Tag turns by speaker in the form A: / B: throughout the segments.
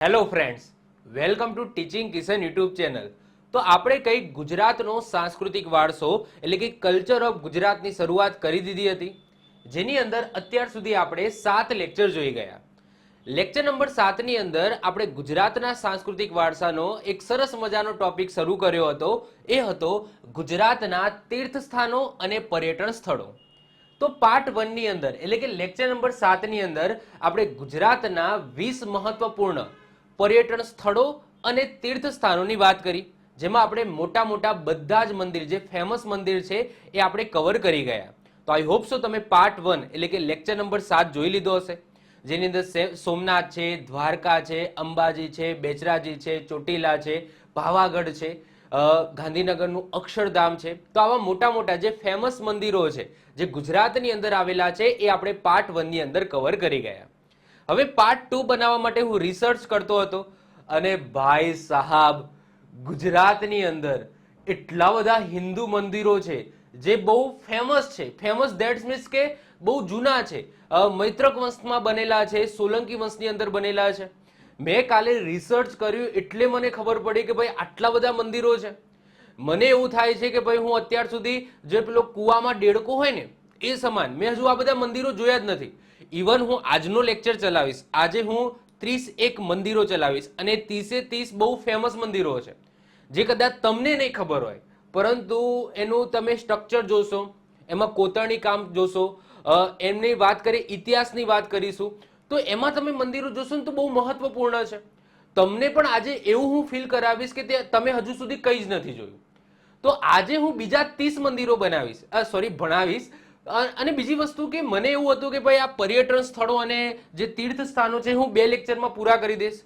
A: Hello friends, welcome to teaching Kishan YouTube channel. તો આપણે કંઈક ગુજરાતનો સાંસ્કૃતિક વારસો એટલે કે કલ્ચર ઓફ ગુજરાતની શરૂઆત કરી દીધી હતી, જેની અંદર અત્યાર સુધી આપણે 7 લેક્ચર જોઈ ગયા. લેક્ચર નંબર 7ની અંદર આપણે ગુજરાતના સાંસ્કૃતિક વારસાનો એક સરસ મજાનો ટોપિક શરૂ કર્યો હતો. એ હતો ગુજરાતના તીર્થસ્થાનો અને પર્યટન સ્થળો. તો પાર્ટ 1 ની અંદર એટલે કે લેક્ચર નંબર 7 ની અંદર આપણે ગુજરાતના 20 મહત્વપૂર્ણ પર્યટન સ્થળો અને તીર્થ સ્થાનોની વાત કરી, જેમાં આપણે મોટા મોટા બધા જ મંદિર જે ફેમસ મંદિર છે એ આપણે કવર કરી ગયા. તો આઈ હોપ સો તમે પાર્ટ 1 એટલે કે લેક્ચર નંબર 7 જોઈ લીધો હશે, જેની અંદર સોમનાથ છે, દ્વારકા છે, અંબાજી છે, બેચરાજી છે, ચોટીલા છે, પાવાગઢ છે, ગાંધીનગરનું અક્ષરધામ છે. તો આવા મોટા મોટા જે ફેમસ મંદિરો છે જે ગુજરાતની અંદર આવેલા છે એ આપણે પાર્ટ 1 ની અંદર કવર કરી ગયા. હવે પાર્ટ 2 બનાવવા માટે હું રિસર્ચ કરતો હતો અને ભાઈ સાહેબ, ગુજરાતની અંદર એટલા બધા હિન્દુ મંદિરો છે જે બહુ ફેમસ છે. ફેમસ ધેટ્સ મીન્સ કે બહુ જૂના છે, મૈત્રક વંશમાં બનેલા છે, સોલંકી વંશની અંદર બનેલા છે. મેં કાલે રિસર્ચ કર્યું એટલે મને ખબર પડી કે ભાઈ આટલા બધા મંદિરો છે. મને એવું થાય છે કે ભાઈ હું અત્યાર સુધી જે પેલો કુવામાં દેડકો હોય ને એ સમાન મેં હજુ આ બધા મંદિરો જોયા જ નથી. ઇવન હું આજનો લેક્ચર ચલાવીશ, આજે હું 31 મંદિરો ચલાવીશ અને 30 બહુ ફેમસ મંદિરો છે જે કદાચ તમને નહીં ખબર હોય, પરંતુ એનું તમે સ્ટ્રક્ચર જોશો, એમાં કોતરણી કામ જોશો, એમની વાત કરીએ, ઇતિહાસની વાત કરીશું, તો એમાં તમે મંદિરો જોશો ને તો બહુ મહત્વપૂર્ણ છે. તમને પણ આજે એવું હું ફીલ કરાવીશ કે તમે હજુ સુધી કંઈ જ નથી જોયું. તો આજે હું બીજા 30 મંદિરો ભણાવીશ. અને બીજી વસ્તુ કે મને એવું હતું કે ભાઈ આ પર્યટન સ્થળો અને જે તીર્થ સ્થાનો છે હું 2 લેક્ચરમાં પૂરા કરી દઈશ,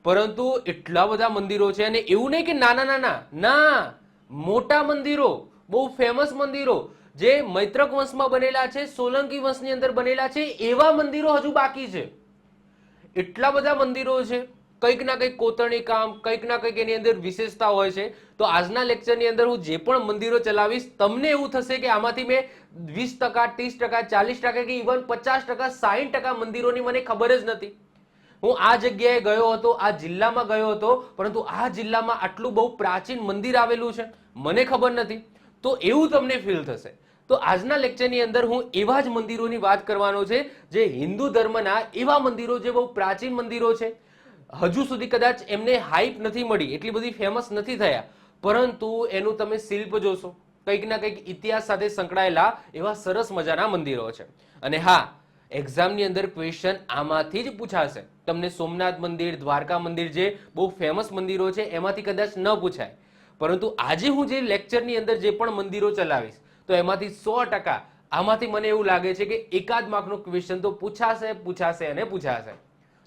A: પરંતુ એટલા બધા મંદિરો છે અને એવું નહીં કે નાના નાના, ના, મોટા મંદિરો, બહુ ફેમસ મંદિરો જે મૈત્રક વંશમાં બનેલા છે, સોલંકી વંશની અંદર બનેલા છે, એવા મંદિરો હજુ બાકી છે. એટલા બધા મંદિરો છે, કંઈક ના કંઈક કોતરણી કામ, કંઈક ના કંઈક એની અંદર વિશેષતા હોય છે. તો આજના લેક્ચરની અંદર હું જે પણ મંદિરો ચલાવીશ તમને એવું થશે કે આમાંથી મેં 20%, 30%, 40% કે ઇવન 50%, 60% મંદિરોની મને ખબર જ નથી. હું આ જગ્યાએ ગયો હતો, આ જિલ્લામાં ગયો હતો, પરંતુ આ જિલ્લામાં આટલું બહુ પ્રાચીન મંદિર આવેલું છે મને ખબર નથી. તો એવું તમને ફીલ થશે. તો આજના લેક્ચરની અંદર હું એવા જ મંદિરોની વાત કરવાનો છે જે હિન્દુ ધર્મના એવા મંદિરો જે બહુ પ્રાચીન મંદિરો છે, હજુ સુધી કદાચ એમને હાઈપ નથી મળી, એટલી બધી ફેમસ નથી થયા, પરંતુ એનું તમે શિલ્પ જોશો, કંઈક ના કંઈક ઇતિહાસ સાથે સંકળાયેલા એવા સરસ મજાના મંદિરો છે. અને હા, એક્ઝામની અંદર ક્વેશ્ચન આમાંથી જ પૂછાશે. તમને સોમનાથ મંદિર, દ્વારકા મંદિર જે બહુ ફેમસ મંદિરો છે એમાંથી કદાચ ન પૂછાય, પરંતુ આજે હું જે લેક્ચરની અંદર જે પણ મંદિરો ચલાવીશ તો એમાંથી 100% આમાંથી મને એવું લાગે છે કે એકાદ માર્કનો ક્વેશ્ચન તો પૂછાશે અને પૂછાશે.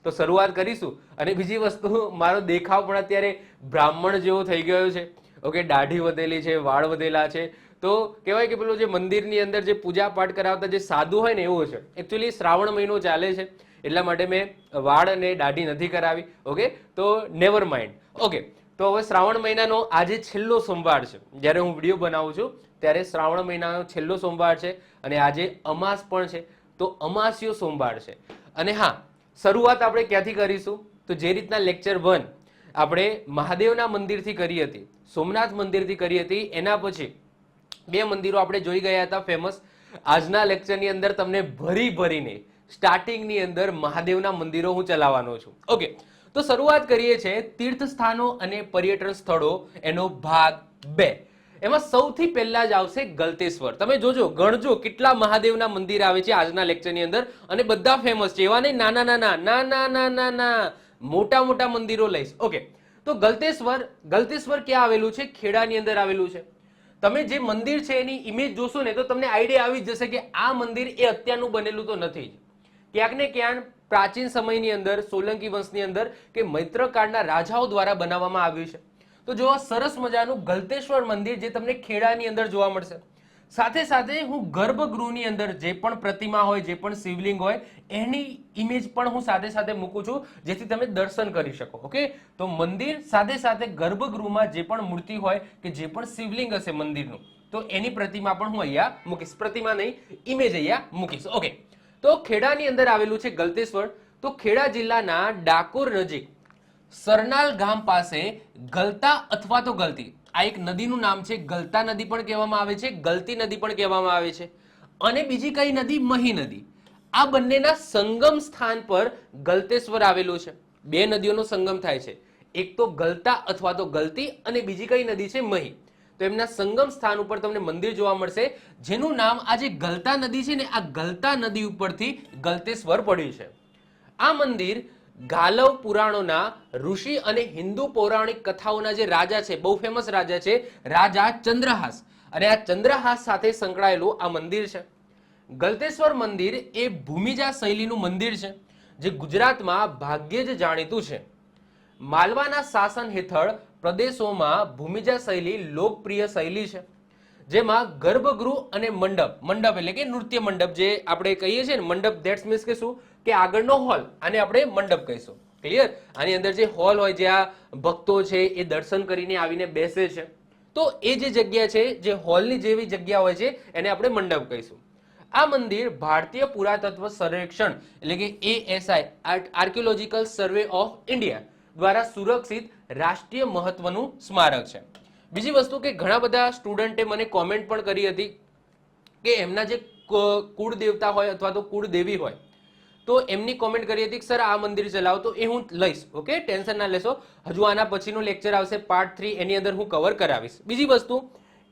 A: તો શરૂઆત કરીશું. અને બીજી વસ્તુ, મારો દેખાવ પણ અત્યારે બ્રાહ્મણ જેવો થઈ ગયો છે. ઓકે, દાઢી વધેલી છે, વાળ વધેલા છે, તો કહેવાય કે પેલું જે મંદિરની અંદર જે પૂજા પાઠ કરાવતા જે સાધુ હોય ને એવો છે. એકચ્યુઅલી શ્રાવણ મહિનો ચાલે છે એટલા માટે મેં વાળ અને દાઢી નથી કરાવી. ઓકે, તો નેવર માઇન્ડ. ઓકે, તો હવે શ્રાવણ મહિનાનો આજે છેલ્લો સોમવાર છે. જ્યારે હું વિડીયો બનાવું છું ત્યારે શ્રાવણ મહિનાનો છેલ્લો સોમવાર છે અને આજે અમાસ પણ છે. તો અમાસ્યો સોમવાર છે. અને હા, શરૂઆત આપણે ક્યાંથી કરીશું? તો જે રીતના લેક્ચર 1 આપણે મહાદેવના મંદિરથી કરી હતી, સોમનાથ મંદિરથી કરી હતી, એના પછી 2 મંદિરો આપણે જોઈ ગયા હતા ફેમસ. આજના લેક્ચરની અંદર તમને ભરીને સ્ટાર્ટિંગની અંદર મહાદેવના મંદિરો હું ચલાવવાનો છું. ઓકે, તો શરૂઆત કરીએ છીએ તીર્થ સ્થાનો અને પર્યટન સ્થળો, એનો ભાગ 2. એમાં સૌથી પહેલા જ આવશે ગલતેશ્વર. તમે જોજો, ગણજો કેટલા મહાદેવના મંદિર આવે છે આજના લેક્ચરની અંદર, અને બધા ફેમસ છે. એવા નહીં નાના નાના, ના ના ના ના ના, મોટા મોટા મંદિરો લઈશ. ઓકે, તો ગલતેશ્વર ક્યાં આવેલું છે? ખેડાની અંદર આવેલું છે. તમે જે મંદિર છે એની ઇમેજ જોશો ને તો તમને આઈડિયા આવી જ જશે કે આ મંદિર એ અત્યારનું બનેલું તો નથી જ. ક્યાંક ને ક્યાંક પ્રાચીન સમયની અંદર, સોલંકી વંશની અંદર કે મૈત્રકાળના રાજાઓ દ્વારા બનાવવામાં આવ્યું છે. તો જો આ સરસ મજાનું ગલતેશ્વર મંદિર જે તમને ખેડાની અંદર જોવા મળશે. સાથે સાથે હું ગર્ભગૃહની અંદર જે પણ પ્રતિમા હોય, જે પણ શિવલિંગ હોય, એની ઇમેજ પણ હું સાથે સાથે મૂકું છું જેથી તમે દર્શન કરી શકો. ઓકે, તો મંદિર સાથે સાથે ગર્ભગૃહમાં જે પણ મૂર્તિ હોય કે જે પણ શિવલિંગ હશે મંદિરનું, તો એની પ્રતિમા પણ હું અહીંયા મૂકીશ. પ્રતિમા નહીં, ઇમેજ અહીંયા મૂકીશ. ઓકે, તો ખેડાની અંદર આવેલું છે ગલતેશ્વર. તો ખેડા જિલ્લાના ડાકોર નજીક સરનાલ ગામ પાસે ગલતા અથવા તો ગલતી, આ એક નદીનું નામ છે. ગલતા નદી પણ કહેવામાં આવે છે, ગલતી નદી પણ કહેવામાં આવે છે. અને બીજી કઈ નદી? મહી નદી. આ બંનેના સંગમ સ્થાન પર ગલતેશ્વર આવેલું છે. બે નદીઓનો સંગમ થાય છે, એક તો ગલતા અથવા તો ગલતી અને બીજી કઈ નદી છે? મહી. તો એમના સંગમ સ્થાન ઉપર તમને મંદિર જોવા મળશે, જેનું નામ આ જે ગલતા નદી છે ને, આ ગલતા નદી ઉપરથી ગલતેશ્વર પડ્યું છે. આ મંદિર ગાલવ પુરાણોના ઋષિ અને હિન્દુ પૌરાણિક કથાઓના જે રાજા છે, બહુ ફેમસ રાજા છે, રાજા ચંદ્રહાસ, અને આ ચંદ્રહાસ સાથે સંકળાયેલું આ મંદિર છે. ગલતેશ્વર મંદિર એ ભૂમિજા શૈલીનું મંદિર છે, જે ગુજરાતમાં ભાગ્યે જ જાણીતું છે. માલવાના શાસન હેઠળ પ્રદેશોમાં ભૂમિજા શૈલી લોકપ્રિય શૈલી છે, જેમાં ગર્ભગૃહ અને મંડપ, મંડપ એટલે કે નૃત્ય મંડપ, જે આપણે કહીએ છીએ ને મંડપ, ધેટ્સ મીન્સ કે શું કે આગળનો હોલ, આને આપણે મંડપ કહીશું. ક્લિયર? આની અંદર જે હોલ હોય, જ્યાં ભક્તો છે એ દર્શન કરીને આવીને બેસે છે, તો એ જે જગ્યા છે, જે હોલની જેવી જગ્યા હોય છે, એને આપણે મંડપ કહીશું. આ મંદિર ભારતીય પુરાતત્વ સર્વેક્ષણ એટલે કે ASI, archaeological survey of India દ્વારા સુરક્ષિત રાષ્ટ્રીય મહત્વનું સ્મારક છે. બીજી વસ્તુ કે ઘણા બધા સ્ટુડન્ટે મને કોમેન્ટ પણ કરી હતી કે એમના જે કુળ દેવતા હોય અથવા તો કુળ દેવી હોય, તો એમની કોમેન્ટ કરી હતી કે સર આ મંદિર ચલાવો, તો એ હું લઈશ. ઓકે, ટેન્શન ના લેશો, હજુ આના પછીનો લેક્ચર આવશે પાર્ટ 3, એની અંદર હું કવર કરાવીશ. બીજી વસ્તુ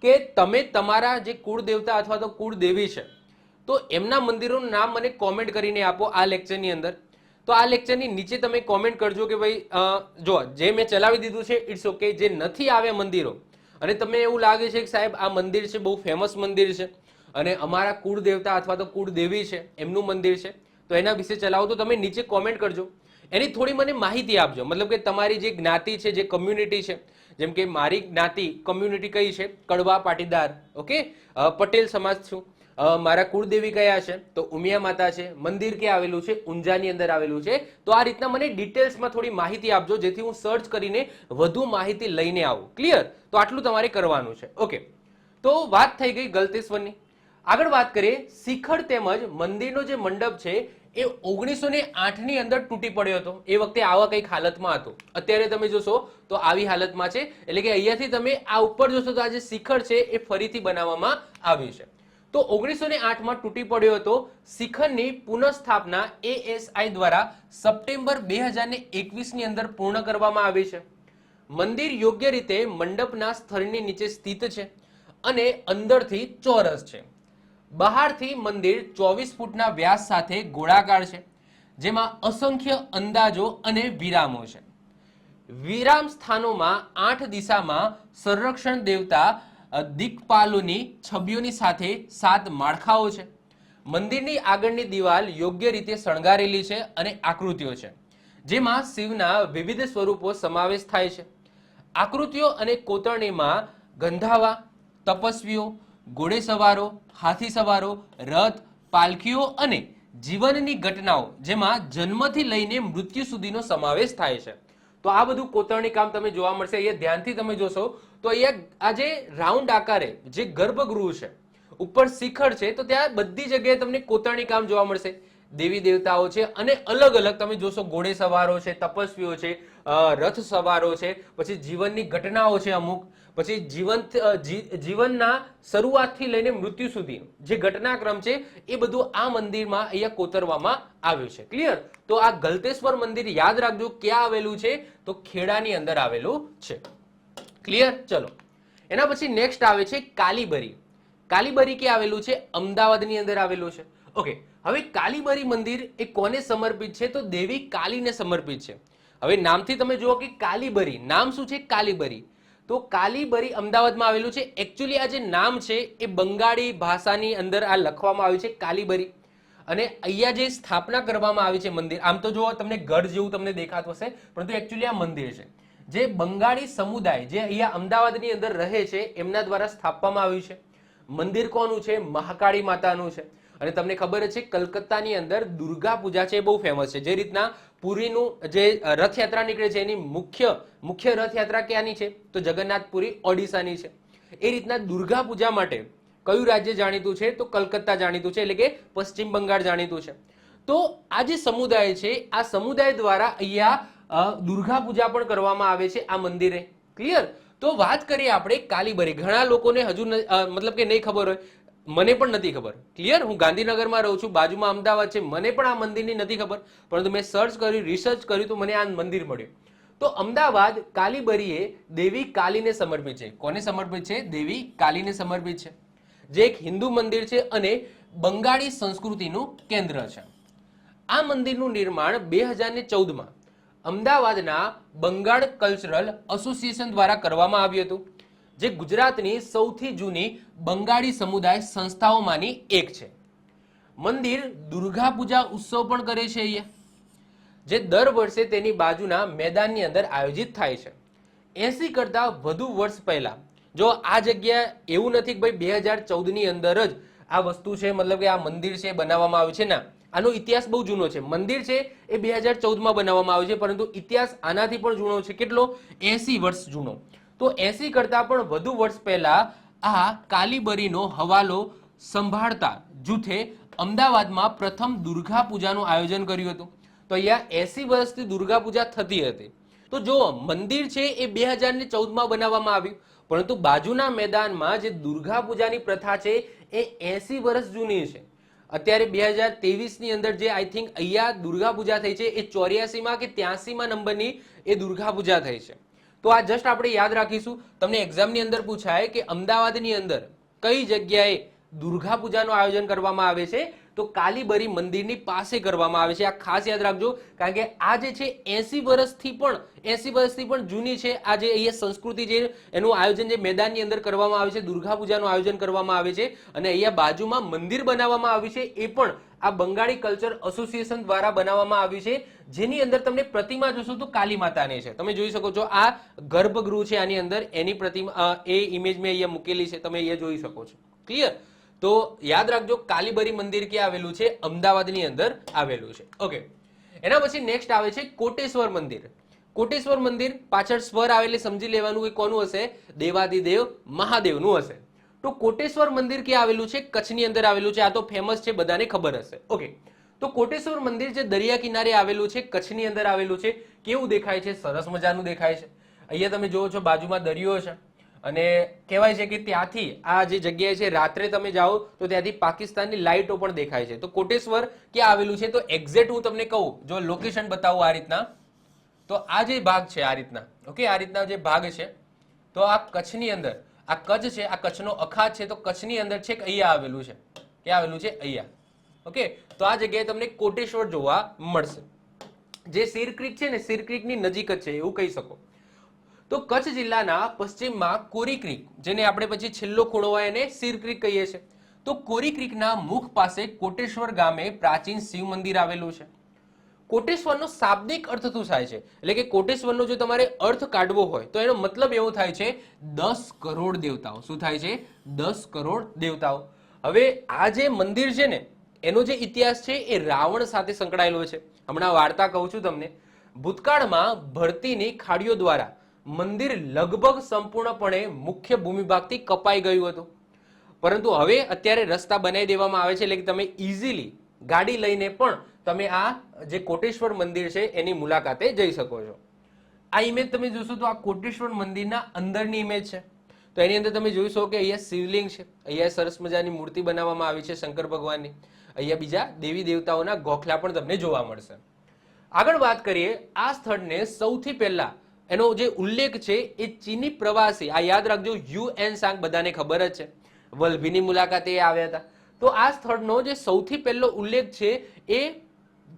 A: કે તમે તમારા જે કુળ દેવતા અથવા તો કુળ દેવી છે, તો એમના મંદિરોનું નામ મને કોમેન્ટ કરીને આપો આ લેક્ચરની અંદર. તો આ લેક્ચરની નીચે તમે કોમેન્ટ કરજો કે ભાઈ જો જે મેં ચલાવી દીધું છે ઇટ્સ ઓકે, જે નથી આવ્યા મંદિરો અને તમને એવું લાગે છે કે સાહેબ આ મંદિર છે, બહુ ફેમસ મંદિર છે અને અમારા કુળ દેવતા અથવા તો કુળ દેવી છે એમનું મંદિર છે, તો એના વિશે ચલાવો, તો તમે નીચે કોમેન્ટ કરજો. એની થોડી મને માહિતી આપજો, મતલબ કે તમારી જે જ્ઞાતિ છે, જે કમ્યુનિટી છે, જેમ કે મારી જ્ઞાતિ કમ્યુનિટી કઈ છે? કડવા પાટીદાર. ઓકે, પટેલ સમાજ છું. મારા કુળદેવી કયા છે? તો ઉમિયા માતા છે. મંદિર ક્યાં આવેલું છે? ઊંઝાની અંદર આવેલું છે. તો આ રીતના મને ડિટેલ્સમાં થોડી માહિતી આપજો, જેથી હું સર્ચ કરીને વધુ માહિતી લઈને આવું. ક્લિયર? તો આટલું તમારે કરવાનું છે. ઓકે, તો વાત થઈ ગઈ ગલતેશ્વરની. આગળ વાત કરીએ, શિખર તેમજ મંદિરનો જે મંડપ છે એ 1908 ની અંદર તૂટી પડ્યો હતો. એ વખતે આવા કંઈક હાલતમાં હતો. અત્યારે તમે જોશો તો આવી હાલતમાં છે, એટલે કે અહીંયાથી તમે આ ઉપર જોશો તો આ જે શિખર છે એ ફરીથી બનાવવામાં આવ્યું છે. તો 1908માં તૂટી પડ્યો હતો. શિખરની પુનઃસ્થાપના ASI દ્વારા સપ્ટેમ્બર 2021 ની અંદર પૂર્ણ કરવામાં આવી છે. મંદિર યોગ્ય રીતે મંડપના સ્થળની નીચે સ્થિત છે અને અંદરથી ચોરસ છે. બહારથી મંદિર 24 ફૂટના વ્યાસ સાથે ગોળાકાર છે, જેમાં અસંખ્ય અંદાજો અને વિરામો છે. વિરામ સ્થાનોમાં 8 દિશામાં સંરક્ષણ દેવતા દિક્પાલોની છબીઓની સાથે 7 માળખાઓ છે. મંદિરની આગળની દિવાલ યોગ્ય રીતે શણગારેલી છે અને આકૃતિઓ છે, જેમાં શિવના વિવિધ સ્વરૂપો સમાવેશ થાય છે. આકૃતિઓ અને કોતરણીમાં ગંધાવા, તપસ્વીઓ, ઘોડેસવારો, હાથી સવારો, રથ, પાલખીઓ અને જીવનની ઘટનાઓ, જેમાં જન્મથી લઈને મૃત્યુ સુધીનો સમાવેશ થાય છે. તો આ બધું કોતરણી કામ તમે જોવા મળશે. અહીંયા ધ્યાનથી તમે જોશો તો અહીંયા આ જે રાઉન્ડ આકારે જે ગર્ભગૃહ છે, ઉપર શિખર છે, તો ત્યાં બધી જગ્યાએ તમને કોતરણી કામ જોવા મળશે. દેવી દેવતાઓ છે અને અલગ અલગ તમે જોશો ઘોડે સવારો છે, તપસ્વીઓ છે, રથ સવારો છે, પછી જીવનની ઘટનાઓ છે અમુક, પછી જીવનના શરૂઆતથી લઈને મૃત્યુ સુધી જે ઘટનાક્રમ છે એ બધું આ મંદિરમાં અહીંયા કોતરવામાં આવ્યું છે. ક્લિયર? તો આ ગલતેશ્વર મંદિર યાદ રાખજો ક્યાં આવેલું છે? તો ખેડાની અંદર આવેલું છે. ક્લિયર? ચલો, એના પછી નેક્સ્ટ આવે છે કાલીબરી. કાલીબરી ક્યાં આવેલું છે? અમદાવાદની અંદર આવેલું છે. ઓકે, હવે કાલીબરી મંદિર એ કોને સમર્પિત છે? તો દેવી કાલીને સમર્પિત છે. હવે નામથી તમે જુઓ કે કાલીબરી, નામ શું છે? કાલીબરી. તો કાલીબરી અમદાવાદમાં આવેલું છે. એકચ્યુઅલી આ જે નામ છે એ બંગાળી ભાષાની અંદર આ લખવામાં આવ્યું છે કાલીબરી, અને અહીંયા જે સ્થાપના કરવામાં આવી છે મંદિર, આમ તો જો તમને ગઢ જેવું તમને દેખાતું હશે, પરંતુ એકચ્યુઅલી આ મંદિર છે જે બંગાળી સમુદાય જે અહીંયા અમદાવાદની અંદર રહે છે એમના દ્વારા સ્થાપવામાં આવ્યું છે. મંદિર કોનું છે? મહાકાળી માતાનું છે. અને તમને ખબર છે કલકત્તાની અંદર દુર્ગા પૂજા છે, બહુ ફેમસ છે. જે રીતના પુરીનું જે રથયાત્રા નીકળે છે એની મુખ્ય રથયાત્રા ક્યાંની છે? તો જગન્નાથપુરી ઓડિશાની છે. એ રીતના દુર્ગા પૂજા માટે કયું રાજ્ય જાણીતું છે? તો કલકત્તા જાણીતું છે, એટલે કે પશ્ચિમ બંગાળ જાણીતું છે. તો આ જે સમુદાય છે, આ સમુદાય દ્વારા અહીંયા દુર્ગા પૂજા પણ કરવામાં આવે છે આ મંદિરે. ક્લિયર? તો વાત કરીએ આપણે કાલીબરી. ઘણા લોકોને હજુ મતલબ કે નહીં ખબર હોય, મને પણ નથી ખબર. ક્લિયર? હું ગાંધીનગરમાં રહું છું, બાજુમાં અમદાવાદ છે, મને પણ આ મંદિરની નથી ખબર, પરંતુ મેં સર્ચ કર્યું, રિસર્ચ કર્યું તો મને આ મંદિર મળ્યું. તો અમદાવાદ કાલીબરી એ દેવી કાલીને સમર્પિત છે. કોને સમર્પિત છે? દેવી કાલીને સમર્પિત છે, જે એક હિન્દુ મંદિર છે અને બંગાળી સંસ્કૃતિનું કેન્દ્ર છે. આ મંદિરનું નિર્માણ 2014માં અમદાવાદના બંગાળ કલ્ચરલ એસોસિએશન દ્વારા કરવામાં આવ્યું હતું, જે ગુજરાતની સૌથી જૂની બંગાળી સમુદાય સંસ્થાઓમાંની એક છે. મંદિર દુર્ગા પૂજા ઉત્સવ પણ કરે છે અહીંયા, જે દર વર્ષે તેની બાજુના મેદાનની અંદર આયોજિત થાય છે. 80 કરતા વધુ વર્ષ પહેલા, જો આ જગ્યા એવું નથી કે ભાઈ 2014ની અંદર જ આ વસ્તુ છે, મતલબ કે આ મંદિર છે બનાવવામાં આવ્યું છે, ના, આનો ઇતિહાસ બહુ જૂનો છે. મંદિર છે એ 2014માં બનાવવામાં આવ્યું છે, પરંતુ ઇતિહાસ આનાથી પણ જૂનો છે. કેટલો? 80 વર્ષ જૂનો. તો 80 કરતા પણ વધુ વર્ષ પહેલા આ કાલીબરીનો હવાલો સંભાળતા જૂથે અમદાવાદમાં પ્રથમ દુર્ગા પૂજાનું આયોજન કર્યું હતું. તો અહીંયા 80 વર્ષથી દુર્ગા પૂજા થતી હતી. તો જો મંદિર છે એ 2014માં બનાવવામાં આવ્યું, પરંતુ બાજુના મેદાનમાં જે દુર્ગા પૂજાની પ્રથા છે એ 80 વર્ષ જૂની છે. અત્યારે 2023ની અંદર જે આઈ થિંક અહીંયા દુર્ગા પૂજા થઈ છે એ 84માં કે 83માં નંબરની એ દુર્ગા પૂજા થઈ છે. તો આ જસ્ટ આપણે યાદ રાખીશું. તમને એક્ઝામની અંદર પૂછાય કે અમદાવાદની અંદર કઈ જગ્યાએ દુર્ગા પૂજાનું આયોજન કરવામાં આવે છે, તો કાલીબરી મંદિરની પાસે કરવામાં આવે છે. આ ખાસ યાદ રાખજો, કારણ કે આ જે છે 80 વર્ષથી પણ જૂની છે. આ જે અહીંયા સંસ્કૃતિ છે એનું આયોજન જે મેદાનની અંદર કરવામાં આવે છે, દુર્ગા પૂજાનું આયોજન કરવામાં આવે છે, અને અહીંયા બાજુમાં મંદિર બનાવવામાં આવ્યું છે, એ પણ આ બંગાળી કલ્ચર એસોસિએશન દ્વારા બનાવવામાં આવ્યું છે, જેની અંદર તમને પ્રતિમા જોશો તો કાલી માતાની છે. તમે જોઈ શકો છો આ ગર્ભગૃહ છે, આની અંદર એની પ્રતિમા, એ ઇમેજ મેં અહીંયા મૂકેલી છે, તમે અહીંયા જોઈ શકો છો. ક્લિયર? તો યાદ રાખજો, કાલીબરી મંદિર ક્યાં આવેલું છે? અમદાવાદની અંદર આવેલું છે. ઓકે, એના પછી નેક્સ્ટ આવે છે કોટેશ્વર મંદિર. કોટેશ્વર મંદિર પાછળ સ્વર આવેલી સમજી લેવાનું કે કોનું હશે? દેવાદિદેવ મહાદેવનું હશે. તો કોટેશ્વર મંદિર ક્યાં આવેલું છે? કચ્છની અંદર આવેલું છે. આ તો ફેમસ છે, બધાને ખબર હશે. ઓકે, તો કોટેશ્વર મંદિર જે દરિયા કિનારે આવેલું છે, કચ્છની અંદર આવેલું છે. કેવું દેખાય છે? સરસ મજાનું દેખાય છે. અહીંયા તમે જોવો છો બાજુમાં દરિયો છે, અને કહેવાય છે કે ત્યાંથી આ જે જગ્યાએ છે રાત્રે તમે જાઓ તો ત્યાંથી પાકિસ્તાનની લાઇટો પણ દેખાય છે. તો કોટેશ્વર ક્યાં આવેલું છે? તો એક્ઝેક્ટ હું તમને કહું, જો લોકેશન બતાવું આ રીતના, તો આ જે ભાગ છે આ રીતના, ઓકે, આ રીતના જે ભાગ છે, તો આ કચ્છની અંદર, આ કચ્છ છે, આ કચ્છનો અખાત છે, તો કચ્છની અંદર છેક અહીંયા આવેલું છે. ક્યાં આવેલું છે? અહીંયા. ઓકે, તો આ જગ્યાએ તમને કોટેશ્વર જોવા મળશે, જે સિર ક્રીક છે ને, સિર ક્રીકની નજીક જ છે એવું કહી શકો. તો કચ્છ જિલ્લાના પશ્ચિમમાં કોરી ક્રીક, જેને આપણે પછી છેલ્લો ખૂણો હોય એને સિર ક્રીક કહીએ છીએ. તો કોરી ક્રીકના મુખ પાસે કોટેશ્વર ગામે પ્રાચીન શિવ મંદિર આવેલું છે. કોટેશ્વરનો શાબ્દિક અર્થ શું થાય છે? એટલે કે કોટેશ્વરનો જો તમારે અર્થ કાઢવો હોય તો એનો મતલબ એવો થાય છે 10 કરોડ દેવતાઓ. શું થાય છે? 10 કરોડ દેવતાઓ. હવે આ જે મંદિર છે ને, એનો જે ઇતિહાસ છે એ રાવણ સાથે સંકળાયેલો છે. હમણાં વાર્તા કહું છું તમને. ભૂતકાળમાં ભરતીની ખાડીઓ દ્વારા મંદિર લગભગ સંપૂર્ણપણે મુખ્ય ભૂમિભાગથી કપાઈ ગયું હતું, પરંતુ હવે અત્યારે રસ્તા બનાવી દેવામાં આવે છે, એટલે કે તમે ઇઝીલી ગાડી લઈને પણ તમે આ જે કોટેશ્વર મંદિર છે એની મુલાકાતે જઈ શકો છો. આ ઇમેજ તમે જોશો તો આ કોટેશ્વર મંદિરના અંદરની ઇમેજ છે. તો એની અંદર તમે જોઈશો કે અહીંયા શિવલિંગ છે, અહીંયા સરસ મજાની મૂર્તિ બનાવવામાં આવી છે શંકર ભગવાનની, અહીંયા બીજા દેવી દેવતાઓના ગોખલા પણ તમને જોવા મળશે. આગળ વાત કરીએ, આ સ્થળને સૌથી પહેલા એનો જે ઉલ્લેખ છે એ ચીની પ્રવાસી, આ યાદ રાખજો, યુએન સાંગ, બધાને ખબર જ છે, વલ્લભીની મુલાકાતે આવ્યા હતા. તો આ સ્થળનો જે સૌથી પહેલો ઉલ્લેખ છે એ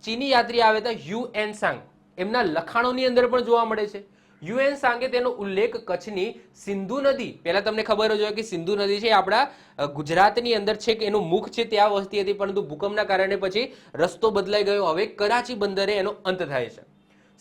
A: ચીની યાત્રી આવ્યા હતા યુએન સાંગ, એમના લખાણોની અંદર પણ જોવા મળે છે. યુએન સાંગે તેનો ઉલ્લેખ કચ્છની સિંધુ નદી, પહેલા તમને ખબર જ હોય કે સિંધુ નદી છે આપણા ગુજરાતની અંદર છે, કે એનું મુખ છે ત્યાં વસતી હતી, પરંતુ ભૂકંપના કારણે પછી રસ્તો બદલાઈ ગયો, હવે કરાચી બંદરે એનો અંત થાય છે.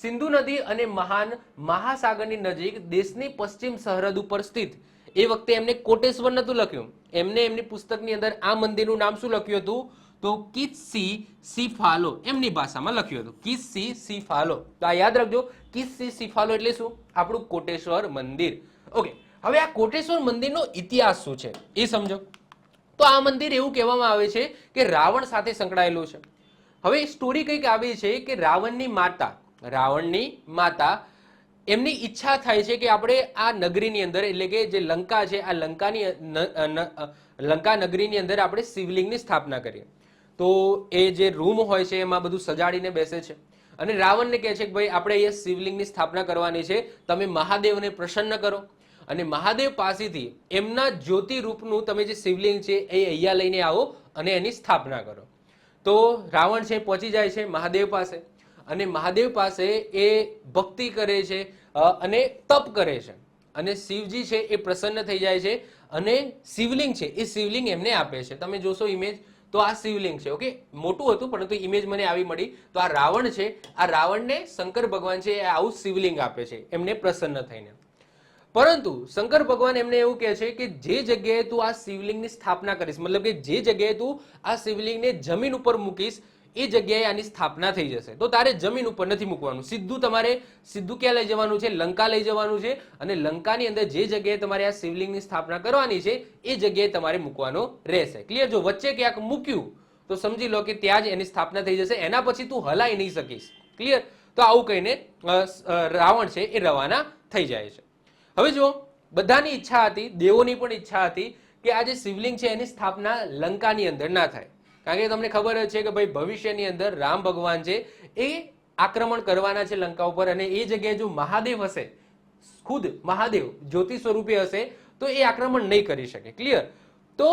A: સિંધુ નદી અને મહાન મહાસાગરની નજીક દેશની પશ્ચિમ સરહદ ઉપર સ્થિત, એ વખતે એમને કોટેશ્વર નતું લખ્યું, એમને એમની પુસ્તકની અંદર આ મંદિરનું નામ શું લખ્યું હતું? તો કિસ્સી સિફાલો એમની ભાષામાં લખ્યું હતું, કિસ્સી સિફાલો. તો આ યાદ રાખજો, કિસ્સી સિફાલો એટલે શું? આપણું કોટેશ્વર મંદિર. ઓકે, હવે આ કોટેશ્વર મંદિરનો ઇતિહાસ શું છે એ સમજો. તો આ મંદિર એવું કહેવામાં આવે છે કે રાવણ સાથે સંકળાયેલું છે. હવે સ્ટોરી કંઈક આવી છે કે રાવણની માતા રાવણની માતા એમની ઈચ્છા થાય છે કે આપણે આ નગરીની અંદર એટલે કે જે લંકા છે આ લંકા નગરીની અંદર આપણે શિવલિંગની સ્થાપના કરીએ. તો એ જે રૂમ હોય છે એમાં બધું સજાડીને બેસે છે અને રાવણને કહે છે કે ભાઈ આપણે અહીંયા શિવલિંગની સ્થાપના કરવાની છે, તમે મહાદેવને પ્રસન્ન કરો અને મહાદેવ પાસેથી એમના જ્યોતિ રૂપનું તમે જે શિવલિંગ છે એ અહીંયા લઈને આવો અને એની સ્થાપના કરો. તો રાવણ છે પહોંચી જાય છે મહાદેવ પાસે અને મહાદેવ પાસે એ ભક્તિ કરે છે અને તપ કરે છે અને શિવજી છે એ પ્રસન્ન થઈ જાય છે અને શિવલિંગ છે એ શિવલિંગ એમને આપે છે. તમે જોશો ઇમેજ તો આ શિવલિંગ છે. ઓકે, મોટું હતું પરંતુ ઇમેજ મને આવી મળી. તો આ રાવણ છે, આ રાવણને શંકર ભગવાન છે એ આવું શિવલિંગ આપે છે એમને પ્રસન્ન થઈને. પરંતુ શંકર ભગવાન એમને એવું કહે છે કે જે જગ્યાએ તું આ શિવલિંગની સ્થાપના કરીશ, મતલબ કે જે જગ્યાએ તું આ શિવલિંગને જમીન ઉપર મૂકીશ એ જગ્યાએ આની સ્થાપના થઈ જશે. તો તારે જમીન ઉપર નથી મૂકવાનું, સીધું ક્યાં લઈ જવાનું છે? લંકા લઈ જવાનું છે અને લંકાની અંદર જે જગ્યાએ તમારે આ શિવલિંગની સ્થાપના કરવાની છે એ જગ્યાએ તમારે મૂકવાનો રહેશે. ક્લિયર? જો વચ્ચે ક્યાંક મૂક્યું તો સમજી લો કે ત્યાં જ એની સ્થાપના થઈ જશે, એના પછી તું હલાઈ નહીં શકીશ. ક્લિયર? તો આવું કહીને રાવણ છે એ રવાના થઈ જાય છે. હવે જો બધાની ઈચ્છા હતી, દેવોની પણ ઈચ્છા હતી કે આ જે શિવલિંગ છે એની સ્થાપના લંકાની અંદર ના થાય, કારણ કે તમને ખબર જ છે કે ભાઈ ભવિષ્યની અંદર રામ ભગવાન છે એ આક્રમણ કરવાના છે લંકા ઉપર અને એ જગ્યાએ જો મહાદેવ હશે, ખુદ મહાદેવ જ્યોતિ સ્વરૂપે હશે તો એ આક્રમણ નહીં કરી શકે. ક્લિયર? તો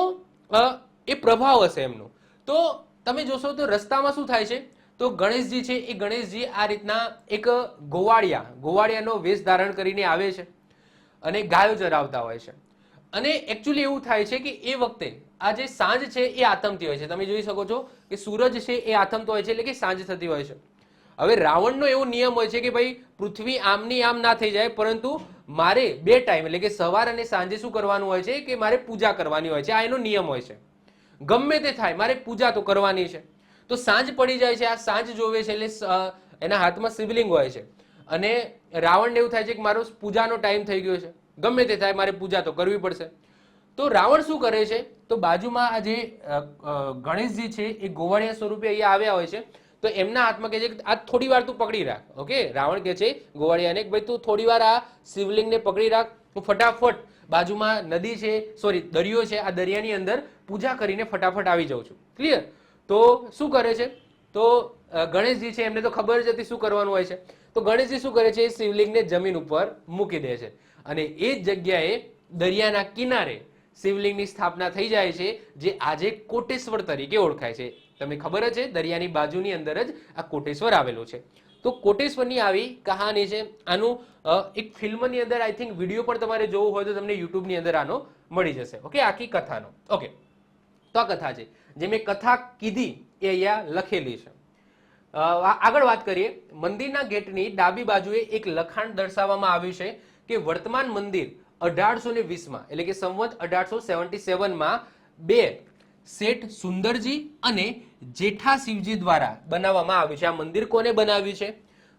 A: એ પ્રભાવ હશે એમનો. તો તમે જોશો તો રસ્તામાં શું થાય છે, તો ગણેશજી છે એ ગણેશજી આ રીતના એક ગોવાળિયાનો વેશ ધારણ કરીને આવે છે અને ગાયો ચરાવતા હોય છે. અને એકચ્યુઅલી એવું થાય છે કે એ વખતે આ જે સાંજ છે એ આથમતી હોય છે. તમે જોઈ શકો છો કે સૂરજ છે એ આથમતો હોય છે એટલે કે સાંજ થતી હોય છે. હવે રાવણનો એવો નિયમ હોય છે કે ભાઈ પૃથ્વી આમની આમ ના થઈ જાય, પરંતુ મારે બે ટાઈમ એટલે કે સવાર અને સાંજે શું કરવાનું હોય છે કે મારે પૂજા કરવાની હોય છે. આ એનો નિયમ હોય છે. ગમે તે થાય મારે પૂજા તો કરવાની છે. તો સાંજ પડી જાય છે, આ સાંજ જોવે છે એટલે એના હાથમાં શિવલિંગ હોય છે અને રાવણને એવું થાય છે કે મારો પૂજાનો ટાઈમ થઈ ગયો છે, ગમે તે થાય મારે પૂજા તો કરવી પડશે. તો રાવણ શું કરે છે, તો બાજુમાં આ જે ગણેશજી છે એ ગોવાળિયા સ્વરૂપે અહીંયા આવ્યા હોય છે તો એમના હાથમાં કહે છે કે આ થોડી વાર તું પકડી રાખ. ઓકે, રાવણ કહે છે ગોવાળિયાને કે ભાઈ તું થોડી વાર આ શિવલિંગને પકડી રાખ, હું ફટાફટ બાજુમાં નદી છે, સોરી દરિયો છે, આ દરિયાની અંદર પૂજા કરીને ફટાફટ આવી જાઉં છું. ક્લિયર? તો શું કરે છે, તો ગણેશજી છે એમને તો ખબર જ હતી શું કરવાનું હોય છે. તો ગણેશજી શું કરે છે, એ શિવલિંગને જમીન ઉપર મૂકી દે છે અને એ જ જગ્યાએ દરિયાના કિનારે શિવલિંગની સ્થાપના થઈ જાય છે જે આજે કોટેશ્વર તરીકે ઓળખાય છે. તમને ખબર જ છે દરિયાની બાજુની અંદર જ આ કોટેશ્વર આવેલું છે. તો કોટેશ્વરની આવી કહાની છે. આનું એક ફિલ્મની અંદર આઈ થિંક વિડીયો પણ તમારે જોવું હોય તો તમને યુટ્યુબની અંદર આનો મળી જશે. ઓકે, આખી કથાનો. ઓકે, તો આ કથા છે જે મેં કથા કીધી એ અહીંયા લખેલી છે. આગળ વાત કરીએ. મંદિરના ગેટની ડાબી બાજુએ એક લખાણ દર્શાવવામાં આવ્યું છે કે વર્તમાન મંદિર 1820માં એટલે કે સંવત 1877માં બે શેઠ સુંદરજી અને જેઠા શિવજી દ્વારા બનાવવામાં આવ્યું છે. આ મંદિર કોને બનાવ્યું છે,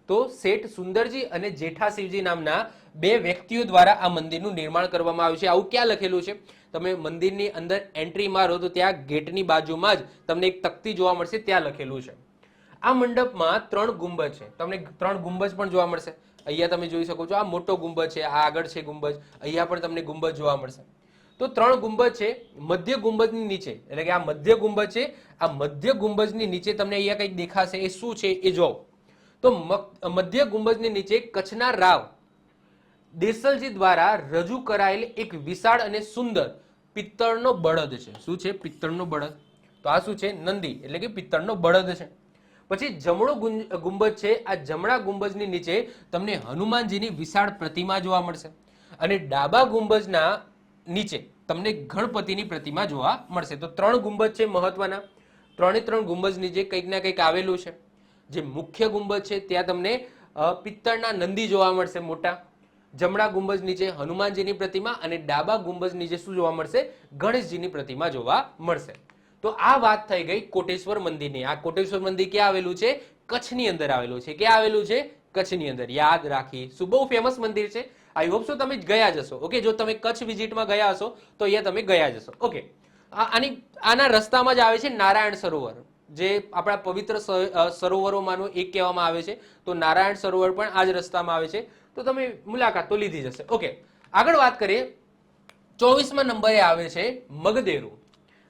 A: તો શેઠ સુંદરજી અને જેઠા શિવજી નામના બે વ્યક્તિઓ દ્વારા આ મંદિરનું નિર્માણ કરવામાં આવ્યું છે. આવું ક્યાં લખેલું છે, તમે મંદિરની અંદર એન્ટ્રી મારો તો ત્યાં ગેટની બાજુમાં જ તમને એક તકતી જોવા મળશે, ત્યાં લખેલું છે. આ મંડપમાં 3 ગુંબજ છે. તમને 3 ગુંબજ પણ જોવા મળશે. અહીંયા તમે જોઈ શકો છો આ મોટો ગુંબજ છે, આ આગળ છે ગુંબજ, અહીંયા પણ તમને ગુંબજ જોવા મળશે. તો 3 ગુંબજ છે. મધ્ય ગુંબજની નીચે એટલે કે આ મધ્ય ગુંબજ છે, આ મધ્ય ગુંબજની નીચે તમને અહીંયા કંઈક દેખાશે, એ શું છે એ જોવો. તો મધ્ય ગુંબજની નીચે કચ્છના રાવ દેસલજી દ્વારા રજૂ કરાયેલ એક વિશાળ અને સુંદર પિત્તળનો બળદ છે. શું છે? પિત્તળનો બળદ. તો આ શું છે? નંદી એટલે કે પિત્તળનો બળદ છે. પછી જમણો ગુંબજ છે. આ જમણા ગુંબજની નીચે તમને હનુમાનજીની વિશાળ પ્રતિમા જોવા મળશે અને ડાબા ગુંબજના નીચે તમને ગણપતિની પ્રતિમા જોવા મળશે. તો 3 ગુંબજ છે મહત્વના. 3 ગુંબજ નીચે કંઈક ના કંઈક આવેલું છે. જે મુખ્ય ગુંબજ છે ત્યાં તમને પિત્તળના નંદી જોવા મળશે મોટા. જમણા ગુંબજ નીચે હનુમાનજીની પ્રતિમા અને ડાબા ગુંબજ નીચે શું જોવા મળશે? ગણેશજીની પ્રતિમા જોવા મળશે. તો આ વાત થઈ ગઈ કોટેશ્વર મંદિરની. આ કોટેશ્વર મંદિર ક્યાં આવેલું છે? કચ્છની અંદર આવેલું છે. ક્યાં આવેલું છે? કચ્છની અંદર. યાદ રાખીશું, બહુ ફેમસ મંદિર છે. આઈ હોપ સો તમે ગયા જશો. ઓકે, જો તમે કચ્છ વિઝિટમાં ગયા હશો તો અહીંયા તમે ગયા જશો. ઓકે, આના રસ્તામાં જ આવે છે નારાયણ સરોવર. જે આપણા પવિત્ર સરોવરોમાંનું એક કહેવામાં આવે છે. તો નારાયણ સરોવર પણ આ જ રસ્તામાં આવે છે, તો તમે મુલાકાત તો લીધી જશે. ઓકે, આગળ વાત કરીએ. 24મા નંબરે આવે છે મગદેરુ.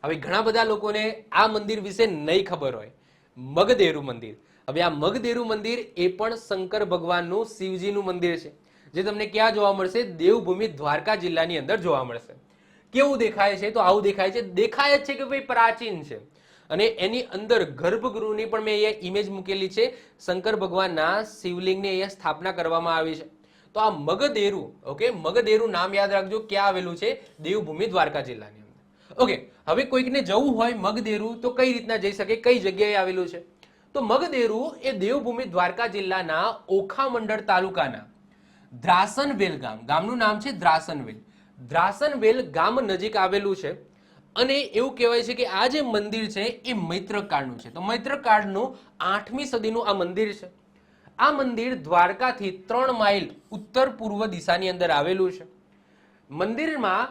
A: હવે ઘણા બધા લોકોને આ મંદિર વિશે નહીં ખબર હોય. મગદેરુ મંદિર, હવે આ મગદેરુ મંદિર એ પણ શંકર ભગવાનનું શિવજીનું મંદિર છે, જે તમને ક્યાં જોવા મળશે? દેવભૂમિ દ્વારકા જિલ્લાની અંદર જોવા મળશે. કેવું દેખાય છે? તો આવું દેખાય છે. દેખાય જ છે કે ભાઈ પ્રાચીન છે. અને એની અંદર ગર્ભગૃહની પણ મેં અહીંયા ઇમેજ મૂકેલી છે. શંકર ભગવાનના શિવલિંગની અહીંયા સ્થાપના કરવામાં આવી છે. તો આ મગદેરુ, ઓકે, મગદેરુ નામ યાદ રાખજો, ક્યાં આવેલું છે? દેવભૂમિ દ્વારકા જિલ્લાની અંદર. ઓકે, હવે કોઈકને જવું હોય મગદેરુ તો કઈ રીતના જઈ શકે? કઈ જગ્યાએ આવેલું છે? તો મગદેરુ એ દેવભૂમિ દ્વારકા જિલ્લાના ઓખા મંડળ તાલુકાના દ્રાસનવેલ ગામનું નામ છે દ્રાસનવેલ. દ્રાસનવેલ ગામ નજીક આવેલું છે. અને એવું કહેવાય છે કે આ જે મંદિર છે એ મૈત્રક કાળનું છે. તો મૈત્રક કાળનું 8મી સદીનું આ મંદિર છે. આ મંદિર દ્વારકાથી 3 માઇલ ઉત્તર પૂર્વ દિશાની અંદર આવેલું છે. મંદિરમાં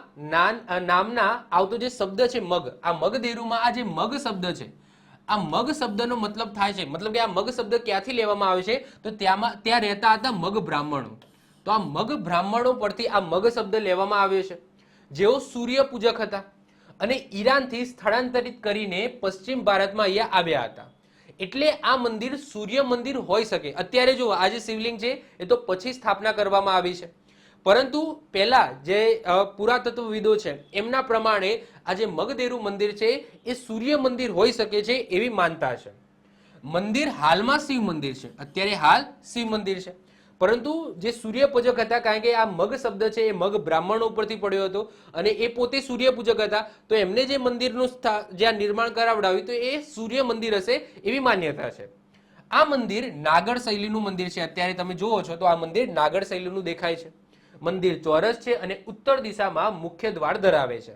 A: નામના આવતો જે શબ્દ છે મગ, આ મગદેરુમાં આ જે મગ શબ્દ છે, આ મગ શબ્દનો મતલબ થાય છે, મતલબ કે આ મગ શબ્દ ક્યાંથી લેવામાં આવે છે? તો ત્યાં રહેતા હતા મગ બ્રાહ્મણો. તો આ મગ બ્રાહ્મણો પરથી આ મગ શબ્દ લેવામાં આવ્યો છે, જેઓ સૂર્ય પૂજક હતા અને ઈરાનથી સ્થળાંતરિત કરીને પશ્ચિમ ભારતમાં અહીંયા આવ્યા હતા. એટલે આ મંદિર સૂર્ય મંદિર હોઈ શકે. અત્યારે જો આ જે શિવલિંગ છે એ તો પછી સ્થાપના કરવામાં આવી છે, પરંતુ પહેલા જે પુરાતત્વવિદો છે એમના પ્રમાણે આ જે મગદેરુ મંદિર છે એ સૂર્ય મંદિર હોઈ શકે છે એવી માનતા છે. મંદિર હાલમાં શિવ મંદિર છે, અત્યારે હાલ શિવ મંદિર છે, પરંતુ જે સૂર્ય પૂજક હતા, કારણ કે આ મગ શબ્દ છે એ મગ બ્રાહ્મણો ઉપરથી પડ્યો હતો અને એ પોતે સૂર્ય પૂજક હતા, તો એમને જે મંદિરનું જ્યાં નિર્માણ કરાવડાવ્યું તો એ સૂર્ય મંદિર હશે એવી માન્યતા છે. આ મંદિર નાગર શૈલીનું મંદિર છે. અત્યારે તમે જુઓ છો તો આ મંદિર નાગર શૈલીનું દેખાય છે. મંદિર ચોરસ છે અને ઉત્તર દિશામાં મુખ્ય દ્વાર ધરાવે છે.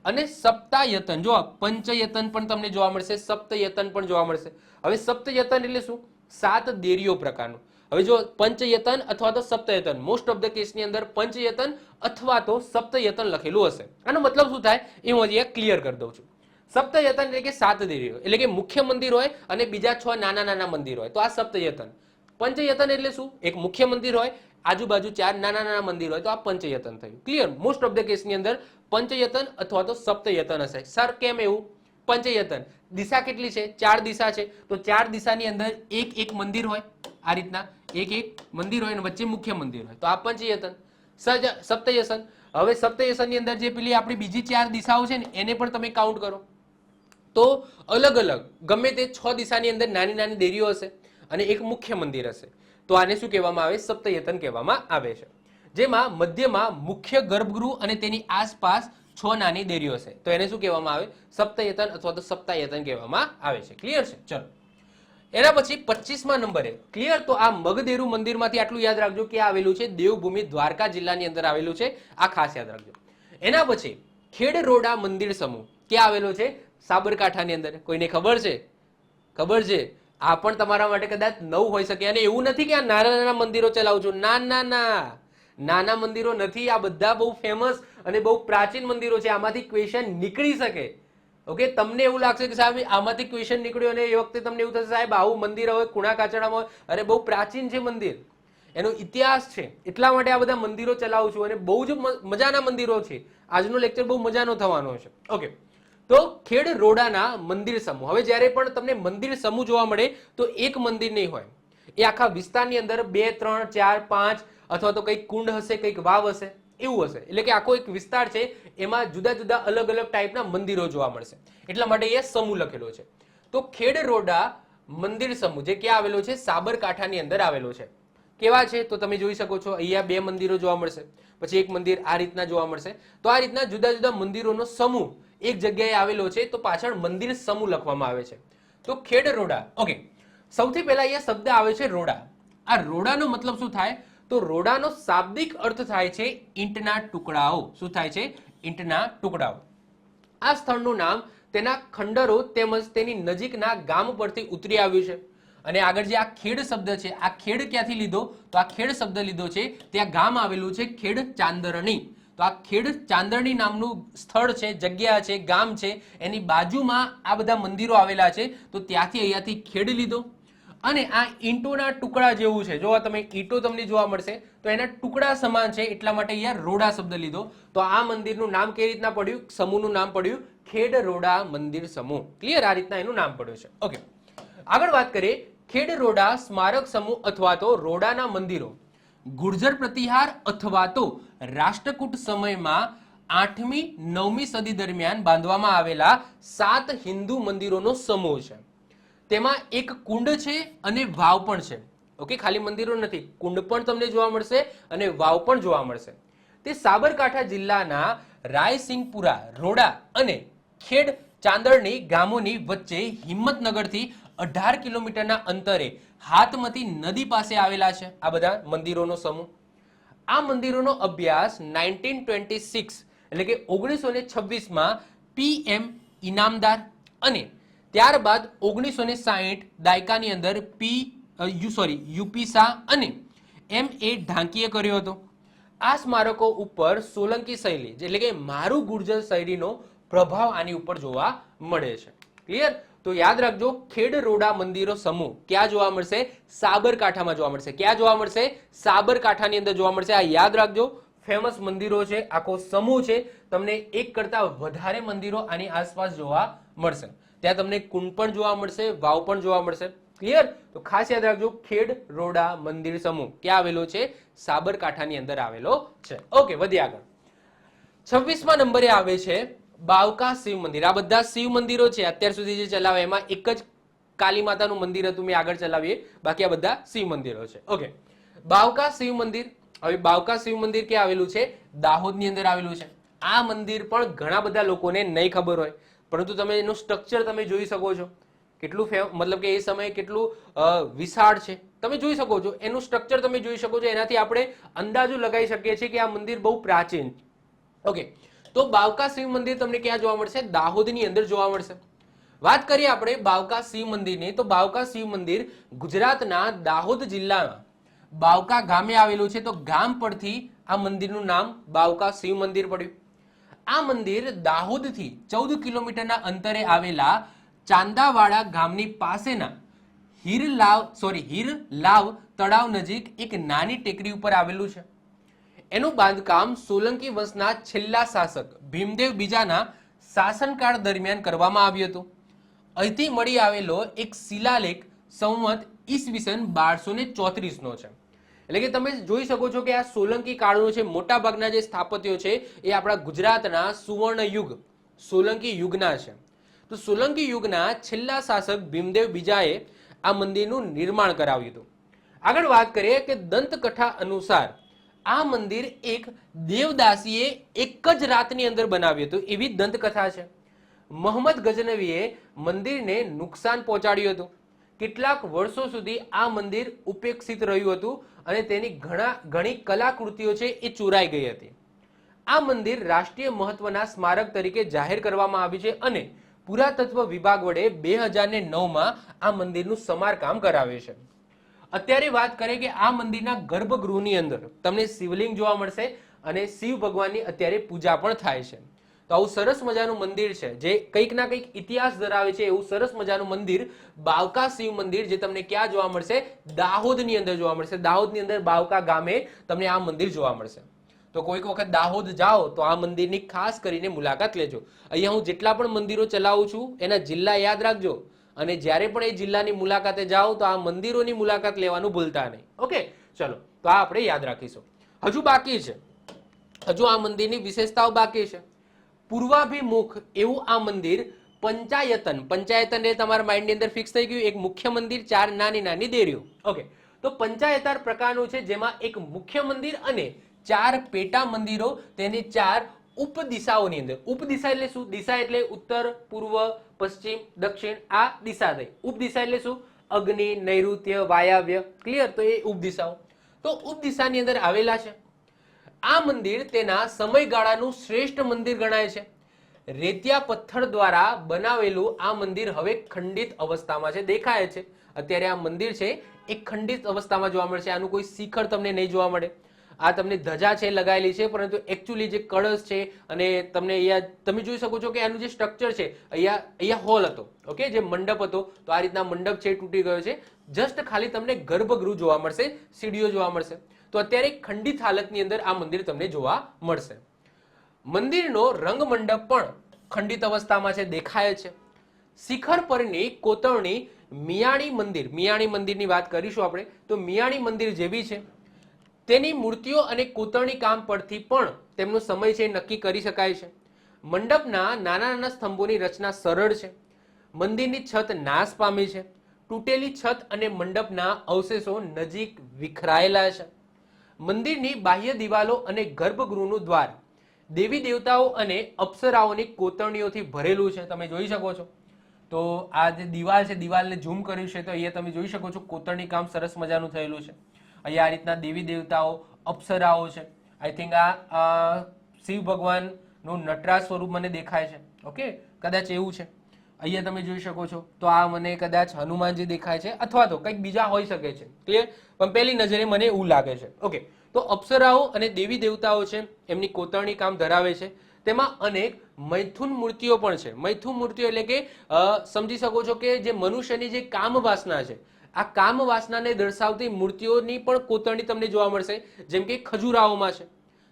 A: અને સપ્તાયતન, જો પંચયતન પણ તમને જોવા મળશે, સપ્તયતન પણ જોવા મળશે. હવે સપ્તયતન એટલે શું? 7 દેરીઓ પ્રકારનું. હવે જો પંચયતન અથવા તો સપ્તયતન, મોસ્ટ ઓફ ધ કેસની અંદર પંચયતન અથવા તો સપ્તયતન લખેલું હશે. આનો મતલબ શું થાય એ હું અહીંયા ક્લિયર કરી દઉં છું. સપ્તયતન એટલે કે 7 દેરીઓ, એટલે કે મુખ્ય મંદિર હોય અને બીજા 6 નાના નાના મંદિર હોય, તો આ સપ્તયતન. પંચયતન એટલે શું? એક મુખ્ય મંદિર હોય, આજુબાજુ 4 નાના નાના મંદિર હોય, તો આ પંચયતન થયું. ક્લિયર? મોસ્ટ ઓફ ધ કેસની અંદર પંચયતન અથવા તો સપ્તયતન હશે. સર કેમ એવું? પંચયતન દિશા કેટલી છે? 4 દિશા છે, તો 4 દિશાની અંદર એક મંદિર હોય, આ રીતના એક મંદિર હોય અને વચ્ચે મુખ્ય મંદિર હોય, તો આ પંચયતન. સપ્તયતન, હવે સપ્તયતનની અંદર જે પેલી આપણી બીજી 4 દિશાઓ છે ને એને પણ તમે કાઉન્ટ કરો તો અલગ અલગ ગમે તે 6 દિશાની અંદર નાની નાની દેરીઓ હશે અને એક મુખ્ય મંદિર હશે. તો આને શું કહેવામાં આવે? સપ્તયતન કહેવામાં આવે છે. જેમાં મધ્યમાં મુખ્ય ગર્ભગૃહ અને તેની આસપાસ 6 નાની દેરીઓ છે, તો એને શું કહેવામાં આવે? સપ્તયતન અથવા તો સપ્તાયતન કહેવામાં આવે છે. ક્લિયર છે? ચલો, એના પછી 25મા નંબરે, ક્લિયર? તો આ મગદેરુ મંદિરમાંથી આટલું યાદ રાખજો કે આવેલું છે દેવભૂમિ દ્વારકા જિલ્લાની અંદર આવેલું છે, આ ખાસ યાદ રાખજો. એના પછી ખેડરોડા મંદિર સમૂહ ક્યાં આવેલો છે? સાબરકાંઠાની અંદર. કોઈને ખબર છે? ખબર છે? આ પણ તમારા માટે કદાચ નવું હોઈ શકે. અને એવું નથી કે આ નાના નાના મંદિરો ચલાવું છું, નાના મંદિરો નથી. આ બધા બહુ ફેમસ અને બહુ પ્રાચીન મંદિરો છે. આમાંથી ક્વેશ્ચન નીકળી શકે. ઓકે, તમને એવું લાગશે કે સાહેબ આમાંથી ક્વેશ્ચન નીકળ્યો અને એ વખતે તમને એવું થશે સાહેબ આવું મંદિર હોય કુણા કાચડામાં હોય, અરે બહુ પ્રાચીન છે મંદિર, એનો ઇતિહાસ છે, એટલા માટે આ બધા મંદિરો ચલાવું છું અને બહુ જ મજાના મંદિરો છે. આજનો લેક્ચર બહુ મજાનો થવાનો છે. ઓકે, તો ખેડરોડાના મંદિર સમૂહ. હવે જ્યારે પણ તમને મંદિર સમૂહ જોવા મળે તો એક મંદિર નહીં હોય, એ આખા વિસ્તારની અંદર 2, 3, 4, 5 અથવા તો કંઈક કુંડ હશે, કંઈક વાવ હશે, એવું હશે. એટલે કે આખો એક વિસ્તાર છે, એમાં જુદા જુદા અલગ અલગ ટાઈપના મંદિરો જોવા મળશે, એટલા માટે એ સમૂહ લખેલો છે. તો ખેડરોડા મંદિર સમૂહ જે ક્યાં આવેલો છે? સાબરકાંઠાની અંદર આવેલો છે. કેવા છે? તો તમે જોઈ શકો છો અહીંયા 2 મંદિરો જોવા મળશે, પછી એક મંદિર આ રીતના જોવા મળશે. તો આ રીતના જુદા જુદા મંદિરોનો સમૂહ એક જગ્યાએ આવેલો છે, તો પાછળ મંદિર સમૂહ લખવામાં આવે છે. તો ખેડરોડા. ઓકે, સૌથી પહેલા અહીંયા શબ્દ આવે છે રોડા. આ રોડાનો મતલબ શું થાય? તો રોડાનો શાબ્દિક અર્થ થાય છે ઈંટના ટુકડાઓ. શું થાય છે? ઈંટના ટુકડાઓ. આ સ્થળનું નામ તેના ખંડરો તેમજ તેની નજીકના ગામ પરથી ઉતરી આવ્યું છે. અને આગળ જે આ ખેડ શબ્દ છે, આ ખેડ ક્યાંથી લીધો? તો આ ખેડ શબ્દ લીધો છે ત્યાં ગામ આવેલું છે ખેડ ચાંદરણી. તો આ ખેડ ચાંદરણી નામનું સ્થળ છે, જગ્યા છે, ગામ છે, એની બાજુમાં આ બધા મંદિરો આવેલા છે. તો ત્યાંથી અહીંયાથી ખેડ લીધો અને આ ઈંટોના ટુકડા જેવું છે. જો તમે ઈંટો તમને જોવા મળશે તો એના ટુકડા સમાન છે, એટલા માટે અહીંયા રોડા શબ્દ લીધો. તો આ મંદિરનું નામ કેવી રીતના પડ્યું? સમૂહનું નામ પડ્યું ખેડ રોડા મંદિર સમૂહ. ક્લિયર? આ રીતના એનું નામ પડ્યું છે. ઓકે, આગળ વાત કરીએ. ખેડ રોડા સ્મારક સમૂહ અથવા તો રોડાના મંદિરો ગુર્જર પ્રતિહાર અથવા તો રાષ્ટ્રકૂટ સમયમાં 8મી 9મી સદી દરમિયાન બાંધવામાં આવેલા 7 હિન્દુ મંદિરોનો સમૂહ છે. તેમાં એક કુંડ છે અને વાવ પણ છે. ઓકે, ખાલી મંદિરો નથી, કુંડ પણ તમને જોવા મળશે અને વાવ પણ જોવા મળશે. તે સાબરકાંઠા જિલ્લાના રાયસિંગપુરા, રોડા અને ખેડ ચાંદરણી ગામોની વચ્ચે હિંમતનગરથી 18 કિલોમીટરના અંતરે હાથમતી નદી પાસે આવેલા છે આ બધા મંદિરોનો સમૂહ. આ મંદિરોનો અભ્યાસ 1926 એટલે કે 1926માં PM ઇનામદાર અને ત્યારબાદ 1960 દાયકાની અંદર યુપી શાહ અને MA ઢાંકીએ કર્યો હતો. આ સ્મારકો ઉપર સોલંકી શૈલી એટલે કે મારું ગુર્જર શૈલીનો પ્રભાવ આની ઉપર જોવા મળે છે. ક્લિયર? તો યાદ રાખજો, ખેડ રોડા મંદિરો સમૂહ ક્યાં જોવા મળશે? સાબરકાંઠામાં જોવા મળશે. ક્યાં જોવા મળશે? સાબરકાંઠાની અંદર જોવા મળશે. આ યાદ રાખજો, ફેમસ મંદિરો છે, આખો સમૂહ છે. તમને એક કરતા વધારે મંદિરો આની આસપાસ જોવા મળશે. ત્યાં તમને કુંડ પણ જોવા મળશે, વાવ પણ જોવા મળશે. ક્લિયર? તો ખાસ યાદ રાખજો, ખેડ રોડા મંદિર સમૂહ ક્યાં આવેલો છે? સાબરકાંઠાની અંદર આવેલો છે. ઓકે, વધીએ આગળ. 26મા નંબરે આવે છે બાવકા શિવ મંદિર. આ બધા શિવ મંદિરો છે અત્યાર સુધી જે ચલાવે એમાં એક જ કાલી માતાનું મંદિર હતું, મેં આગળ ચલાવીએ, બાકી આ બધા શિવ મંદિરો છે. ઓકે, બાવકા શિવ મંદિર. હવે બાવકા શિવ મંદિર ક્યાં આવેલું છે? દાહોદની અંદર આવેલું છે. આ મંદિર પણ ઘણા બધા લોકોને નહીં ખબર હોય, પરંતુ તમે એનું સ્ટ્રક્ચર તમે જોઈ શકો છો, કેટલું મતલબ કે એ સમયે કેટલું વિશાળ છે તમે જોઈ શકો છો. એનું સ્ટ્રક્ચર તમે જોઈ શકો છો, એનાથી આપણે અંદાજો લગાવી શકીએ છીએ કે આ મંદિર બહુ પ્રાચીન. ઓકે, તો બાવકા શિવ મંદિર તમને ક્યાં જોવા મળશે? દાહોદની અંદર જોવા મળશે. વાત કરીએ આપણે બાવકા શિવ મંદિરની, તો બાવકા શિવ મંદિર ગુજરાતના દાહોદ જિલ્લામાં બાવકા ગામે આવેલું છે. તો ગામ પરથી આ મંદિરનું નામ બાવકા શિવ મંદિર પડ્યું. આ મંદિર દાહોદથી 14 કિલોમીટરના અંતરે આવેલા ચાંદાવાડા ગામની પાસેના હીરલાવ તળાવ નજીક એક નાની ટેકરી ઉપર આવેલું છે. એનું બાંધકામ સોલંકી વંશના છેલ્લા શાસક ભીમદેવ બીજાના શાસનકાળ દરમિયાન કરવામાં આવ્યું હતું. અહીંથી મળી આવેલો એક શિલાલેખ સંવત ઈસવીસન 1234 નો છે. એટલે કે તમે જોઈ શકો છો કે આ સોલંકી કાળનો છે. મોટા ભાગના જે સ્થાપત્યો છે એ આપણા ગુજરાતના સુવર્ણ યુગ સોલંકી યુગના છે. તો સોલંકી યુગના છેલ્લા શાસક ભીમદેવ બીજાએ આ મંદિરનું નિર્માણ કરાવ્યું હતું. આગળ વાત કરીએ કે દંતકથા અનુસાર આ મંદિર એક દેવદાસીએ એક જ રાતની અંદર બનાવ્યું હતું, એવી દંતકથા છે. મોહમ્મદ ગઝનવીએ મંદિરને નુકસાન પહોંચાડ્યું હતું. કેટલાક વર્ષો સુધી આ મંદિર ઉપેક્ષિત રહ્યું હતું અને તેની ઘણી કલાકૃતિઓ છે એ ચોરાઈ ગઈ હતી. આ મંદિર રાષ્ટ્રીય મહત્વના સ્મારક તરીકે જાહેર કરવામાં આવ્યું છે અને પુરાતત્વ વિભાગ વડે 2009માં આ મંદિરનું સમારકામ કરાવ્યું છે. અત્યારે વાત કરીએ કે આ મંદિરના ગર્ભગૃહની અંદર તમને શિવલિંગ જોવા મળશે અને શિવ ભગવાનની અત્યારે પૂજા પણ થાય છે. તો આવું સરસ મજાનું મંદિર છે જે કંઈક ના કંઈક ઇતિહાસ ધરાવે છે. એવું સરસ મજાનું મંદિર બાવકા શિવ મંદિર જે તમને ક્યાં જોવા મળશે? દાહોદની અંદર જોવા મળશે. દાહોદની અંદર બાવકા ગામે તમને આ મંદિર જોવા મળશે. તો કોઈક વખત દાહોદ જાઓ તો આ મંદિરની ખાસ કરીને મુલાકાત લેજો. અહીંયા હું જેટલા પણ મંદિરો ચલાવું છું એના જિલ્લા યાદ રાખજો અને જ્યારે પણ એ જિલ્લાની મુલાકાતે જાઓ તો આ મંદિરોની મુલાકાત લેવાનું ભૂલતા નહીં. ઓકે, ચલો, તો આ આપણે યાદ રાખીશું. હજુ બાકી છે, હજુ આ મંદિરની વિશેષતાઓ બાકી છે. પૂર્વાભિમુખ એવું આ મંદિર પંચાયતન એટલે તમારા માઇન્ડની અંદર ફિક્સ થઈ ગયું, એક મુખ્ય મંદિર, 4 નાની નાની દેરીઓ. ઓકે, તો પંચાયતાર પ્રકારનું છે જેમાં એક મુખ્ય મંદિર અને 4 પેટા મંદિરો, તેની 4 ઉપદિશાઓની અંદર. ઉપદિશા એટલે શું? દિશા એટલે ઉત્તર, પૂર્વ, પશ્ચિમ, દક્ષિણ, આ દિશા થઈ. ઉપદિશા એટલે શું? અગ્નિ, નૈઋત્ય, વાયવ્ય. ક્લિયર? તો એ ઉપદિશાઓ. તો ઉપદિશાની અંદર આવેલા છે. આ મંદિર તેના સમયગાળાનું શ્રેષ્ઠ મંદિર ગણાય છે. રેતિયા પથ્થર દ્વારા બનાવેલું આ મંદિર હવે ખંડિત અવસ્થામાં છે, દેખાય છે. અત્યારે આ મંદિર છે એ ખંડિત અવસ્થામાં જોવા મળશે. આનું કોઈ શિખર તમને નહીં જોવા મળે આ તમને ધજા છે લગાવેલી છે, પરંતુ એકચ્યુઅલી જે કળશ છે અને તમને અહીંયા તમે જોઈ શકો છો કે આનું જે સ્ટ્રક્ચર છે, અહીંયા હોલ હતો, ઓકે, જે મંડપ હતો, તો આ રીતના મંડપ છે તૂટી ગયો છે. જસ્ટ ખાલી તમને ગર્ભગૃહ જોવા મળશે, સીડીઓ જોવા મળશે. તો અત્યારે ખંડિત હાલતની અંદર આ મંદિર તમને જોવા મળશે. મંદિરનો રંગ મંડપ પણ ખંડિત અવસ્થામાં છે, દેખાય છે. શિખર પરની કોતરણી મિયાણી મંદિરની વાત કરીશું આપણે, તો મિયાણી મંદિર જેવી છે. તેની મૂર્તિઓ અને કોતરણી કામ પરથી પણ તેમનો સમય છે નક્કી કરી શકાય છે. મંડપના નાના નાના સ્તંભોની રચના સરળ છે. મંદિરની છત નાશ પામી છે. તૂટેલી છત અને મંડપના અવશેષો નજીક વિખરાયેલા છે. મંદિરની બાહ્ય દિવાલો અને ગર્ભગૃહનું દ્વાર દેવી દેવતાઓ અને અપ્સરાઓની કોતરણીઓથી ભરેલું છે, તમે જોઈ શકો છો. તો આ જે દિવાલ છે, દિવાલને ઝૂમ કર્યું છે, તો અહીંયા તમે જોઈ શકો છો કોતરણી કામ સરસ મજાનું થયેલું છે. અહીંયા આ રીતના દેવી દેવતાઓ, અપ્સરાઓ છે. આઈ થિંક આ શિવ ભગવાનનું નટરાજ સ્વરૂપ મને દેખાય છે, ઓકે, કદાચ એવું છે. અહીંયા તમે જોઈ શકો છો, તો આ મને કદાચ હનુમાનજી દેખાય છે, અથવા તો કંઈક બીજા હોઈ શકે છે, ક્લિયર, પણ પહેલી નજરે મને એવું લાગે છે, ઓકે. તો અપ્સરાઓ અને દેવી દેવતાઓ છે, એમની કોતરણી કામ ધરાવે છે. તેમાં અનેક મૈથુન મૂર્તિઓ પણ છે. મૈથુન મૂર્તિઓ એટલે કે સમજી શકો છો કે જે મનુષ્યની જે કામ વાસના છે, આ કામ વાસનાને દર્શાવતી મૂર્તિઓની પણ કોતરણી તમને જોવા મળશે. જેમ કે ખજુરાહોમાં છે,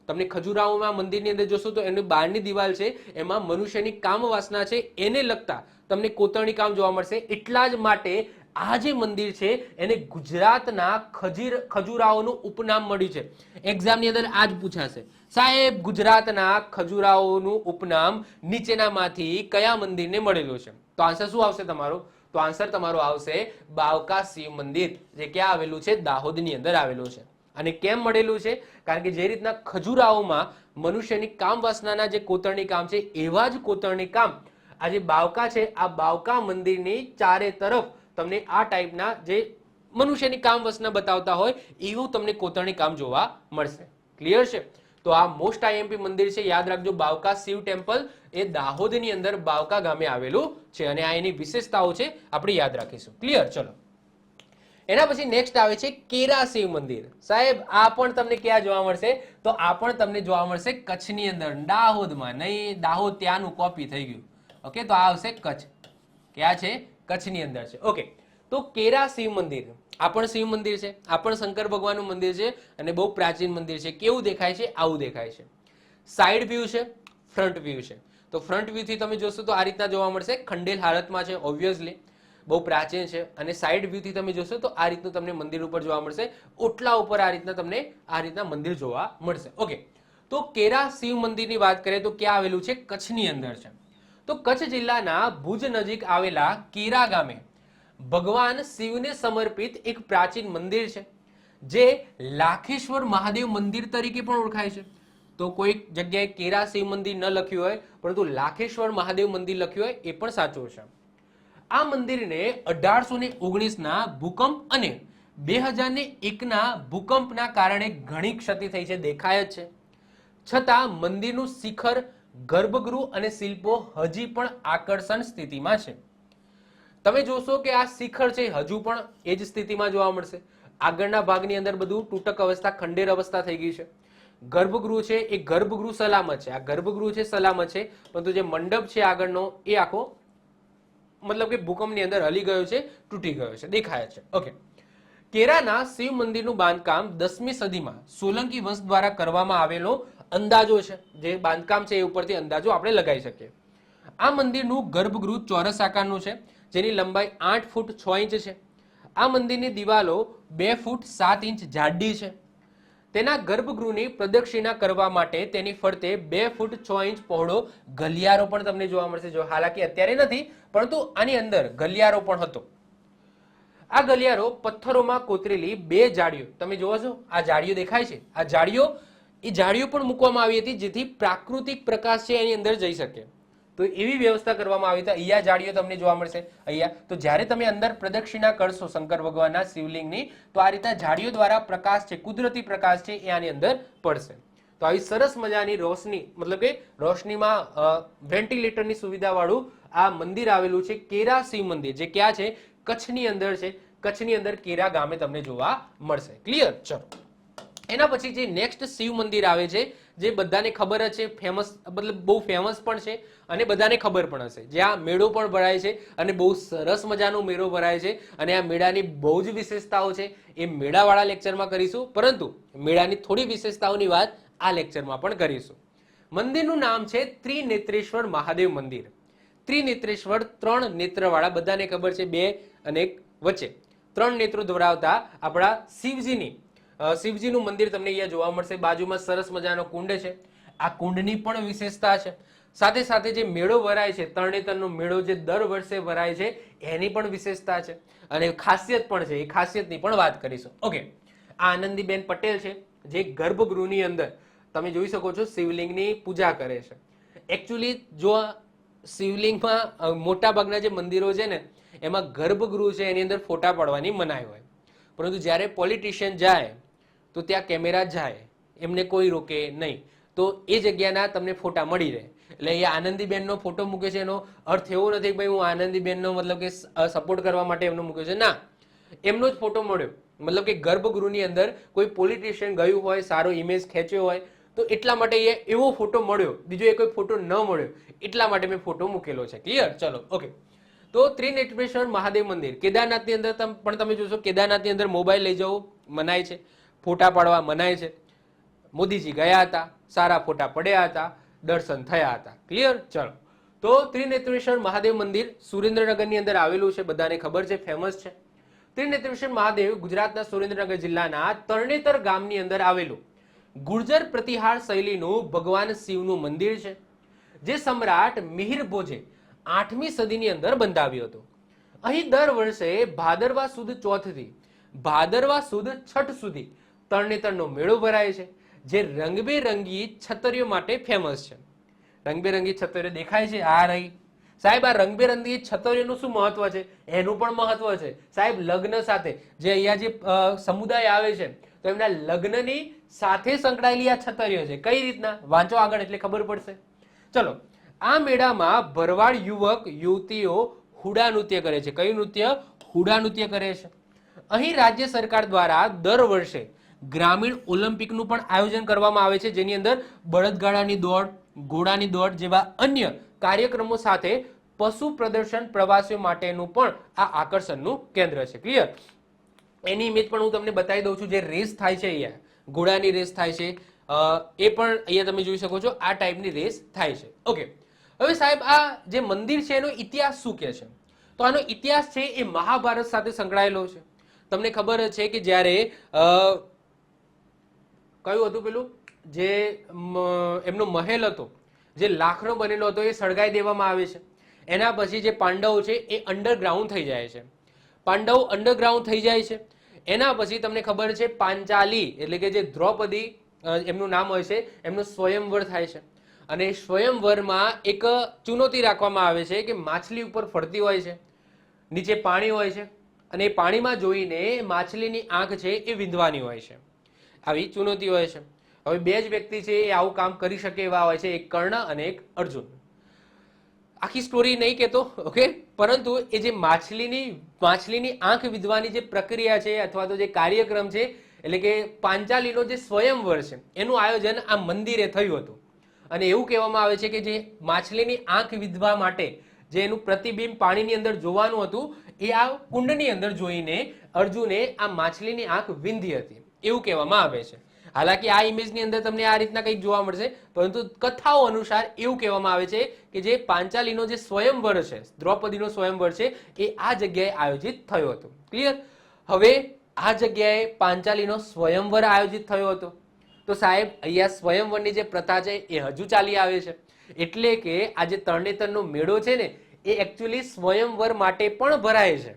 A: તમને ખજુરાહોમાં મંદિરની અંદર જોશો તો એની બહારની દિવાલ છે, એમાં મનુષ્યની કામ વાસના છે એને લગતા તમને કોતરણી કામ જોવા મળશે. એટલા જ માટે આ જે મંદિર છે એને ગુજરાતના ખજુરાહોનું ઉપનામ મળ્યું છે. એક્ઝામની અંદર આ જ પૂછાશે, સાહેબ ગુજરાતના ખજુરાહોનું ઉપનામ નીચેનામાંથી કયા મંદિરને મળેલું છે? તો આન્સર શું આવશે તમારો? તો આન્સર તમારો આવશે બાવકા શિવ મંદિર, જે ક્યાં આવેલું છે? દાહોદની અંદર આવેલું છે. અને કેમ મળેલું છે? કારણ કે જે રીતના ખજુરાહોમાં મનુષ્યની કામ વાસનાના જે કોતરણી કામ છે, એવા જ કોતરણી કામ આ જે બાવકા છે, આ બાવકા મંદિરની ચારે તરફ તમને આ ટાઈપના જે મનુષ્યની કામ વાસના બતાવતા હોય એવું તમને કોતરણી કામ જોવા મળશે. ક્લિયર છે? તો આ મોસ્ટ આઈએમપી મંદિર છે, યાદ રાખજો. બાવકા શિવ ટેમ્પલ એ દાહોદની અંદર બાવકા ગામે આવેલું છે, અને આ એની વિશેષતાઓ છે, આપણે યાદ રાખીશું. ક્લિયર? ચલો, એના પછી નેક્સ્ટ આવે છે કેરા શિવ મંદિર. સાહેબ આ પણ તમને ક્યાં જોવા મળશે? તો આ પણ તમને જોવા મળશે કચ્છની અંદર, દાહોદમાં નહીં. દાહોદ ત્યાંનું કોપી થઈ ગયું, ઓકે. તો આ આવશે કચ્છ. ક્યાં છે? કચ્છની અંદર છે, ઓકે. તો કેરા શિવ મંદિર, આ પણ શિવ મંદિર છે, આ પણ શંકર ભગવાનનું મંદિર છે, અને બહુ પ્રાચીન મંદિર છે. કેવું દેખાય છે? આવું દેખાય છે. સાઈડ વ્યૂ છે, ફ્રન્ટ વ્યૂ છે. તો ફ્રન્ટ વ્યૂ થી તમે જોશો તો આ રીતના જોવા મળશે, ખંડેલ હાલતમાં છે, ઓબ્વિયસલી બહુ પ્રાચીન છે. અને સાઈડ વ્યૂ થી તમે જોશો તો આ રીતનું તમને મંદિર ઉપર જોવા મળશે, ઓટલા ઉપર આ રીતના તમને આ રીતના મંદિર જોવા મળશે, ઓકે. તો કેરા શિવ મંદિરની વાત કરીએ તો ક્યાં આવેલું છે? કચ્છની અંદર છે. તો કચ્છ જિલ્લાના ભુજ નજીક આવેલા કેરા ગામે ભગવાન શિવને સમર્પિત એક પ્રાચીન મંદિર છે, જે લાખેશ્વર મહાદેવ મંદિર તરીકે પણ ઓળખાય છે. તો કોઈ જગ્યાએ કેરા શિવ મંદિર ન લખ્યું હોય, પરંતુ લાખેશ્વર મહાદેવ મંદિર લખ્યું હોય એ પણ સાચું છે. આ મંદિરને 1819ના ભૂકંપ અને 2001ના ભૂકંપના કારણે ઘણી ક્ષતિ થઈ છે, દેખાય જ છે. છતાં મંદિરનું શિખર, ગર્ભગૃહ અને શિલ્પો હજી પણ આકર્ષણ સ્થિતિમાં છે. તમે જોશો કે આ શિખર છે હજુ પણ એ જ સ્થિતિમાં જોવા મળશે. આગળના ભાગની અંદર બધું તૂટક અવસ્થા, ખંડેર અવસ્થા થઈ ગઈ છે. ગર્ભગૃહ છે એ ગર્ભગૃહ સલામત છે, આ ગર્ભગૃહ છે સલામત છે, પરંતુ જે મંડપ છે આગળનો એ આખો મતલબ કે ભૂકંપની અંદર હલી ગયો છે, તૂટી ગયો છે, દેખાય છે, ઓકે. કેરાના શિવ મંદિરનું બાંધકામ 10મી સદીમાં સોલંકી વંશ દ્વારા કરવામાં આવેલો અંદાજો છે. જે બાંધકામ છે એ ઉપરથી અંદાજો આપણે લગાવી શકીએ. આ મંદિરનું ગર્ભગૃહ ચોરસ આકારનું છે, જેની લંબાઈ 8 ફૂટ 6 ઇંચ છે. આ મંદિરની દિવાલો 2 ફૂટ 7 ઇંચ જાડી છે. તેના ગર્ભગૃહની પ્રદક્ષિણા કરવા માટે તેની ફરતે 2 ફૂટ 6 ઇંચ પહોળો ગલિયારો પણ તમને જોવા મળશે. જો હાલાકી અત્યારે નથી, પરંતુ આની અંદર ગલિયારો પણ હતો. આ ગલિયારો પથ્થરોમાં કોતરેલી 2 જાળીઓ, તમે જોવો છો આ જાળીઓ દેખાય છે, આ જાળીઓ પણ મૂકવામાં આવી હતી, જેથી પ્રાકૃતિક પ્રકાશ છે એની અંદર જઈ શકે. તો એવી વ્યવસ્થા કરવામાં આવી હતી. અહીંયા જાળીઓ તમને જોવા મળશે, અહીંયા. તો જ્યારે તમે અંદર પ્રદક્ષિણા કરશો શંકર ભગવાનના શિવલિંગની, તો આ રીતના જાળીઓ દ્વારા પ્રકાશ છે, કુદરતી પ્રકાશ છે, એ આની અંદર પડશે. તો આવી સરસ મજાની રોશની, મતલબ કે રોશનીમાં વેન્ટિલેટરની સુવિધા વાળું આ મંદિર આવેલું છે, કેરા શિવ મંદિર, જે ક્યાં છે? કચ્છની અંદર છે. કચ્છની અંદર કેરા ગામે તમને જોવા મળશે. ક્લિયર? ચલો, એના પછી જે નેક્સ્ટ શિવ મંદિર આવે છે, જે બધાને ખબર જ છે, ફેમસ મતલબ બહુ ફેમસ પણ છે અને બધાને ખબર પણ હશે, જ્યાં મેળો પણ ભરાય છે અને બહુ સરસ મજાનો મેળો ભરાય છે અને આ મેળાની બહુ જ વિશેષતાઓ છે. એ મેળાવાળા લેક્ચરમાં કરીશું, પરંતુ મેળાની થોડી વિશેષતાઓની વાત આ લેક્ચરમાં પણ કરીશું. મંદિરનું નામ છે ત્રિનેત્રેશ્વર મહાદેવ મંદિર. ત્રિનેત્રેશ્વર, 3 નેત્રવાળા, બધાને ખબર છે 2 અને 1 વચ્ચે 3 નેત્રો ધરાવતા આપણા શિવજીનું મંદિર તમને અહીંયા જોવા મળશે. બાજુમાં સરસ મજાનો કુંડ છે. આ કુંડની પણ વિશેષતા છે. સાથે સાથે જે મેળો ભરાય છે, તરણેતરનો મેળો જે દર વર્ષે ભરાય છે, એની પણ વિશેષતા છે અને ખાસિયત પણ છે. એ ખાસિયતની પણ વાત કરીશું. ઓકે, આ આનંદીબેન પટેલ છે, જે ગર્ભગૃહની અંદર તમે જોઈ શકો છો શિવલિંગની પૂજા કરે છે. એકચ્યુઅલી જો શિવલિંગમાં મોટા ભાગના જે મંદિરો છે ને, એમાં ગર્ભગૃહ છે એની અંદર ફોટા પાડવાની મનાઈ હોય, પરંતુ જ્યારે પોલિટિશિયન જાય તો ત્યાં કેમેરા જાય, એમને કોઈ રોકે નહીં, તો એ જગ્યાના તમને ફોટા મળી રહે. એટલે એ આનંદીબેનનો ફોટો મૂકે છે, એનો અર્થ એવો નથી કે ભાઈ હું આનંદીબેનનો મતલબ કે સપોર્ટ કરવા માટે એમનો મૂક્યો છે, ના, એમનો જ ફોટો મળ્યો. મતલબ કે ગર્ભગૃહની અંદર કોઈ પોલિટિશિયન ગયું હોય, સારો ઇમેજ ખેંચ્યો હોય, તો એટલા માટે એ એવો ફોટો મળ્યો, બીજો એ કોઈ ફોટો ન મળ્યો, એટલા માટે મેં ફોટો મૂકેલો છે. ક્લિયર? ચલો, ઓકે. તો ત્રિનેત્રેશ્વર મહાદેવ મંદિર કેદારનાથની અંદર પણ તમે જોશો, કેદારનાથની અંદર મોબાઈલ લઈ જવું મનાય છે, ફોટા પાડવા મનાય છે. મોદીજી ગયા હતા, સારા ફોટા પડ્યા હતા, દર્શન થયા હતા. ક્લિયર? ચલો, તો ત્રિનેત્રેશ્વર મહાદેવ મંદિર સુરેન્દ્રનગરની અંદર આવેલું છે, બધાને ખબર છે, ફેમસ છે. ત્રિનેત્રેશ્વર મહાદેવ ગુજરાતના સુરેન્દ્રનગર જિલ્લાના તરણેતર ગામની અંદર આવેલું ગુર્જર પ્રતિહાર શૈલીનું ભગવાન શિવનું મંદિર છે, જે સમ્રાટ મિહિર ભોજે 8મી સદીની અંદર બંધાવ્યું હતું. અહીં દર વર્ષે ભાદરવા સુદ ચોથથી ભાદરવા સુદ છઠ સુધી તરણેતરનો મેળો ભરાય છે, જે રંગબેરંગી છતરીઓ માટે ફેમસ છે. રંગબેરંગી છતરીઓ દેખાય છે, આ રહી સાહેબ. આ રંગબેરંગી છતરીઓનું શું મહત્વ છે? એનું પણ મહત્વ છે સાહેબ. લગ્ન સાથે જે અહીંયા જે સમુદાય આવે છે, તો એમના લગ્નની સાથે સંકળાયેલી આ છતરીઓ છે. કઈ રીતના? વાંચો આગળ એટલે ખબર પડશે. ચલો, આ મેળામાં ભરવાડ યુવક યુવતીઓ હુડા નૃત્ય કરે છે. કયું નૃત્ય? હુડા નૃત્ય કરે છે. અહીં રાજ્ય સરકાર દ્વારા દર વર્ષે ગ્રામીણ ઓલિમ્પિકનું પણ આયોજન કરવામાં આવે છે, જેની અંદર બળદગાડાની દોડ, ઘોડાની દોડ જેવા અન્ય કાર્યક્રમો સાથે પશુ પ્રદર્શન પ્રવાસીઓ માટેનું પણ આ આકર્ષણનું કેન્દ્ર છે. ક્લિયર? એની ઇમેજ પણ હું તમને બતાવી દઉં છું. જે રેસ થાય છે અહીંયા, ઘોડાની રેસ થાય છે, એ પણ અહીંયા તમે જોઈ શકો છો. આ ટાઈપની રેસ થાય છે. ઓકે, હવે સાહેબ આ જે મંદિર છે એનો ઇતિહાસ શું કહે છે? તો આનો ઇતિહાસ છે એ મહાભારત સાથે સંકળાયેલો છે. તમને ખબર છે કે જ્યારે કયું હતું પેલું જે એમનો મહેલ હતો, જે લાખનો બનેલો હતો, એ સળગાઈ દેવામાં આવે છે. એના પછી જે પાંડવો છે એ અંડરગ્રાઉન્ડ થઈ જાય છે. પાંડવો અંડરગ્રાઉન્ડ થઈ જાય છે. એના પછી તમને ખબર છે પાંચાલી એટલે કે જે દ્રૌપદી એમનું નામ હોય છે, એમનો સ્વયંવર થાય છે. અને સ્વયંવરમાં એક ચુનૌતી રાખવામાં આવે છે કે માછલી ઉપર ફરતી હોય છે, નીચે પાણી હોય છે, અને એ પાણીમાં જોઈને માછલીની આંખ છે એ વિંધવાની હોય છે. આવી ચુનૌતી હોય છે. હવે 2 જ વ્યક્તિ છે એ આવું કામ કરી શકે એવા હોય છે, એક કર્ણ અને એક અર્જુન. આખી સ્ટોરી નહીં કહેતો, ઓકે, પરંતુ એ જે માછલીની આંખ વિંધવાની જે પ્રક્રિયા છે અથવા તો જે કાર્યક્રમ છે, એટલે કે પાંચાલીનો જે સ્વયંવર છે, એનું આયોજન આ મંદિરે થયું હતું. અને એવું કહેવામાં આવે છે કે જે માછલીની આંખ વિંધવા માટે જે એનું પ્રતિબિંબ પાણીની અંદર જોવાનું હતું, એ આ કુંડની અંદર જોઈને અર્જુને આ માછલીની આંખ વિંધી હતી, એવું કહેવામાં આવે છે. હાલાકી આ ઇમેજની અંદર તમને આ રીતના કંઈક જોવા મળશે, પરંતુ કથાઓ અનુસાર એવું કહેવામાં આવે છે કે જે પાંચાલીનો જે સ્વયંવર છે, દ્રૌપદીનો સ્વયંવર છે, એ આ જગ્યાએ આયોજિત થયો હતો. ક્લિયર? હવે આ જગ્યાએ પાંચાલીનો સ્વયંવર આયોજિત થયો હતો, તો સાહેબ અહીંયા સ્વયંવરની જે પ્રથા છે એ હજુ ચાલી આવે છે. એટલે કે આ જે તરણેતરનો મેળો છે ને, એ એકચ્યુઅલી સ્વયંવર માટે પણ ભરાય છે.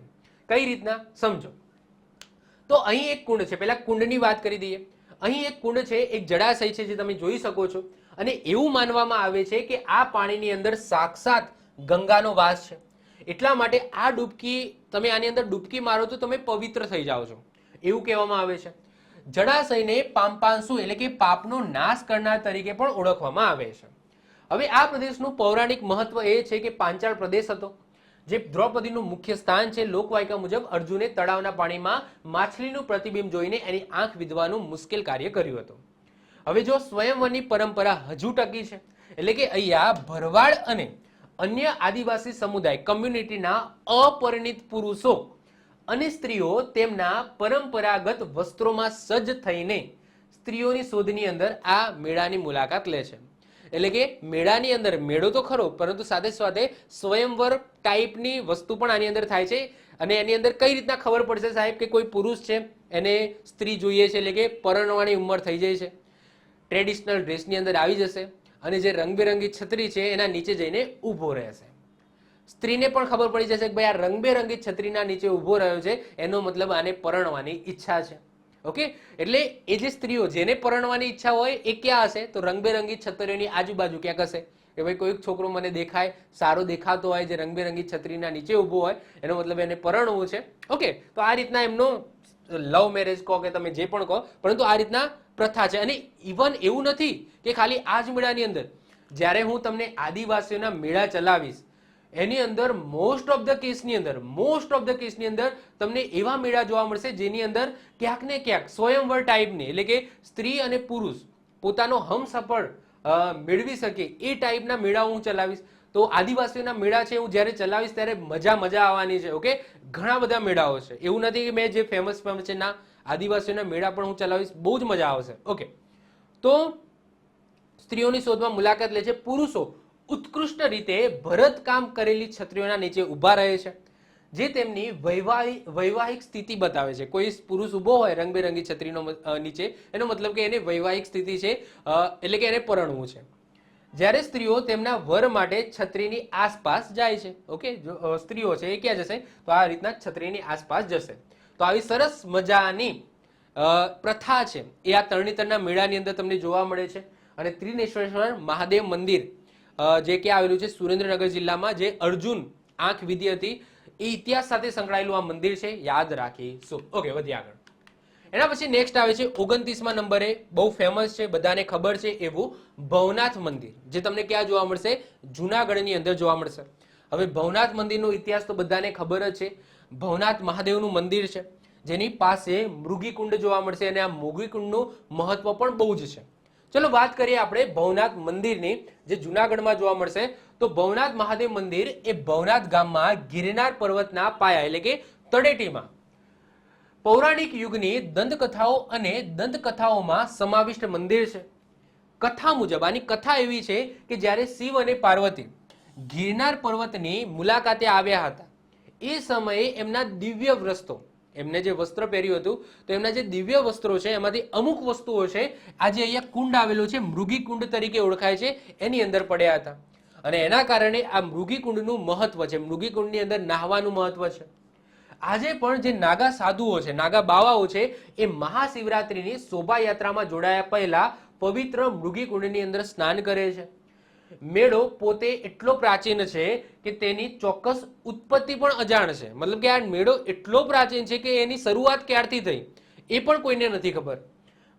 A: કઈ રીતના? સમજો. તો અહીં એક કુંડ છે, પહેલા કુંડની વાત કરી દઈએ. અહીં એક કુંડ છે, એક જળાશય છે, જે તમે જોઈ શકો છો. અને એવું માનવામાં આવે છે કે આ પાણીની અંદર સાક્ષાત ગંગાનો વાસ છે. એટલા માટે આ ડૂબકી, તમે આની અંદર ડૂબકી મારો તો તમે પવિત્ર થઈ જાઓ છો, એવું કહેવામાં આવે છે. જળાશયને પામપાંસુ એટલે કે પાપનો નાશ કરનાર તરીકે પણ ઓળખવામાં આવે છે. હવે આ પ્રદેશનું પૌરાણિક મહત્વ એ છે કે પાંચાળ પ્રદેશ હતો, જે દ્રૌપદીનું મુખ્ય સ્થાન છે, લોકવાયકા મુજબ અર્જુને તળાવના પાણીમાં માછલીનું પ્રતિબિંબ જોઈને એની આંખ વિધવાનું મુશ્કેલ કાર્ય કર્યું હતું. હવે જો સ્વયંવરની પરંપરા હજુ ટકી છે, એટલે કે અહીંયા ભરવાડ અને અન્ય આદિવાસી સમુદાય કમ્યુનિટીના અપરિણિત પુરુષો અને સ્ત્રીઓ તેમના પરંપરાગત વસ્ત્રોમાં સજ્જ થઈને સ્ત્રીઓની શોધની અંદર આ મેળાની મુલાકાત લે છે. એટલે કે મેળાની અંદર મેળો તો ખરો, પરંતુ સાથે સાથે સ્વયંવર ટાઈપની વસ્તુ પણ આની અંદર થાય છે. અને એની અંદર કઈ રીતના ખબર પડશે સાહેબ કે કોઈ પુરુષ છે એને સ્ત્રી જોઈએ છે, એટલે કે પરણવાની ઉંમર થઈ જાય છે, ટ્રેડિશનલ ડ્રેસની અંદર આવી જશે અને જે રંગબેરંગી છત્રી છે એના નીચે જઈને ઊભો રહેશે. સ્ત્રીને પણ ખબર પડી જશે કે ભાઈ આ રંગબેરંગી છત્રીના નીચે ઊભો રહ્યો છે, એનો મતલબ આને પરણવાની ઈચ્છા છે. ઓકે, એટલે એ જે સ્ત્રીઓ જેને પરણવાની ઈચ્છા હોય એ ક્યાં હશે? તો રંગબેરંગી છત્રીઓની આજુબાજુ ક્યાંક હશે કે ભાઈ કોઈક છોકરો મને દેખાય, સારો દેખાતો હોય, જે રંગબેરંગી છત્રીના નીચે ઊભો હોય, એનો મતલબ એને પરણવું છે. ઓકે, તો આ રીતના એમનો લવ મેરેજ કહો કે તમે જે પણ કહો, પરંતુ આ રીતના પ્રથા છે. અને ઇવન એવું નથી કે ખાલી આ જ મેળાની અંદર, જ્યારે હું તમને આદિવાસીઓના મેળા ચલાવીશ એની અંદર મોસ્ટ ઓફ ધ કેસની અંદર તમને એવા મેળા જોવા મળશે જેની અંદર ક્યાંક ને ક્યાંક સ્વયંવર ટાઈપની, એટલે કે સ્ત્રી અને પુરુષ પોતાનો હમસફર મેળવી શકે એ ટાઈપના મેળા હું ચલાવીશ. તો આદિવાસીઓના મેળા છે હું જ્યારે ચલાવીશ ત્યારે મજા આવવાની છે. ઓકે, ઘણા બધા મેળાઓ છે, એવું નથી કે મેં જે ફેમસ છે ના, આદિવાસીઓના મેળા પણ હું ચલાવીશ, બહુ જ મજા આવશે. ઓકે, તો સ્ત્રીઓની શોધમાં મુલાકાત લે છે. પુરુષો ઉત્કૃષ્ટ રીતે ભરતકામ કરેલી છત્રીઓના નીચે ઊભા રહે છે, જે તેમની વૈવાહિક સ્થિતિ બતાવે છે. કોઈ પુરુષ ઊભો હોય રંગબેરંગી છત્રીનો નીચે, એનો મતલબ કે એને વૈવાહિક સ્થિતિ છે, એટલે કે એને પરણવું છે. જ્યારે સ્ત્રીઓ તેમના વર માટે છત્રીની આસપાસ જાય છે. ઓકે, સ્ત્રીઓ છે એ ક્યાં જશે? તો આ રીતના છત્રીની આસપાસ જશે. તો આવી સરસ મજાની પ્રથા છે એ આ તરણેતરના મેળાની અંદર તમને જોવા મળે છે. અને ત્રિનેશ્વરેશ્વર મહાદેવ મંદિર જે ક્યાં આવેલું છે? સુરેન્દ્રનગર જિલ્લામાં. જે અર્જુન આંખ વિધિ હતી એ ઇતિહાસ સાથે સંકળાયેલું આ મંદિર છે, યાદ રાખીશું. ઓકે, વધીએ આગળ. એના પછી નેક્સ્ટ આવે છે 29મા નંબરે, બહુ ફેમસ છે, બધાને ખબર છે એવું ભવનાથ મંદિર, જે તમને ક્યાં જોવા મળશે? જુનાગઢની અંદર જોવા મળશે. હવે ભવનાથ મંદિરનો ઇતિહાસ તો બધાને ખબર જ છે. ભવનાથ મહાદેવનું મંદિર છે જેની પાસે મૃગીકુંડ જોવા મળશે, અને આ મૃગીકુંડનું મહત્વ પણ બહુ જ છે. ચલો વાત કરીએ આપણે ભવનાથ મંદિરની, જે જુનાગઢમાં જોવા મળશે. તો ભવનાથ મહાદેવ મંદિર એ ભવનાથ ગામમાં ગિરનાર પર્વતના પાયા, એટલે કે તળેટીમાં પૌરાણિક યુગની દંતકથાઓ અને દંતકથાઓમાં સમાવિષ્ટ મંદિર છે. કથા મુજબ આની કથા એવી છે કે જ્યારે શિવ અને પાર્વતી ગિરનાર પર્વતની મુલાકાતે આવ્યા હતા એ સમયે એમના દિવ્ય વસ્ત્રો, એમને જે વસ્ત્ર પહેર્યું હતું તો એમના જે દિવ્ય વસ્ત્રો છે એમાંથી અમુક વસ્તુઓ છે, આજે અહીંયા કુંડ આવેલો છે, મૃગી કુંડ તરીકે ઓળખાય છે, એની અંદર પડ્યા હતા. અને એના કારણે આ મૃગી કુંડનું મહત્વ છે, મૃગી કુંડની અંદર નાહવાનું મહત્વ છે. આજે પણ જે નાગા સાધુઓ છે, નાગા બાવાઓ છે, એ મહાશિવરાત્રિની શોભાયાત્રામાં જોડાયા પહેલા પવિત્ર મૃગી કુંડની અંદર સ્નાન કરે છે. મેળો પોતે એટલો પ્રાચીન છે કે તેની ચોક્કસ ઉત્પત્તિ પણ અજાણ છે. મતલબ કે આ મેળો એટલો પ્રાચીન છે કે એની શરૂઆત ક્યારથી થઈ એ પણ કોઈને નથી ખબર.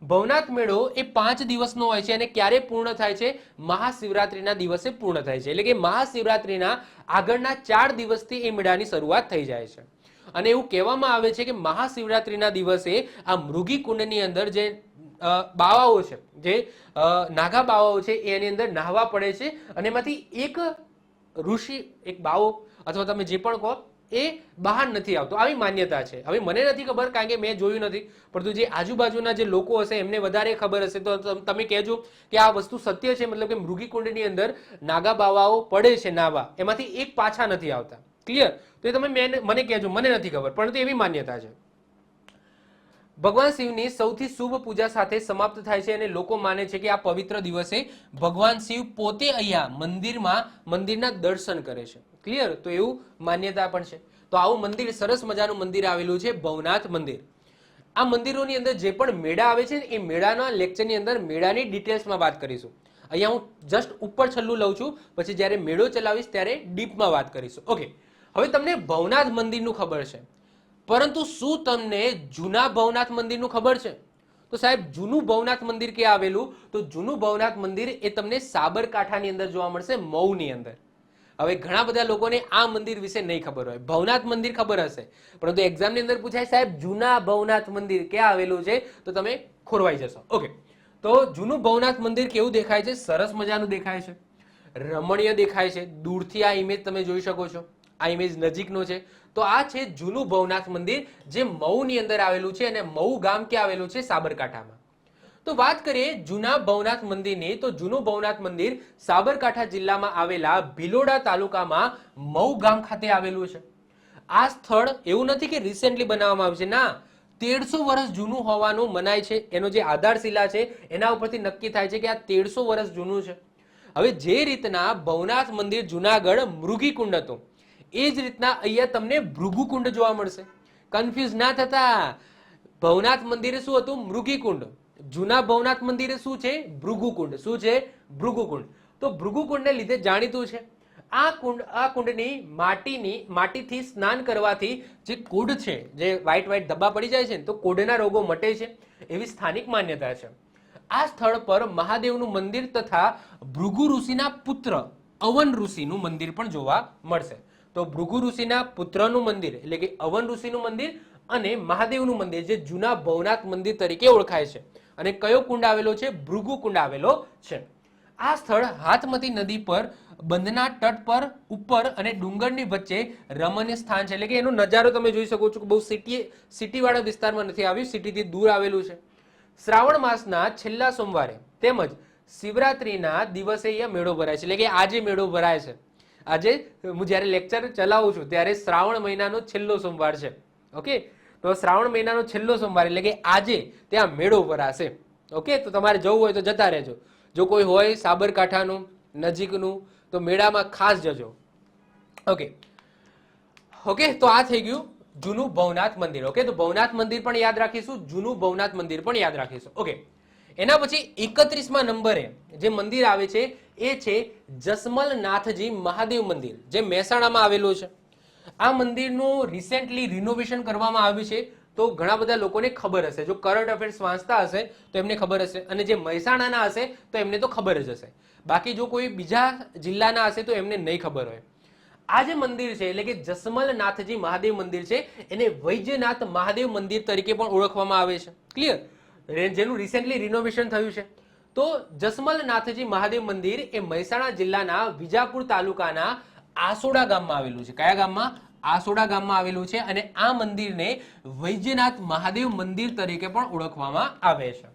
A: ભવનાથ મેળો એ 5 દિવસનો હોય છે અને ક્યારે પૂર્ણ થાય છે? મહાશિવરાત્રિના દિવસે પૂર્ણ થાય છે. એટલે કે મહાશિવરાત્રિના આગળના 4 દિવસથી એ મેળાની શરૂઆત થઈ જાય છે. અને એવું કહેવામાં આવે છે કે મહાશિવરાત્રિના દિવસે આ મૃગી કુંડની અંદર જે બાવાઓ છે, જે નાગા બાવાઓ છે, એની અંદર નાહવા પડે છે અને એમાંથી એક ઋષિ, એક બાવો અથવા તમે જે પણ કહો, એ બહાર નથી આવતો. આવી માન્યતા છે. હવે મને નથી ખબર કારણ કે મેં જોયું નથી, પરંતુ જે આજુબાજુના જે લોકો હશે એમને વધારે ખબર હશે તો તમે કહેજો કે આ વસ્તુ સત્ય છે. મતલબ કે મૃગી કુંડની અંદર નાગા બાવાઓ પડે છે નાવા, એમાંથી એક પાછા નથી આવતા. ક્લિયર? તો એ તમે મને કહેજો, મને નથી ખબર, પરંતુ એવી માન્યતા છે. ભગવાન શિવની સૌથી શુભ પૂજા સાથે સમાપ્ત થાય છે અને લોકો માને છે કે આ પવિત્ર દિવસે ભગવાન શિવ પોતે અહીંયા મંદિરના દર્શન કરે છે. ક્લિયર? તો એવું માન્યતા પણ છે. તો આવું મંદિર, સરસ મજાનું મંદિર આવેલું છે ભવનાથ મંદિર. આ મંદિરોની અંદર જે પણ મેળા આવે છે એ મેળાના લેક્ચરની અંદર મેળાની ડિટેલ્સમાં વાત કરીશું. અહીંયા હું જસ્ટ ઉપર છલ્લું લઉં છું, પછી જ્યારે મેળો ચલાવીશ ત્યારે ડીપમાં વાત કરીશું. ઓકે, હવે તમને ભવનાથ મંદિરનું ખબર છે, પરંતુ શું તમને જૂના ભવનાથ મંદિરનું ખબર છે? તો સાહેબ જૂનું ભવનાથ મંદિર ક્યાં આવેલું? તો જૂનું ભવનાથ મંદિર એ તમને સાબરકાંઠાની અંદર જોવા મળશે, મહુની અંદર. હવે ઘણા બધા લોકોને આ મંદિર વિશે નહીં ખબર હોય, ભવનાથ મંદિર ખબર હશે, પરંતુ એક્ઝામની અંદર પૂછાય સાહેબ જૂના ભવનાથ મંદિર ક્યાં આવેલું છે, તો તમે ખોરવાઈ જશો. ઓકે, તો જૂનું ભવનાથ મંદિર કેવું દેખાય છે? સરસ મજાનું દેખાય છે, રમણીય દેખાય છે. દૂરથી આ ઇમેજ તમે જોઈ શકો છો, આ ઇમેજ નજીકનો છે. તો આ છે જૂનું ભવનાથ મંદિર જે મહુની અંદર આવેલું છે, અને મહુ ગામ ક્યાં આવેલું છે? સાબરકાંઠામાં. તો વાત કરીએ જૂના ભવનાથ મંદિરની, તો જૂનું ભવનાથ મંદિર સાબરકાંઠા જિલ્લામાં આવેલા ભિલોડા તાલુકામાં મહુ ગામ ખાતે આવેલું છે. આ સ્થળ એવું નથી કે રિસેન્ટલી બનાવવામાં આવ્યું છે, ના, 1300 વર્ષ જૂનું હોવાનું મનાય છે. એનો જે આધારશિલા છે એના ઉપરથી નક્કી થાય છે કે આ 1300 વર્ષ જૂનું છે. હવે જે રીતના ભવનાથ મંદિર જુનાગઢ મૃગીકુંડ હતું, એ જ રીતના અહીંયા તમને ભૃગુકુંડ જોવા મળશે. કન્ફ્યુઝ ના થતા, ભવનાથ મંદિરે શું હતું? મૃગીકુંડ. જૂના ભવનાથ મંદિરે શું છે? ભૃગુકુંડ. શું છે? ભૃગુકુંડ. તો ભૃગુકુંડને લીધે જાણીતું છે. આ કુંડની માટીથી સ્નાન કરવાથી જે કોઢ છે, જે વ્હાઈટ ધબ્બા પડી જાય છે, તો કોઢના રોગો મટે છે, એવી સ્થાનિક માન્યતા છે. આ સ્થળ પર મહાદેવનું મંદિર તથા ભૃગુ ઋષિના પુત્ર અવન ઋષિનું મંદિર પણ જોવા મળશે. તો ભૃગુ ઋષિના પુત્રનું મંદિર એટલે કે અવન ઋષિનું મંદિર અને મહાદેવનું મંદિર જે જૂના ભવનાથ મંદિર તરીકે ઓળખાય છે. અને કયો કુંડ આવેલો છે? ભૃગુ કુંડ આવેલો છે. આ સ્થળ હાથમતી નદી પર બંધના તટ પર ઉપર અને ડુંગરની વચ્ચે રમણીય સ્થાન છે. એટલે કે એનો નજારો તમે જોઈ શકો છો કે બહુ સિટી વાળા વિસ્તારમાં નથી આવ્યું, સિટીથી દૂર આવેલું છે. શ્રાવણ માસના છેલ્લા સોમવારે તેમજ શિવરાત્રીના દિવસે અહીંયા મેળો ભરાય છે. એટલે કે આજે મેળો ભરાય છે. આજે હું જ્યારે લેક્ચર ચલાવું છું ત્યારે શ્રાવણ મહિનાનો છેલ્લો સોમવાર છે. ઓકે, તો શ્રાવણ મહિનાનો છેલ્લો સોમવાર એટલે કે આજે ત્યાં મેળો ભરાશે. ઓકે, તો તમારે જવું હોય તો જતા રહેજો. જો કોઈ હોય સાબરકાંઠાનું નજીકનું તો મેળામાં ખાસ જજો. ઓકે ઓકે, તો આ થઈ ગયું જૂનું ભવનાથ મંદિર. ઓકે, તો ભવનાથ મંદિર પણ યાદ રાખીશું, જૂનું ભવનાથ મંદિર પણ યાદ રાખીશું. ઓકે, એના પછી 31મા નંબરે જે મંદિર આવે છે એ છે જસમલનાથજી મહાદેવ મંદિર, જે મહેસાણામાં આવેલું છે. આ મંદિરનું રિસેન્ટલી રિનોવેશન કરવામાં આવ્યું છે, તો ઘણા બધા લોકોને ખબર હશે. જો કરંટ અફેર્સ વાંચતા હશે તો એમને ખબર હશે, અને જે મહેસાણાના હશે તો એમને તો ખબર જ હશે. બાકી જો કોઈ બીજા જિલ્લાના હશે તો એમને નહીં ખબર હોય. આ જે મંદિર છે એટલે કે જસમલનાથજી મહાદેવ મંદિર છે, એને વૈજનાથ મહાદેવ મંદિર તરીકે પણ ઓળખવામાં આવે છે. ક્લિયર? જેનું રિસેન્ટલી રિનોવેશન થયું છે. તો જસમલનાથજી મહાદેવ મંદિર એ મહેસાણા જિલ્લાના વિજાપુર તાલુકાના આસોડા ગામમાં આવેલું છે. કયા ગામમાં? આસોડા ગામમાં આવેલું છે. અને આ મંદિરને વૈજનાથ મહાદેવ મંદિર તરીકે પણ ઓળખવામાં આવે છે.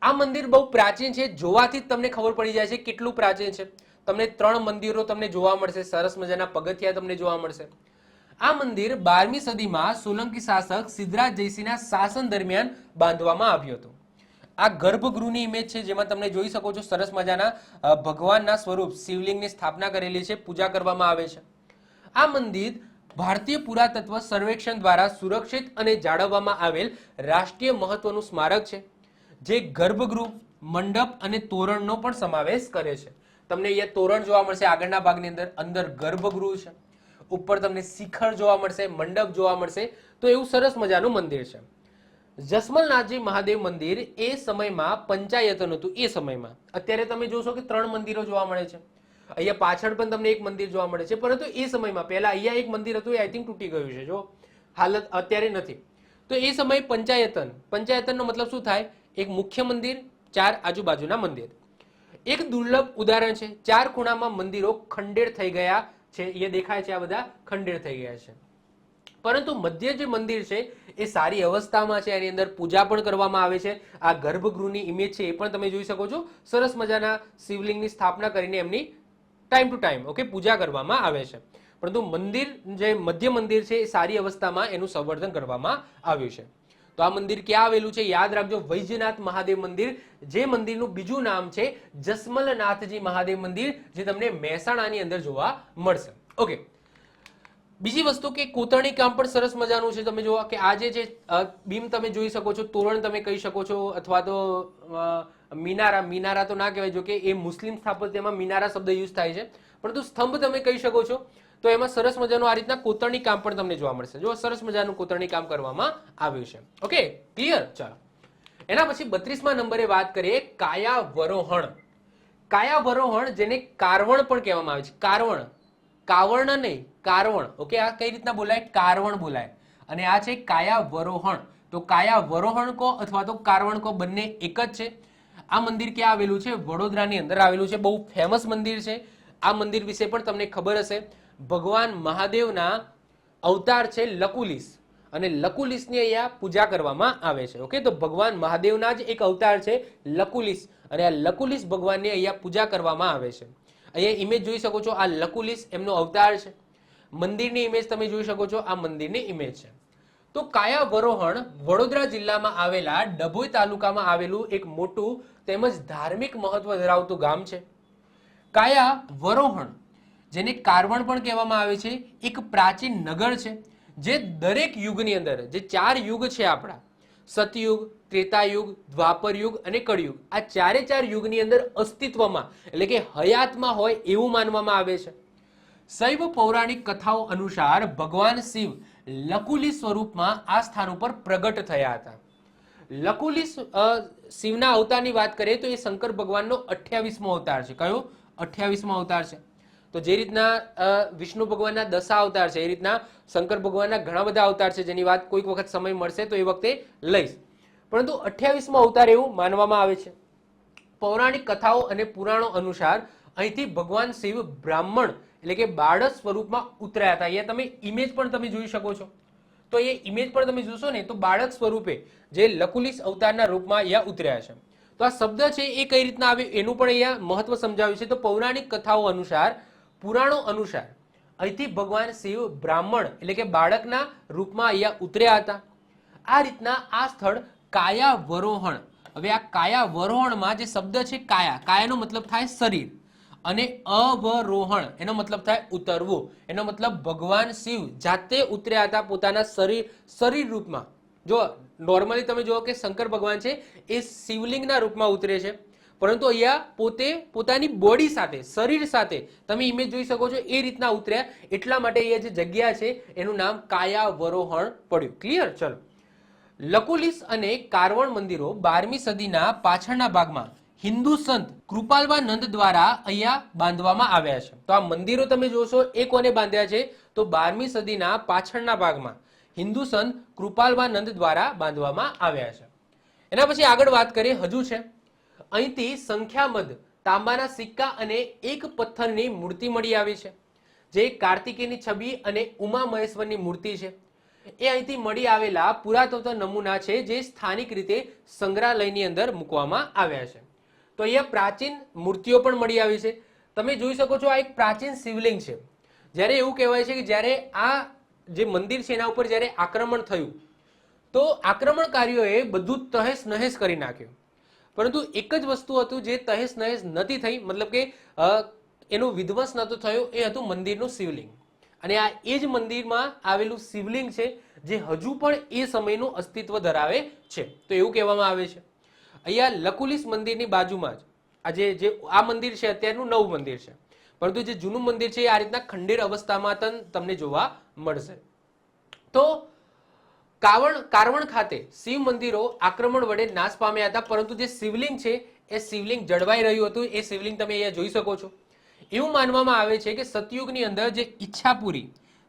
A: આ મંદિર બહુ પ્રાચીન છે, જોવાથી જ તમને ખબર પડી જાય છે કેટલું પ્રાચીન છે. તમને 3 મંદિરો તમને જોવા મળશે, સરસ મજાના પગથિયા તમને જોવા મળશે. આ મંદિર 12મી સદીમાં સોલંકી શાસક સિદ્ધરાજ જયસિંહના શાસન દરમિયાન બાંધવામાં આવ્યું હતું. આ ગર્ભગૃહની ઇમેજ છે, જેમાં તમે જોઈ શકો છો સરસ મજાના ભગવાનના સ્વરૂપ શિવલિંગની સ્થાપના કરેલી છે, પૂજા કરવામાં આવે છે. આ મંદિર ભારતીય પુરાતત્વ સર્વેક્ષણ દ્વારા સુરક્ષિત અને જાળવવામાં આવેલ રાષ્ટ્રીય મહત્વનું સ્મારક છે, જે ગર્ભગૃહ, મંડપ અને તોરણનો પણ સમાવેશ કરે છે. તમને અહીંયા તોરણ જોવા મળશે આગળના ભાગની અંદર, અંદર ગર્ભગૃહ છે, ઉપર તમને શિખર જોવા મળશે, મંડપ જોવા મળશે. તો એવું સરસ મજાનું મંદિર છે. જસમલનાથજી મહાદેવ મંદિર એ સમયમાં પંચાયતન હતું. એ સમયમાં અત્યારે તમે જોશો કે 3 મંદિરો જોવા મળે છે. અહીંયા પાછળ પણ તમને એક મંદિર જોવા મળે છે, પરંતુ એ સમયમાં પહેલા અહીંયા એક મંદિર હતું, એ આઈ થિંક તૂટી ગયું છે, જો હાલત અત્યારે નથી. તો એ સમય પંચાયતનનો મતલબ શું થાય? એક મુખ્ય મંદિર, 4 આજુબાજુના મંદિર. એક દુર્લભ ઉદાહરણ છે, 4 ખૂણામાં મંદિરો ખંડેર થઈ ગયા છે. એ દેખાય છે, આ બધા ખંડેર થઈ ગયા છે. પરંતુ મધ્ય જે મંદિર છે એ સારી અવસ્થામાં છે, એની અંદર પૂજા પણ કરવામાં આવે છે. આ ગર્ભગૃહની ઇમેજ છે એ પણ તમે જોઈ શકો છો. સરસ મજાના શિવલિંગની સ્થાપના કરીને એમની ટાઈમ ટુ ટાઈમ પૂજા કરવામાં આવે છે. પરંતુ મંદિર જે મધ્ય મંદિર છે એ સારી અવસ્થામાં એનું સંવર્ધન કરવામાં આવ્યું છે. તો આ મંદિર ક્યાં આવેલું છે? યાદ રાખજો, વૈજનાથ મહાદેવ મંદિર, જે મંદિરનું બીજું નામ છે જસમલનાથજી મહાદેવ મંદિર, જે તમને મહેસાણાની અંદર જોવા મળશે. ઓકે, બીજી વસ્તુ કે કોતરણી કામ પણ સરસ મજાનું છે. તમે જુઓ કે આ જે બીમ તમે જોઈ શકો છો, તોરણ તમે કહી શકો છો, અથવા તો મિનારા તો ના કહેવાય, જો કે એ મુસ્લિમ સ્થાપત્યમાં મિનારા શબ્દ યુઝ થાય છે, પરંતુ સ્તંભ તમે કહી શકો છો. તો એમાં સરસ મજાનું આ રીતના કોતરણી કામ પણ તમને જોવા મળશે. જો સરસ મજાનું કોતરણી કામ કરવામાં આવ્યું છે. Okay, clear? ચાલો, એના પછી 32મા નંબરે વાત કરીએ કાયાવરોહણ. કાયાવરોહણ જેને કારવણ પણ કહેવામાં આવે છે. કારવણ કાવર્ણ નહીં, કારવણ. ઓકે, આ કઈ રીતના બોલાય? કારવણ બોલાય. અને આ છે કાયાવરોહણ. તો કાયાવરોહણ કહો અથવા તો કારવણ કહો, બંને એક જ છે. આ મંદિર ક્યાં આવેલું છે? વડોદરાની અંદર આવેલું છે. બહુ ફેમસ મંદિર છે. આ મંદિર વિશે પણ તમને ખબર હશે. ભગવાન મહાદેવના અવતાર છે લકુલિશ, અને લકુલિશની અહીંયા પૂજા કરવામાં આવે છે. ઓકે, તો ભગવાન મહાદેવના જ એક અવતાર છે લકુલિશ, અને આ લકુલિશ ભગવાનની અહીંયા પૂજા કરવામાં આવે છે. અહીંયા ઇમેજ જોઈ શકો છો, આ લકુલિશ એમનો અવતાર છે. મંદિરની ઇમેજ તમે જોઈ શકો છો, આ મંદિરની ઇમેજ છે. તો કાયાવરોહણ વડોદરા જિલ્લામાં આવેલા ડભોઈ તાલુકામાં આવેલું એક મોટું તેમજ ધાર્મિક મહત્વ ધરાવતું ગામ છે. કાયાવરોહણ, જેને કારવણ પણ કહેવામાં આવે છે, એક પ્રાચીન નગર છે જે દરેક યુગની અંદર, જે 4 યુગ છે આપણા, સતયુગ, ત્રેતાયુગ, દ્વાપર યુગ અને કળયુગ, આ 4 યુગની અંદર અસ્તિત્વમાં એટલે કે હયાતમાં હોય એવું માનવામાં આવે છે. શૈવ પૌરાણિક કથાઓ અનુસાર ભગવાન શિવ લકુલિશ સ્વરૂપમાં આ સ્થાન ઉપર પ્રગટ થયા હતા. લકુલિશ શિવના અવતારની વાત કરીએ તો એ શંકર ભગવાનનો 28મો અવતાર છે. કયો? 28મો અવતાર છે. તો જે રીતના વિષ્ણુ ભગવાનના 10 અવતાર છે, એ રીતના શંકર ભગવાનના ઘણા બધા અવતાર છે, જેની વાત કોઈક વખત સમય મળશે તો એ વખતે લઈશ. પરંતુ 28મો અવતાર એવું માનવામાં આવે છે. પૌરાણિક કથાઓ અને પુરાણો અનુસાર અહીંથી ભગવાન શિવ બ્રાહ્મણ એટલે કે બાળક સ્વરૂપમાં ઉતર્યા હતા. અહીંયા તમે ઇમેજ પણ તમે જોઈ શકો છો. તો એ ઇમેજ પણ તમે જોશો ને તો બાળક સ્વરૂપે જે લકુલિશ અવતારના રૂપમાં અહીંયા ઉતર્યા છે. તો આ શબ્દ છે એ કઈ રીતના આવે એનું પણ અહીંયા મહત્વ સમજાવ્યું છે. તો પૌરાણિક કથાઓ અનુસાર, પુરાણો અનુસાર અહીંથી ભગવાન શિવ બ્રાહ્મણ એટલે કે બાળકના રૂપમાં અહીંયા ઉતર્યા હતા. આ રીતના આ સ્થળ કાયાવરોહણ. હવે આ કાયાવરોહણમાં જે શબ્દ છે કાયા, કાયાનો મતલબ થાય શરીર, અને અવરોહણ એનો મતલબ થાય ઉતરવું. એનો મતલબ ભગવાન શિવ જાતે ઉતર્યા હતા પોતાના શરીર રૂપમાં. જો નોર્મલી તમે જુઓ કે શંકર ભગવાન છે એ શિવલિંગના રૂપમાં ઉતરે છે, પરંતુ અહીંયા પોતે પોતાની બોડી સાથે, શરીર સાથે તમે ઇમેજ જોઈ શકો છો એ રીતના ઉતર્યા. એટલા માટે અહીંયા જે જગ્યા છે એનું નામ કાયાવરોહણ પડ્યું. ક્લિયર? ચલો, લકુલિશ અને કારવણ મંદિરો 12મી સદીના પાછળના ભાગમાં હિન્દુ સંત કૃપાલવાનંદ દ્વારા અહીંયા બાંધવામાં આવ્યા છે. તો આ મંદિરો તમે જોશો એ કોને બાંધ્યા છે? તો 12મી સદીના પાછળના ભાગમાં હિન્દુ સંત કૃપાલવાનંદ દ્વારા બાંધવામાં આવ્યા છે. એના પછી આગળ વાત કરીએ, હજુ છે અહીંથી સંખ્યાબંધ તાંબાના સિક્કા અને એક પથ્થરની મૂર્તિ મળી આવી છે, જે કાર્તિકેયની છબી અને ઉમા મહેશ્વરની મૂર્તિ છે. એ અહીંથી મળી આવેલા પુરાતત્વ નમૂના છે જે સ્થાનિક રીતે સંગ્રહાલયની અંદર મૂકવામાં આવ્યા છે. તો અહીંયા પ્રાચીન મૂર્તિઓ પણ મળી આવી છે. તમે જોઈ શકો છો આ એક પ્રાચીન શિવલિંગ છે. જ્યારે એવું કહેવાય છે કે જ્યારે આ જે મંદિર છે એના ઉપર જ્યારે આક્રમણ થયું તો આક્રમણકારીઓએ બધું તહેસ નહેસ કરી નાખ્યું, પરંતુ એક જ વસ્તુ હતું જે તહેસ નહેસ નથી થઈ, મતલબ કે એનો વિધ્વંસ નહોતો થયો, એ હતું મંદિરનું શિવલિંગ. અને આ એ જ મંદિરમાં આવેલું શિવલિંગ છે જે હજુ પણ એ સમયનું અસ્તિત્વ ધરાવે છે. તો એવું કહેવામાં આવે છે. અહીંયા લકુલિશ મંદિરની બાજુમાં જ જે આ મંદિર છે અત્યારનું નવું મંદિર છે, પરંતુ જે જૂનું મંદિર છે એ આ રીતના ખંડેર અવસ્થામાં તમને જોવા મળશે. તો કારવણ ખાતે શિવ મંદિરો આક્રમણ વડે નાશ પામ્યા હતા, પરંતુ જે શિવલિંગ છે એ શિવલિંગ જળવાઈ રહ્યું હતું. એ શિવલિંગ તમે અહીંયા જોઈ શકો છો. એવું માનવામાં આવે છે કે સતયુગની અંદર જે ઈચ્છાપુરી,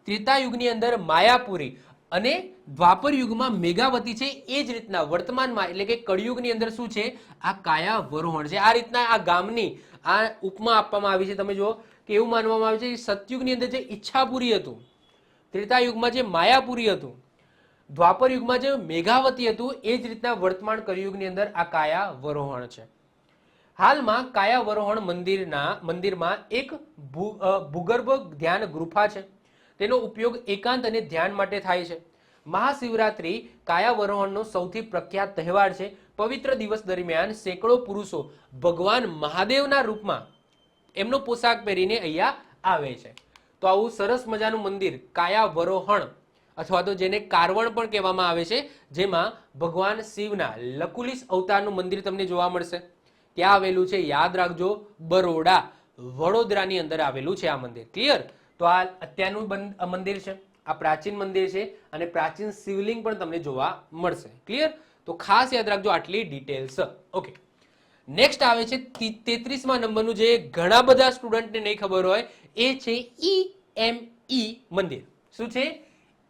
A: ત્રેતાયુગની અંદર માયાપુરી અને દ્વાપર યુગમાં મેઘાવતી છે, એ જ રીતના વર્તમાનમાં એટલે કે કળિયુગની અંદર શું છે? આ કાયાવરોહણ છે. આ રીતના આ ગામની આ ઉપમા આપવામાં આવી છે. તમે જુઓ કે એવું માનવામાં આવે છે કે સતયુગની અંદર જે ઈચ્છાપુરી હતું, ત્રેતાયુગમાં જે માયાપુરી હતું, દ્વાપર યુગમાં જે મેઘાવતી હતું, એ જ રીતના વર્તમાન કળિયુગની અંદર આ કાયાવરોહણ છે. હાલમાં કાયાવરોહણ મંદિરમાં એક ભૂગર્ભ ધ્યાન ગુફા છે. તેનો ઉપયોગ એકાંત અને ધ્યાન માટે થાય છે. મહાશિવરાત્રી કાયાવરોહણનો સૌથી પ્રખ્યાત તહેવાર છે. પવિત્ર દિવસ દરમિયાન સેંકડો પુરુષો ભગવાન મહાદેવના રૂપમાં એમનો પોશાક પહેરીને અહીંયા આવે છે. તો આવું સરસ મજાનું મંદિર કાયાવરોહણ અથવા તો જેને કારવણ પણ કહેવામાં આવે છે, જેમાં ભગવાન શિવના લકુલિશ અવતારનું મંદિર તમને જોવા મળશે. ક્યાં આવેલું છે? યાદ રાખજો, બરોડા, વડોદરાની અંદર આવેલું છે આ મંદિર. ક્લિયર? તો આ અત્યારનું મંદિર છે, આ પ્રાચીન મંદિર છે, અને પ્રાચીન શિવલિંગ પણ તમને જોવા મળશે. ક્લિયર? તો ખાસ યાદ રાખજો આટલી ડિટેલ્સ. ઓકે, નેક્સ્ટ આવે છે 33મા નંબરનું, જે ઘણા બધા સ્ટુડન્ટને નહીં ખબર હોય, એ છે EME મંદિર. શું છે?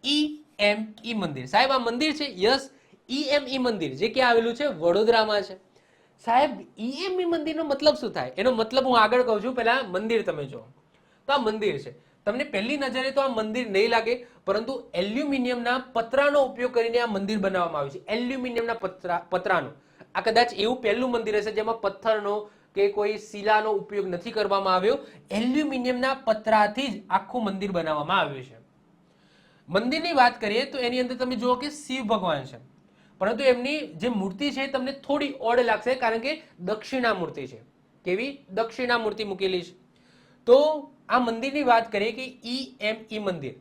A: EME મંદિર. સાહેબ આ મંદિર છે? યસ, EME મંદિર જે ક્યાં આવેલું છે? વડોદરામાં છે. સાહેબ EME મંદિરનો મતલબ શું થાય? એનો મતલબ હું આગળ કહું છું, પહેલા મંદિર તમે જો. તો આ મંદિર છે. તમને પહેલી નજરે તો આ મંદિર નહીં લાગે, પરંતુ એલ્યુમિનિયમના પતરાનો ઉપયોગ કરીને આ મંદિર બનાવવામાં આવ્યું છે. એલ્યુમિનિયમના પતરાનો. આ કદાચ એવું પહેલું મંદિર હશે જેમાં પથ્થરનો કે કોઈ શિલાનો ઉપયોગ નથી કરવામાં આવ્યો. એલ્યુમિનિયમના પતરાથી જ આખું મંદિર બનાવવામાં આવ્યું છે. મંદિરની વાત કરીએ તો એની અંદર તમે જુઓ કે શિવ ભગવાન છે, પરંતુ એમની જે મૂર્તિ છે તમને થોડી ઓડ લાગશે, કારણ કે દક્ષિણામૂર્તિ છે. કેવી? દક્ષિણામૂર્તિ મૂકેલી છે. તો આ મંદિરની વાત કરીએ કે EME મંદિર,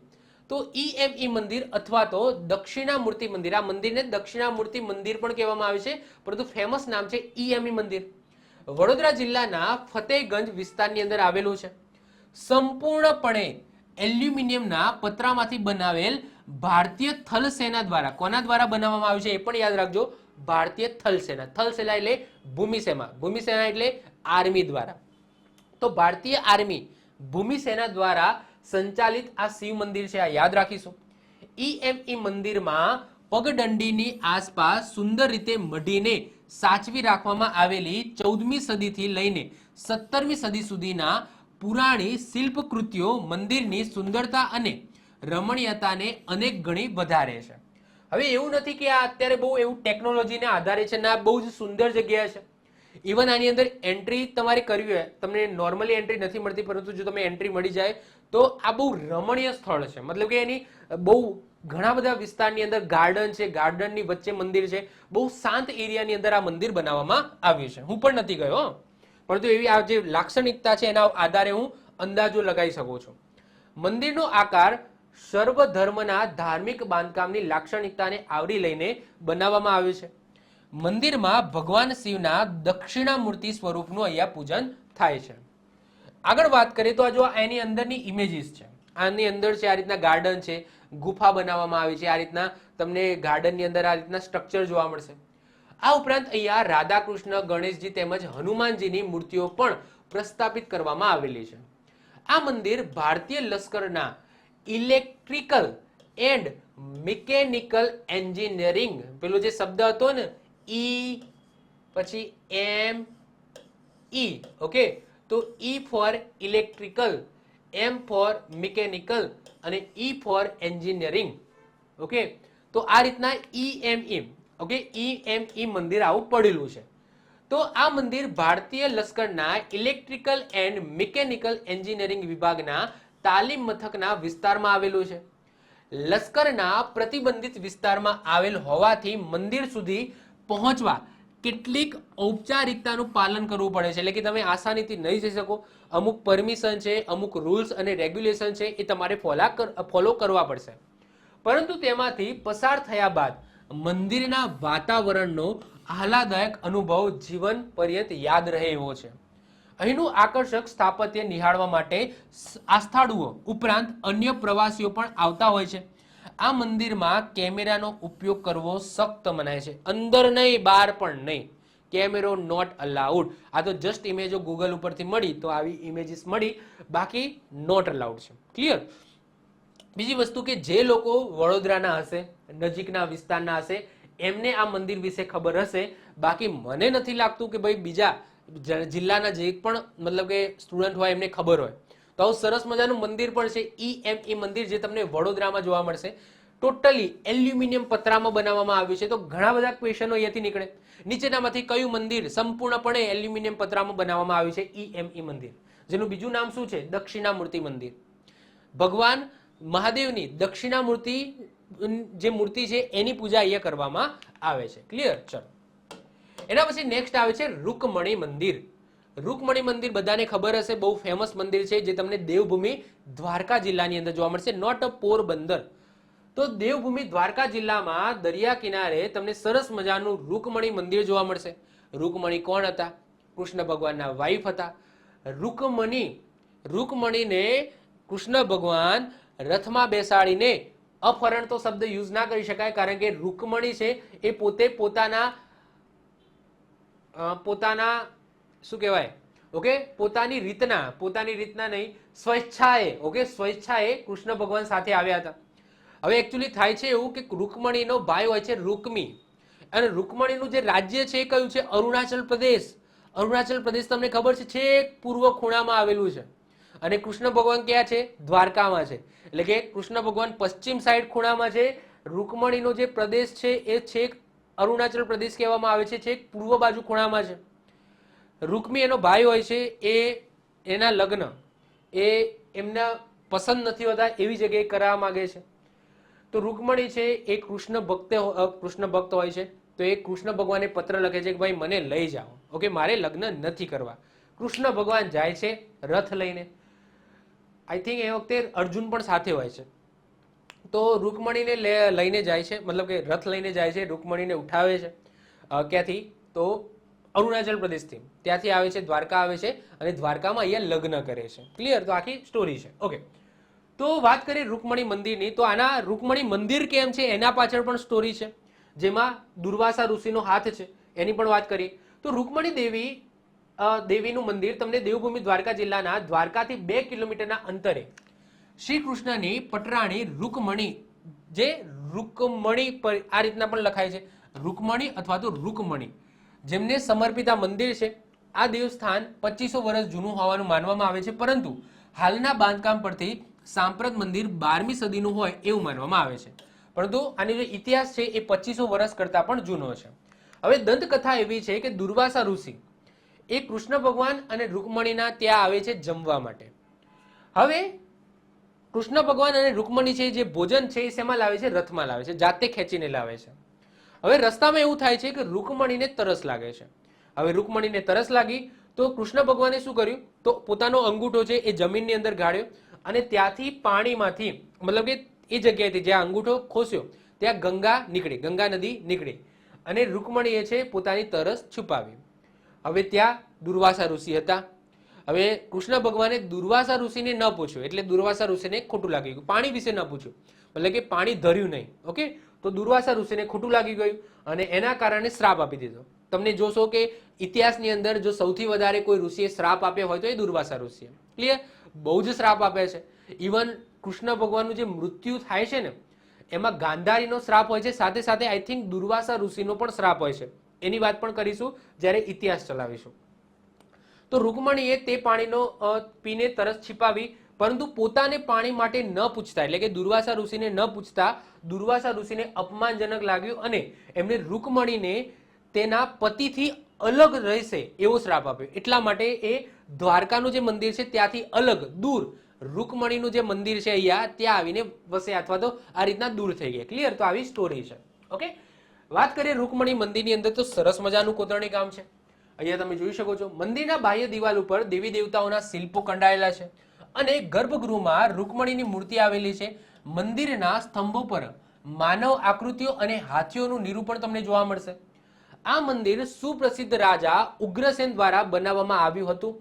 A: તો EME મંદિર અથવા તો દક્ષિણામૂર્તિ મંદિર, આ મંદિરને દક્ષિણામૂર્તિ મંદિર પણ કહેવામાં આવે છે, પરંતુ ફેમસ નામ છે EME મંદિર. વડોદરા જિલ્લાના ફતેહગંજ વિસ્તારની અંદર આવેલું છે. સંપૂર્ણપણે એલ્યુમિનિયમના પતરામાંથી બનાવેલ ભારતીય થલ સેના દ્વારા, કોના દ્વારા બનાવવામાં આવ્યું છે એ પણ યાદ રાખજો, ભારતીય થલ સેના. થલ સેના એટલે ભૂમિ સેના, ભૂમિ સેના એટલે આર્મી દ્વારા. તો ભારતીય આર્મી ભૂમિ સેના દ્વારા સંચાલિત આ શિવ મંદિર છે, આ યાદ રાખીશું. EME મંદિરમાં પગદંડીની આસપાસ સુંદર રીતે મઢીને સાચવી રાખવામાં આવેલી 14મી સદીથી લઈને 17મી સદી સુધીના પુરાણી શિલ્પકૃતિઓ મંદિરની સુંદરતા અને રમણીયતાને અનેક ગણી વધારે છે. હવે એવું નથી કે આ અત્યારે બહુ એવું ટેકનોલોજીને આધારે છે, ના બહુ જ સુંદર જગ્યા છે. ઇવન આની અંદર એન્ટ્રી તમારે કરવી હોય, તમને નોર્મલી એન્ટ્રી નથી મળતી, પરંતુ જો તમે એન્ટ્રી મળી જાય તો આ બહુ રમણીય સ્થળ છે. મતલબ કે એની બહુ ઘણા બધા વિસ્તારની અંદર ગાર્ડન છે, ગાર્ડનની વચ્ચે મંદિર છે, બહુ શાંત એરિયાની અંદર આ મંદિર બનાવવામાં આવ્યું છે. હું પણ નથી ગયો, પરંતુ એવી આ જે લાક્ષણિકતા છે એના આધારે હું અંદાજો લગાવી શકું છું. મંદિરનો આકાર સર્વ ધર્મના ધાર્મિક બાંધકામની લાક્ષણિકતાને આવરી લઈને બનાવવામાં આવ્યું છે. મંદિરમાં ભગવાન શિવના દક્ષિણામૂર્તિ સ્વરૂપનું અહીંયા પૂજન થાય છે. આગળ વાત કરીએ તો આ જો એની અંદરની ઇમેજીસ છે, આની અંદર છે આ રીતના ગાર્ડન છે, ગુફા બનાવવામાં આવી છે, આ રીતના તમને ગાર્ડનની અંદર આ રીતના સ્ટ્રક્ચર જોવા મળશે. આ ઉપરાંત અહીંયા રાધા કૃષ્ણ, ગણેશજી તેમજ હનુમાનજીની મૂર્તિઓ પણ પ્રસ્થાપિત કરવામાં આવેલી છે. આ મંદિર ભારતીય લશ્કરના ઇલેક્ટ્રિકલ એન્ડ મિકેનિકલ એન્જિનિયરિંગ, પેલો જે શબ્દ હતો ને EME, ઓકે, તો E for electrical, M for mechanical અને E ફોર એન્જિનિયરિંગ, ઓકે, તો આ રીતના EME, ઓકે, EME મંદિર આવું પડેલું છે. તો આ મંદિર ભારતીય લશ્કરના ઇલેક્ટ્રિકલ એન્ડ મિકેનિકલ એન્જિનિયરિંગ વિભાગના તાલીમ મથકના વિસ્તારમાં આવેલું છે. લશ્કરના પ્રતિબંધિત વિસ્તારમાં આવેલ હોવાથી મંદિર સુધી પહોંચવા કેટલીક ઔપચારિકતાનું પાલન કરવું પડે છે, એટલે કે તમે આસાનીથી નહીં જઈ શકો. અમુક પરમિશન છે, અમુક રૂલ્સ અને રેગ્યુલેશન છે, એ તમારે ફોલો કરવા પડશે. પરંતુ તેમાંથી પસાર થયા બાદ મંદિરના વાતાવરણનો આહલાદાયક અનુભવ જીવન પર્યંત યાદ રહે એવો છે. અહીંનું આકર્ષક સ્થાપત્ય નિહાળવા માટે આસ્થાળુઓ ઉપરાંત અન્ય પ્રવાસીઓ પણ આવતા હોય છે. આ મંદિરમાં કેમેરાનો ઉપયોગ કરવો સખ્ત મનાય છે. અંદર નહીં, બહાર પણ નહીં. કેમેરો નોટ અલાઉડ. આ તો જસ્ટ ઇમેજો ગૂગલ ઉપરથી મળી તો આવી ઇમેજીસ મળી, બાકી નોટ અલાઉડ છે. ક્લિયર? બીજી વસ્તુ કે જે લોકો વડોદરાના હશે, નજીકના વિસ્તારના હશે, એમને આ મંદિર વિશે ખબર હશે. બાકી મને નથી લાગતું કે ભાઈ બીજા જિલ્લાના જે પણ મતલબ કે સ્ટુડન્ટ હોય એમને ખબર હોય. તો આવું સરસ મજાનું મંદિર પણ છે EME મંદિર, જે તમને વડોદરામાં જોવા મળશે. ટોટલી એલ્યુમિનિયમ પતરામાં બનાવવામાં આવ્યું છે. તો ઘણા બધા ક્વેશ્ચનો અહીંયાથી નીકળે. નીચેનામાંથી કયું મંદિર સંપૂર્ણપણે એલ્યુમિનિયમ પતરામાં બનાવવામાં આવ્યું છે? EME મંદિર, જેનું બીજું નામ શું છે? દક્ષિણામૂર્તિ મંદિર. ભગવાન મહાદેવની દક્ષિણામૂર્તિ જે મૂર્તિ છે એની પૂજા અહીંયા કરવામાં આવે છે. ક્લિયર? ચલો, એના પછી નેક્સ્ટ આવે છે રૂકમણી મંદિર. રૂકમણી મંદિર બધાને ખબર હશે, બહુ ફેમસ મંદિર છે, જે તમને દેવભૂમિ દ્વારકા જિલ્લાની અંદર જોવા મળશે, નોટ અ પોરબંદર. તો દેવભૂમિ દ્વારકા જિલ્લામાં દરિયા કિનારે તમને સરસ મજાનું રૂકમણી મંદિર જોવા મળશે. રૂકમણી કોણ હતા? કૃષ્ણ ભગવાનના વાઇફ હતા. રૂકમણીને કૃષ્ણ ભગવાન રથમાં બેસાડીને, અપહરણ તો શબ્દ યુઝ ના કરી શકાય, કારણ કે રૂકમણી છે એ પોતે પોતાના શું કહેવાય, ઓકે, પોતાની રીતના નહીં, સ્વેચ્છાએ, ઓકે, સ્વેચ્છાએ કૃષ્ણ ભગવાન સાથે આવ્યા હતા. હવે એકચ્યુઅલી થાય છે એવું કે રૂકમણીનો ભાઈ હોય છે રૂકમી, અને રૂકમણીનું જે રાજ્ય છે એ કયું છે? અરુણાચલ પ્રદેશ. અરુણાચલ પ્રદેશ તમને ખબર છે છેક પૂર્વ ખૂણામાં આવેલું છે. અને કૃષ્ણ ભગવાન ક્યાં છે? દ્વારકામાં છે. એટલે કે કૃષ્ણ ભગવાન પશ્ચિમ સાઈડ ખૂણામાં છે. રૂકમણીનો જે પ્રદેશ છે એ છેક અરુણાચલ પ્રદેશ કહેવામાં આવે છે, છેક પૂર્વ બાજુ ખૂણામાં છે. રૂકમી એનો ભાઈ હોય છે, એના લગ્ન એમના પસંદ નથી હોતા એવી જગ્યાએ કરાવવા માંગે છે. તો રૂકમણી છે એ કૃષ્ણ ભક્ત હોય છે. તો એ કૃષ્ણ ભગવાનને પત્ર લખે છે કે ભાઈ મને લઈ જાઓ, ઓકે, મારે લગ્ન નથી કરવા. કૃષ્ણ ભગવાન જાય છે રથ લઈને. આઈ થિંક એ વખતે અર્જુન પણ સાથે હોય છે. તો રૂકમણીને લઈને જાય છે, મતલબ કે રથ લઈને જાય છે, રૂકમણીને ઉઠાવે છે. ક્યાંથી? તો અરુણાચલ પ્રદેશથી. ત્યાંથી આવે છે, દ્વારકા આવે છે, અને દ્વારકામાં અહીંયા લગ્ન કરે છે. ક્લિયર? તો આખી સ્ટોરી છે. ઓકે, તો વાત કરીએ રૂકમણી મંદિરની. તો આના રૂકમણી મંદિર કેમ છે એના પાછળ પણ સ્ટોરી છે, જેમાં દુર્વાસા ઋષિનો હાથ છે એની પણ વાત કરીએ. તો રૂકમણી દેવીનું મંદિર તમને દેવભૂમિ દ્વારકા જિલ્લાના દ્વારકાથી 2 કિલોમીટરના અંતરે શ્રી કૃષ્ણની પટરાણી રૂકમણી, જે રૂકમણી આ રીતના પણ લખાય છે, રૂકમણી અથવા તો રૂકમણી, જેમને સમર્પિત આ મંદિર છે. આ દેવસ્થાન 2500 વર્ષ જૂનું હોવાનું માનવામાં આવે છે, પરંતુ હાલના બાંધકામ પરથી સાંપ્રત મંદિર 12મી સદીનું હોય એવું માનવામાં આવે છે. પરંતુ આનો જે ઇતિહાસ છે એ 2500 વર્ષ કરતા પણ જૂનો છે. હવે દંતકથા એવી છે કે દુર્વાસા ઋષિ એ કૃષ્ણ ભગવાન અને રૂકમણીના ત્યાં આવે છે જમવા માટે. હવે કૃષ્ણ ભગવાન અને રૂકમણી છે જે ભોજન છે એ શેમાં લાવે છે? રથમાં લાવે છે, જાતે ખેંચીને લાવે છે. હવે રસ્તામાં એવું થાય છે કે રૂકમણીને તરસ લાગે છે. હવે રૂકમણીને તરસ લાગી તો કૃષ્ણ ભગવાને શું કર્યું? તો પોતાનો અંગૂઠો છે એ જમીનની અંદર ગાળ્યો, અને ત્યાંથી પાણીમાંથી, મતલબ કે એ જગ્યાએથી જ્યાં અંગૂઠો ખોસ્યો ત્યાં ગંગા નદી નીકળી, અને રૂકમણીએ છે પોતાની તરસ છુપાવી. હવે ત્યાં દુર્વાસા ઋષિ હતા. હવે કૃષ્ણ ભગવાને દુર્વાસા ઋષિને ન પૂછ્યું, એટલે દુર્વાસા ઋષિને ખોટું લાગી ગયું. પાણી વિશે ન પૂછ્યું, એટલે કે પાણી ધર્યું નહીં. ઓકે, તો દુર્વાસા ઋષિને ખોટું લાગી ગયું અને એના કારણે શ્રાપ આપી દીધો. તમને જોશો કે ઇતિહાસની અંદર જો સૌથી વધારે કોઈ ઋષિએ શ્રાપ આપ્યો હોય તો એ દુર્વાસા ઋષિએ. ક્લિયર? બહુ જ શ્રાપ આપે છે. ઇવન કૃષ્ણ ભગવાનનું જે મૃત્યુ થાય છે ને એમાં ગાંધારીનો શ્રાપ હોય છે, સાથે સાથે આઈ થિંક દુર્વાસા ઋષિનો પણ શ્રાપ હોય છે. એની વાત પણ કરીશું જ્યારે ઇતિહાસ ચલાવીશું. તો રૂકમણીએ તે પાણીનો પીને તરસ छिपाવી, પરંતુ પોતાને પાણી માટે ન પૂછતા, એટલે કે દુર્વાસા ઋષિને ન પૂછતા દુર્વાસા ઋષિને અપમાનજનક લાગ્યું, અને એમને રૂકમણીને તેના પતિથી અલગ રહેશે એવો શ્રાપ આપ્યો. એટલા માટે એ દ્વારકાનું જે મંદિર છે ત્યાંથી અલગ દૂર રૂકમણીનું જે મંદિર છે અહીંયા ત્યાં આવીને વસ્યા, અથવા તો આ રીતના દૂર થઈ ગયા. ક્લિયર? તો આવી સ્ટોરી છે. ઓકે, વાત કરીએ રૂકમણી મંદિરની અંદર તો સરસ મજાનું કોતરણી કામ છે. અહીંયા તમે જોઈ શકો છો મંદિરના બાહ્ય દિવાલ ઉપર દેવી દેવતાઓના શિલ્પો કંડાયેલા છે, અને ગર્ભગૃહમાં રૂકમણીની મૂર્તિ આવેલી છે. મંદિરના સ્તંભો પર માનવ આકૃતિઓ અને હાથીઓનું નિરૂપણ તમને જોવા મળશે. આ મંદિર સુપ્રસિદ્ધ રાજા ઉગ્રસેન દ્વારા બનાવવામાં આવ્યું હતું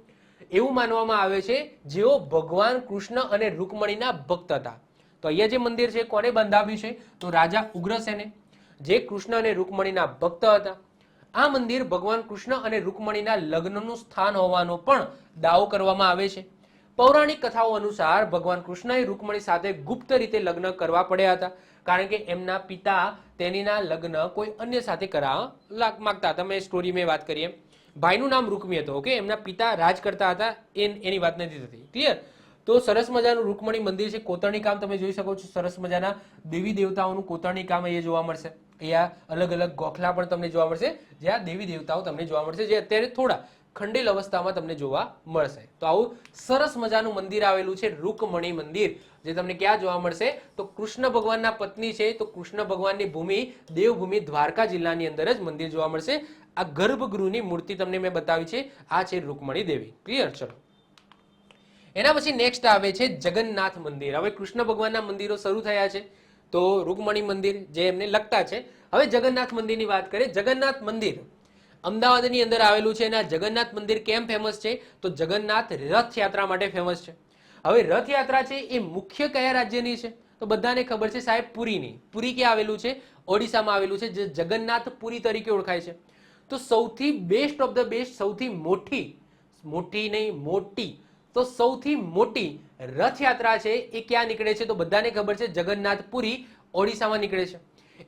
A: એવું માનવામાં આવે છે, જેઓ ભગવાન કૃષ્ણ અને રૂકમણીના ભક્ત હતા. તો અહીંયા જે મંદિર છે કોને બંધાવ્યું છે? તો રાજા ઉગ્રસેને, જે કૃષ્ણ અને રૂકમણીના ભક્ત હતા. આ મંદિર ભગવાન કૃષ્ણ અને રૂકમણીના લગ્નનું સ્થાન હોવાનો પણ દાવો કરવામાં આવે છે. પૌરાણિક કથાઓ અનુસાર ભગવાન કૃષ્ણએ રૂકમણી સાથે ગુપ્ત રીતે લગ્ન કરવા પડ્યા હતા, કારણ કે એમના પિતા તેનીના લગ્ન કોઈ અન્ય સાથે કરાવવા માંગતા હતા. મેં સ્ટોરી મેં વાત કરી એમ ભાઈનું નામ રૂકમી હતું. ઓકે, એમના પિતા રાજ કરતા હતા, એની વાત નથી થતી. ક્લિયર? તો સરસ મજાનું રૂકમણી મંદિર છે. કોતરણી કામ તમે જોઈ શકો છો, સરસ મજાના દેવી દેવતાઓનું કોતરણી કામ અહીંયા જોવા મળશે. અહીંયા અલગ અલગ ગોખલા પણ તમને જોવા મળશે, જ્યાં દેવી દેવતાઓ તમને જોવા મળશે, જે અત્યારે થોડા ખંડેલ અવસ્થામાં તમને જોવા મળશે. તો આવું સરસ મજાનું મંદિર આવેલું છે રૂકમણી મંદિર, જે તમને ક્યાં જોવા મળશે? તો કૃષ્ણ ભગવાનના પત્ની છે, તો કૃષ્ણ ભગવાનની ભૂમિ દેવભૂમિ દ્વારકા જિલ્લાની અંદર જ મંદિર જોવા મળશે. આ ગર્ભગૃહની મૂર્તિ તમને મેં બતાવી છે, આ છે રૂકમણી દેવી. ક્લિયર? ચલો, એના પછી નેક્સ્ટ આવે છે જગન્નાથ મંદિર. હવે કૃષ્ણ ભગવાનના મંદિરો શરૂ થયા છે, તો રૂકમણી મંદિર જે એમને લગતા છે. હવે જગન્નાથ મંદિરની વાત કરીએ. જગન્નાથ મંદિર અમદાવાદની અંદર આવેલું છે, અને આ જગન્નાથ મંદિર કેમ ફેમસ છે? તો જગન્નાથ રથયાત્રા માટે ફેમસ છે. હવે રથયાત્રા છે એ મુખ્ય કયા રાજ્યની છે? તો બધાને ખબર છે સાહેબ, પુરીની. પુરી ક્યાં આવેલું છે? ઓડિશામાં આવેલું છે, જે જગન્નાથ પુરી તરીકે ઓળખાય છે. તો સૌથી બેસ્ટ ઓફ ધ બેસ્ટ, સૌથી મોટી મોટી નહીં મોટી તો સૌથી મોટી રથયાત્રા છે એ ક્યાં નીકળે છે? તો બધાને ખબર છે જગન્નાથપુરી ઓડિશામાં નીકળે છે.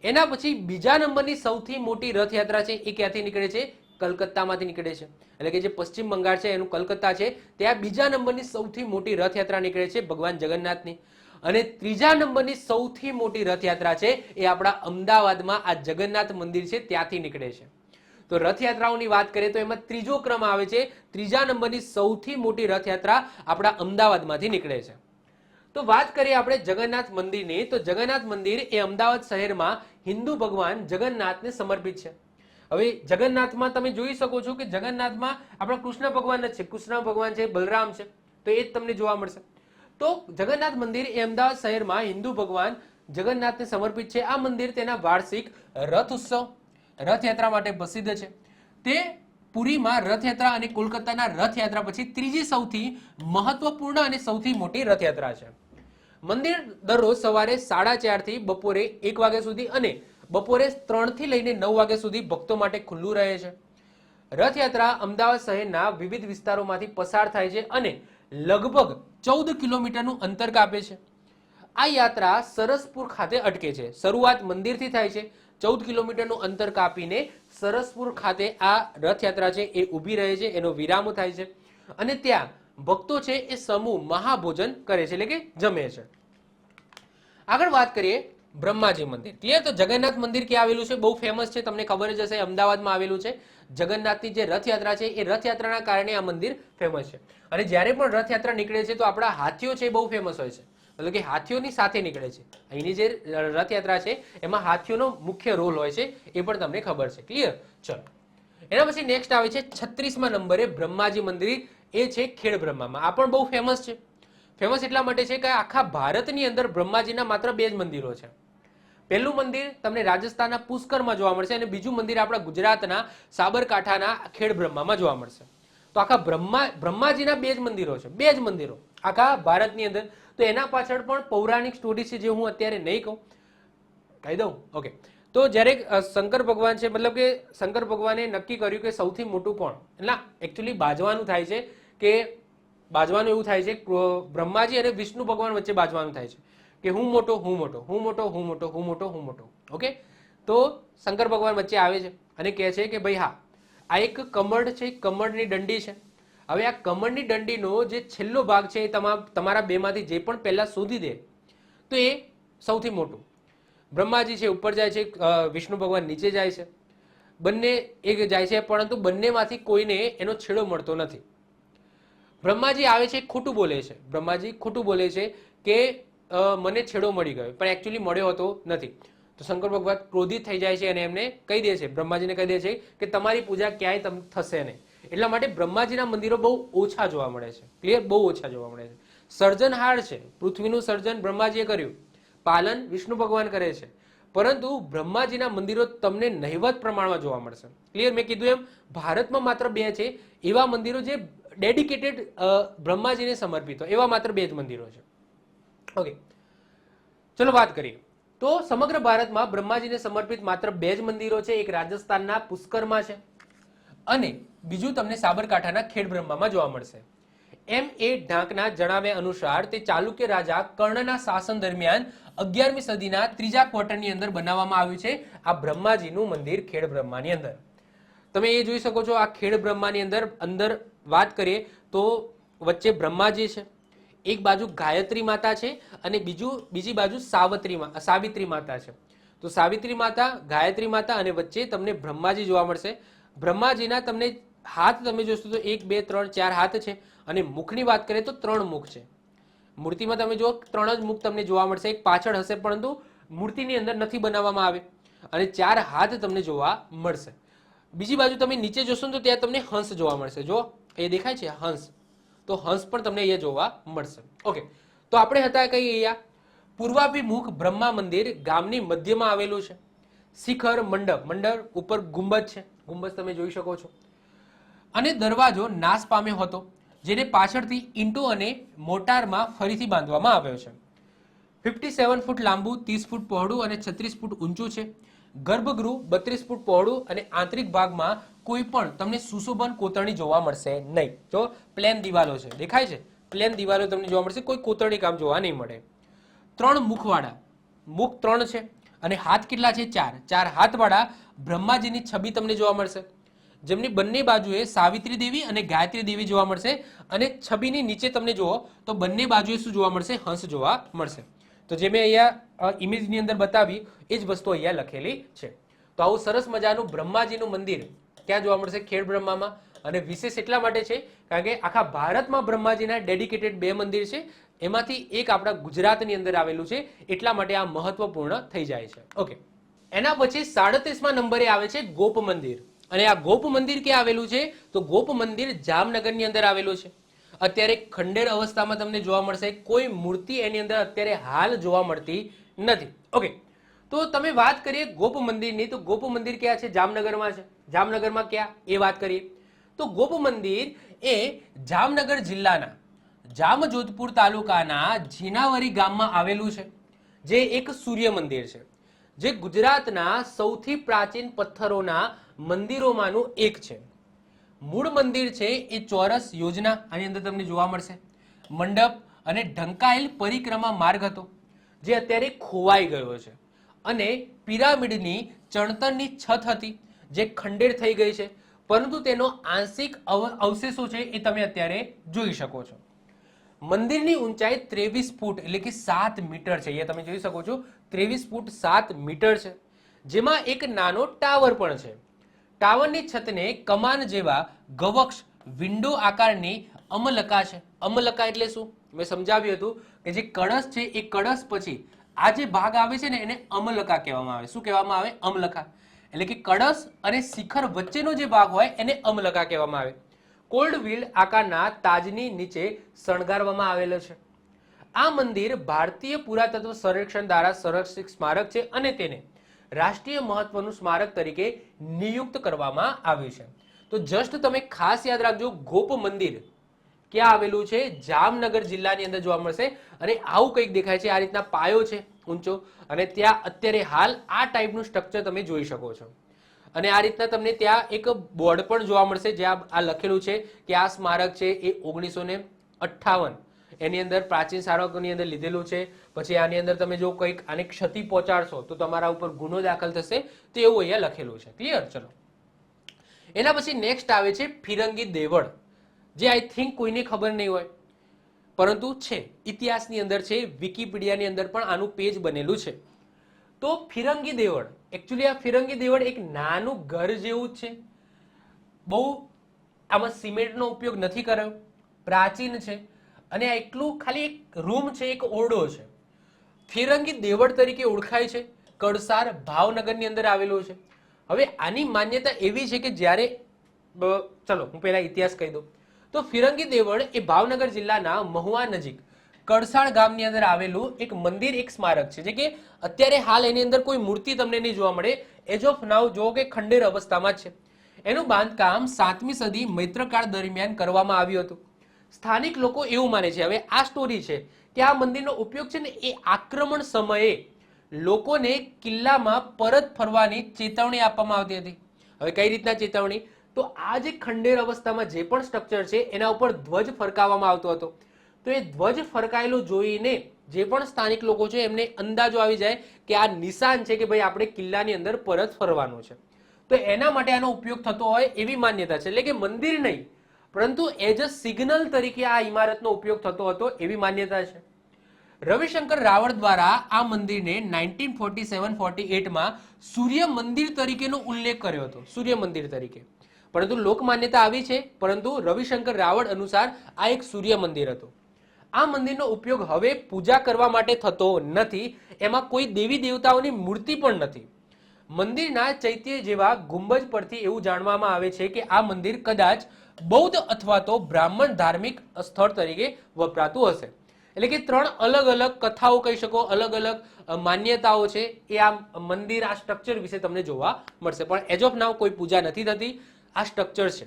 A: એના પછી બીજા નંબરની સૌથી મોટી રથયાત્રા છે એ ક્યાંથી નીકળે છે? કલકત્તામાંથી નીકળે છે. એટલે કે જે પશ્ચિમ બંગાળ છે એનું કલકત્તા છે, ત્યાં બીજા નંબરની સૌથી મોટી રથયાત્રા નીકળે છે ભગવાન જગન્નાથની. અને ત્રીજા નંબરની સૌથી મોટી રથયાત્રા છે એ આપણા અમદાવાદમાં આ જગન્નાથ મંદિર છે ત્યાંથી નીકળે છે. તો રથયાત્રાઓની વાત કરીએ તો એમાં ત્રીજો ક્રમ આવે છે. ત્રીજા નંબરની સૌથી મોટી રથયાત્રા આપણા અમદાવાદમાંથી નીકળે છે. તો વાત કરીએ આપણે જગન્નાથ મંદિરની, તો જગન્નાથ મંદિર એ અમદાવાદ શહેરમાં હિન્દુ ભગવાન જગન્નાથને સમર્પિત છે. હવે જગન્નાથમાં તમે જોઈ શકો છો કે જગન્નાથમાં આપણા કૃષ્ણ ભગવાન જ છે, કૃષ્ણ ભગવાન છે, બલરામ છે, તો એ જ તમને જોવા મળશે. તો જગન્નાથ મંદિર એ અમદાવાદ શહેરમાં હિન્દુ ભગવાન જગન્નાથને સમર્પિત છે. આ મંદિર તેના વાર્ષિક રથ ઉત્સવ રથયાત્રા માટે પ્રસિદ્ધ છે. તે પુરીમાં રથયાત્રા અને કોલકાતાના રથયાત્રા પછી ત્રીજી સૌથી મહત્વપૂર્ણ અને સૌથી મોટી રથયાત્રા છે. મંદિર દરરોજ સવારે 4:30 થી બપોરે 1 વાગ્યા સુધી અને બપોરે 3 થી લઈને 9 વાગ્યા સુધી ભક્તો માટે ખુલ્લું રહે છે. રથયાત્રા અમદાવાદ શહેરના વિવિધ વિસ્તારોમાંથી પસાર થાય છે અને લગભગ 14 કિલોમીટરનું અંતર કાપે છે. આ યાત્રા સરસપુર ખાતે અટકે છે. શરૂઆત મંદિરથી થાય છે. 14 કિલોમીટરનું અંતર કાપીને સરસપુર ખાતે આ રથયાત્રા છે એ ઊભી રહે છે, એનો વિરામ થાય છે અને ત્યાં ભક્તો છે એ સમૂહ મહાભોજન કરે છે, એટલે કે જમે છે. આગળ વાત કરીએ બ્રહ્માજી મંદિર. ક્લિયર? તો જગન્નાથ મંદિર ક્યાં આવેલું છે? બહુ ફેમસ છે, તમને ખબર જ હશે, અમદાવાદમાં આવેલું છે. જગન્નાથની જે રથયાત્રા છે એ રથયાત્રાના કારણે આ મંદિર ફેમસ છે. અને જ્યારે પણ રથયાત્રા નીકળે છે તો આપણા હાથીઓ છે એ બહુ ફેમસ હોય છે, એટલે કે હાથીઓની સાથે નીકળે છે. અહીંની જે રથયાત્રા છે એમાં હાથીઓનો મુખ્ય રોલ હોય છે, એ પણ તમને ખબર છે. ક્લિયર? ચલો, એના પછી નેક્સ્ટ આવે છે 36મા નંબરે બ્રહ્માજી મંદિર, એ છે ખેડ બ્રહ્મામાં. આ પણ બહુ ફેમસ છે. ફેમસ એટલા માટે છે કે આખા ભારતની અંદર બ્રહ્માજીના માત્ર 2 જ મંદિરો છે. પહેલું મંદિર તમને રાજસ્થાનના પુષ્કરમાં જોવા મળશે અને બીજું મંદિર આપણા ગુજરાતના સાબરકાંઠાના ખેડ બ્રહ્મામાં જોવા મળશે. તો આખા બ્રહ્માજીના 2 જ મંદિરો છે, 2 જ મંદિરો આખા ભારતની અંદર. તો એના પાછળ પણ પૌરાણિક સ્ટોરી છે જે હું અત્યારે નહીં કહું, કહી દઉં. ઓકે, તો જ્યારે શંકર ભગવાન છે, મતલબ કે શંકર ભગવાને નક્કી કર્યું કે સૌથી મોટું કોણ, એટલે એકચ્યુઅલી બાજવાનું થાય છે કે બાજવાનું એવું થાય છે બ્રહ્માજી અને વિષ્ણુ ભગવાન વચ્ચે બાજવાનું થાય છે કે હું મોટો હું મોટો હું મોટો હું મોટો હું મોટો હું મોટો. ઓકે, તો શંકર ભગવાન વચ્ચે આવે છે અને કહે છે કે ભાઈ હા, આ એક કમળ છે, કમળની દંડી છે. હવે આ કમળની દંડીનો જે છેલ્લો ભાગ છે એ તમારા બેમાંથી જે પણ પહેલા શોધી દે તો એ સૌથી મોટું. બ્રહ્માજી છે ઉપર જાય છે, વિષ્ણુ ભગવાન નીચે જાય છે, બંને એક જાય છે, પરંતુ બંનેમાંથી કોઈને એનો છેડો મળતો નથી. બ્રહ્માજી આવે છે, ખોટું બોલે છે. બ્રહ્માજી ખોટું બોલે છે કે મને છેડો મળી ગયો, પણ એકચ્યુઅલી મળ્યો હતો નથી. તો શંકર ભગવાન ક્રોધિત થઈ જાય છે અને એમને કહી દે છે, બ્રહ્માજીને કહી દે છે કે તમારી પૂજા ક્યાંય થશે નહીં. એટલા માટે બ્રહ્માજીના મંદિરો બહુ ઓછા જોવા મળે છે. ક્લિયર? બહુ ઓછા જોવા મળે છે. સર્જનહાર છે, પૃથ્વીનું સર્જન બ્રહ્માજીએ કર્યું, પાલન વિષ્ણુ ભગવાન કરે છે, પરંતુ બ્રહ્માજીના મંદિરો તમને નહિવત પ્રમાણમાં જોવા મળશે. ક્લિયર? મેં કીધું એમ ભારતમાં માત્ર 2 છે એવા મંદિરો જે ડેડિકેટેડ બ્રહ્માજીને સમર્પિત હોય, એવા માત્ર 2 જ મંદિરો છે. ઓકે, ચલો વાત કરીએ. તો સમગ્ર ભારતમાં બ્રહ્માજીને સમર્પિત માત્ર 2 જ મંદિરો છે. એક રાજસ્થાનના પુષ્કરમાં છે અને બીજું તમને સાબરકાંઠાના ખેડ બ્રહ્મામાં જોવા મળશે. M.A. ઢાંકના જણાવ્યા અનુસાર તે ચાલુક્ય રાજા કર્ણના શાસન દરમિયાન 11મી સદીના 3જા ક્વાર્ટરની અંદર બનાવવામાં આવ્યું છે આ બ્રહ્માજીનું મંદિર ખેડ બ્રહ્માની અંદર. તમે એ જોઈ શકો છો આ ખેડ બ્રહ્માની અંદર વાત કરીએ તો વચ્ચે બ્રહ્માજી છે, એક બાજુ ગાયત્રી માતા છે અને બીજી બાજુ સાવિત્રી માતા છે. તો સાવિત્રી માતા, ગાયત્રી માતા અને વચ્ચે તમને બ્રહ્માજી જોવા મળશે. બ્રહ્માજીના તમને હાથ તમે જોશો તો 1 2 3 4 હાથ છે અને મુખની વાત કરીએ તો 3 મુખ છે. મૂર્તિમાં તમે જો 3 જ મુખ તમને જોવા મળશે, એક પાછળ હશે પરંતુ મૂર્તિની અંદર નથી બનાવવામાં આવે અને 4 હાથ તમને જોવા મળશે. બીજી બાજુ તમે નીચે જોશો તો ત્યાં તમને હંસ જોવા મળશે. જો એ દેખાય છે હંસ, તો હંસ પણ તમને અહીંયા જોવા મળશે. ઓકે, તો આપણે હતા કઈ અહીંયા પૂર્વાભિમુખ બ્રહ્મા મંદિર ગામની મધ્યમાં આવેલું છે. શિખર મંડપ ઉપર ગુંબજ છે, ગુંબજ તમે જોઈ શકો છો અને દરવાજો નાશ પામ્યો હતો જેને પાછળથી ઈંટો અને મોટારમાં ફરીથી બાંધવામાં આવ્યો છે. 57 ફૂટ લાંબુ, 30 ફૂટ પહોળું અને 36 ફૂટ ઊંચું છે. ગર્ભગૃહ 32 ફૂટ પહોળું અને આંતરિક ભાગમાં કોઈ પણ તમને સુશોભન કોતરણી જોવા મળશે નહીં. જો પ્લેન દિવાલો છે, દેખાય છે, પ્લેન દિવાલો તમને જોવા મળશે, કોઈ કોતરણી કામ જોવા નહીં મળે. 3 મુખવાળા, મુખ 3 છે અને હાથ કેટલા છે? 4. 4 હાથવાળા બ્રહ્માજીની છબી તમને જોવા મળશે, જેમની બંને બાજુએ સાવિત્રી દેવી અને ગાયત્રી દેવી જોવા મળશે. અને છબીની નીચે તમને જુઓ તો બંને બાજુએ શું જોવા મળશે? હંસ જોવા મળશે. તો જે મેં અહીંયા ઇમેજની અંદર બતાવી એ જ વસ્તુ અહીંયા લખેલી છે. તો આવું સરસ મજાનું બ્રહ્માજીનું મંદિર ક્યાં જોવા મળશે? ખેડ બ્રહ્મામાં. અને વિશેષ એટલા માટે છે કારણ કે આખા ભારતમાં બ્રહ્માજીના ડેડિકેટેડ 2 મંદિર છે, એમાંથી એક આપણા ગુજરાતની અંદર આવેલું છે, એટલા માટે આ મહત્વપૂર્ણ થઈ જાય છે. ઓકે, એના પછી 37મા નંબરે આવે છે ગોપ મંદિર. અને આ ગોપ મંદિર ક્યાં આવેલું છે? તો ગોપ મંદિર જામનગરની અંદર આવેલું છે. અત્યારે ખંડેર અવસ્થામાં તમને જોવા મળશે, કોઈ મૂર્તિ એની અંદર અત્યારે હાલ જોવા મળતી નથી. ઓકે, તો તમે વાત કરીએ ગોપ મંદિરની, તો ગોપ મંદિર ક્યાં છે? જામનગરમાં છે. જામનગરમાં ક્યાં એ વાત કરીએ તો ગોપ મંદિર એ જામનગર જિલ્લાના જામજોધપુર તાલુકાના જીનાવરી ગામમાં આવેલું છે, જે એક સૂર્ય મંદિર છે, જે ગુજરાતના સૌથી પ્રાચીન પથ્થરોના મંદિરોમાંનું એક છે. મૂળ મંદિર છે એ ચોરસ યોજના આની અંદર તમને જોવા મળશે. મંડપ અને ઢંકાયેલ પરિક્રમા માર્ગ હતો, જે અત્યારે ખોવાઈ ગયો છે. અને પિરામિડની ચણતરની છત હતી, જે ખંડેર થઈ ગઈ છે, પરંતુ તેનો આંશિક અવશેષો છે એ તમે અત્યારે જોઈ શકો છો. મંદિરની ઊંચાઈ 23 ફૂટ એટલે કે 7 મીટર છે. અહીંયા તમે જોઈ શકો છો 23 ફૂટ 7 મીટર છે, જેમાં એક નાનો ટાવર પણ છે. ટાવરની છતને કમાન જેવા ગવક્ષ વિન્ડો આકારની અમલકા છે. અમલકા એટલે શું? મેં સમજાવ્યું હતું કે જે કળશ છે એ કળશ પછી આ જે ભાગ આવે છે ને એને અમલકા કહેવામાં આવે. શું કહેવામાં આવે? અમલકા. એટલે કે કળશ અને શિખર વચ્ચેનો જે ભાગ હોય એને અમલકા કહેવામાં આવે. કોલ્ડ વ્હીલ આકારના તાજની નીચે શણગારવામાં આવેલો છે. આ મંદિર ભારતીય પુરાતત્વ સર્વેક્ષણ દ્વારા સંરક્ષિત સ્મારક છે અને તેને રાષ્ટ્રીય મહત્વનું સ્મારક તરીકે નિયુક્ત કરવામાં આવ્યું છે. તો જસ્ટ તમે ખાસ યાદ રાખજો, ગોપ મંદિર ક્યાં આવેલું છે? જામનગર જિલ્લાની અંદર જોવા મળશે. અને આવું કંઈક દેખાય છે, આ રીતના પાયો છે ઊંચો, અને ત્યાં અત્યારે હાલ આ ટાઈપનું સ્ટ્રક્ચર તમે જોઈ શકો છો. અને આ રીતના તમને ત્યાં એક બોર્ડ પણ જોવા મળશે, જ્યાં આ લખેલું છે કે આ સ્મારક છે એ 1958 એની અંદર પ્રાચીન સ્મારકોની અંદર લીધેલું છે. પછી આની અંદર તમે જો કંઈક આને ક્ષતિ પહોંચાડશો તો તમારા ઉપર ગુનો દાખલ થશે, તો એવું અહીંયા લખેલું છે. ક્લિયર? ચલો, એના પછી નેક્સ્ટ આવે છે ફિરંગી દેવળ, જે આઈ થિંક કોઈને ખબર નહીં હોય, પરંતુ છે, ઇતિહાસની અંદર છે, વિકિપીડિયાની અંદર પણ આનું પેજ બનેલું છે. તો ફિરંગી દેવળ, એકચ્યુઅલી આ ફિરંગી દેવળ એક નાનું ઘર જેવું જ છે. બહુ આમાં સિમેન્ટનો ઉપયોગ નથી કર્યો, પ્રાચીન છે, અને આ એટલું ખાલી એક રૂમ છે, એક ઓરડો છે. ફિરંગી દેવળ તરીકે ઓળખાય છે. કળસાર ભાવનગરની અંદર આવેલું છે. હવે આની માન્યતા એવી છે કે જ્યારે ચલો હું પહેલા ઇતિહાસ કહી દઉં. તો ફિરંગી દેવળ એ ભાવનગર જિલ્લાના મહુવા નજીક કળસાળ ગામની અંદર આવેલું એક મંદિર, એક સ્મારક છે, જે કે અત્યારે હાલ એની અંદર કોઈ મૂર્તિ તમને નહીં જોવા મળે. એજ ઓફ નાઉ જો કે ખંડેર અવસ્થામાં જ છે. એનું બાંધકામ 7મી સદી મૈત્રકાળ દરમિયાન કરવામાં આવ્યું હતું. સ્થાનિક લોકો એવું માને છે, હવે આ સ્ટોરી છે, કે આ મંદિરનો ઉપયોગ છે ને એ આક્રમણ સમયે લોકોને કિલ્લામાં પરત ફરવાની ચેતવણી આપવામાં આવતી હતી. હવે કઈ રીતના ચેતવણી? તો આ જે ખંડેર અવસ્થામાં જે પણ સ્ટ્રક્ચર છે એના ઉપર ધ્વજ ફરકાવવામાં આવતો હતો. તો એ ધ્વજ ફરકાયેલો જોઈને જે પણ સ્થાનિક લોકો છે એમને અંદાજો આવી જાય કે આ નિશાન છે કે ભાઈ આપણે કિલ્લાની અંદર પરત ફરવાનું છે. તો એના માટે આનો ઉપયોગ થતો હોય એવી માન્યતા છે. એટલે કે મંદિર નહીં, પરંતુ એઝ અ સિગ્નલ તરીકે આ ઇમારતનો ઉપયોગ થતો હતો એવી માન્યતા છે. રવિશંકર રાવળ દ્વારા આ મંદિરને 1947-48માં સૂર્ય મંદિર તરીકેનો ઉલ્લેખ કર્યો હતો, સૂર્ય મંદિર તરીકે. પરંતુ લોકમાન્યતા આવી છે, પરંતુ રવિશંકર રાવળ અનુસાર આ એક સૂર્ય મંદિર હતું. આ મંદિરનો ઉપયોગ હવે પૂજા કરવા માટે થતો નથી. એમાં કોઈ દેવી દેવતાઓની મૂર્તિ પણ નથી. મંદિરના ચૈત્ય જેવા ગુંબજ પરથી એવું જાણવામાં આવે છે કે આ મંદિર કદાચ બૌદ્ધ અથવા તો બ્રાહ્મણ ધાર્મિક સ્થળ તરીકે વપરાતું હશે. એટલે કે 3 અલગ અલગ કથાઓ કહી શકો, અલગ અલગ માન્યતાઓ છે એ આ મંદિર, આ સ્ટ્રક્ચર વિશે તમને જોવા મળશે. પણ એજ ઓફ નાવ કોઈ પૂજા નથી થતી, આ સ્ટ્રક્ચર છે.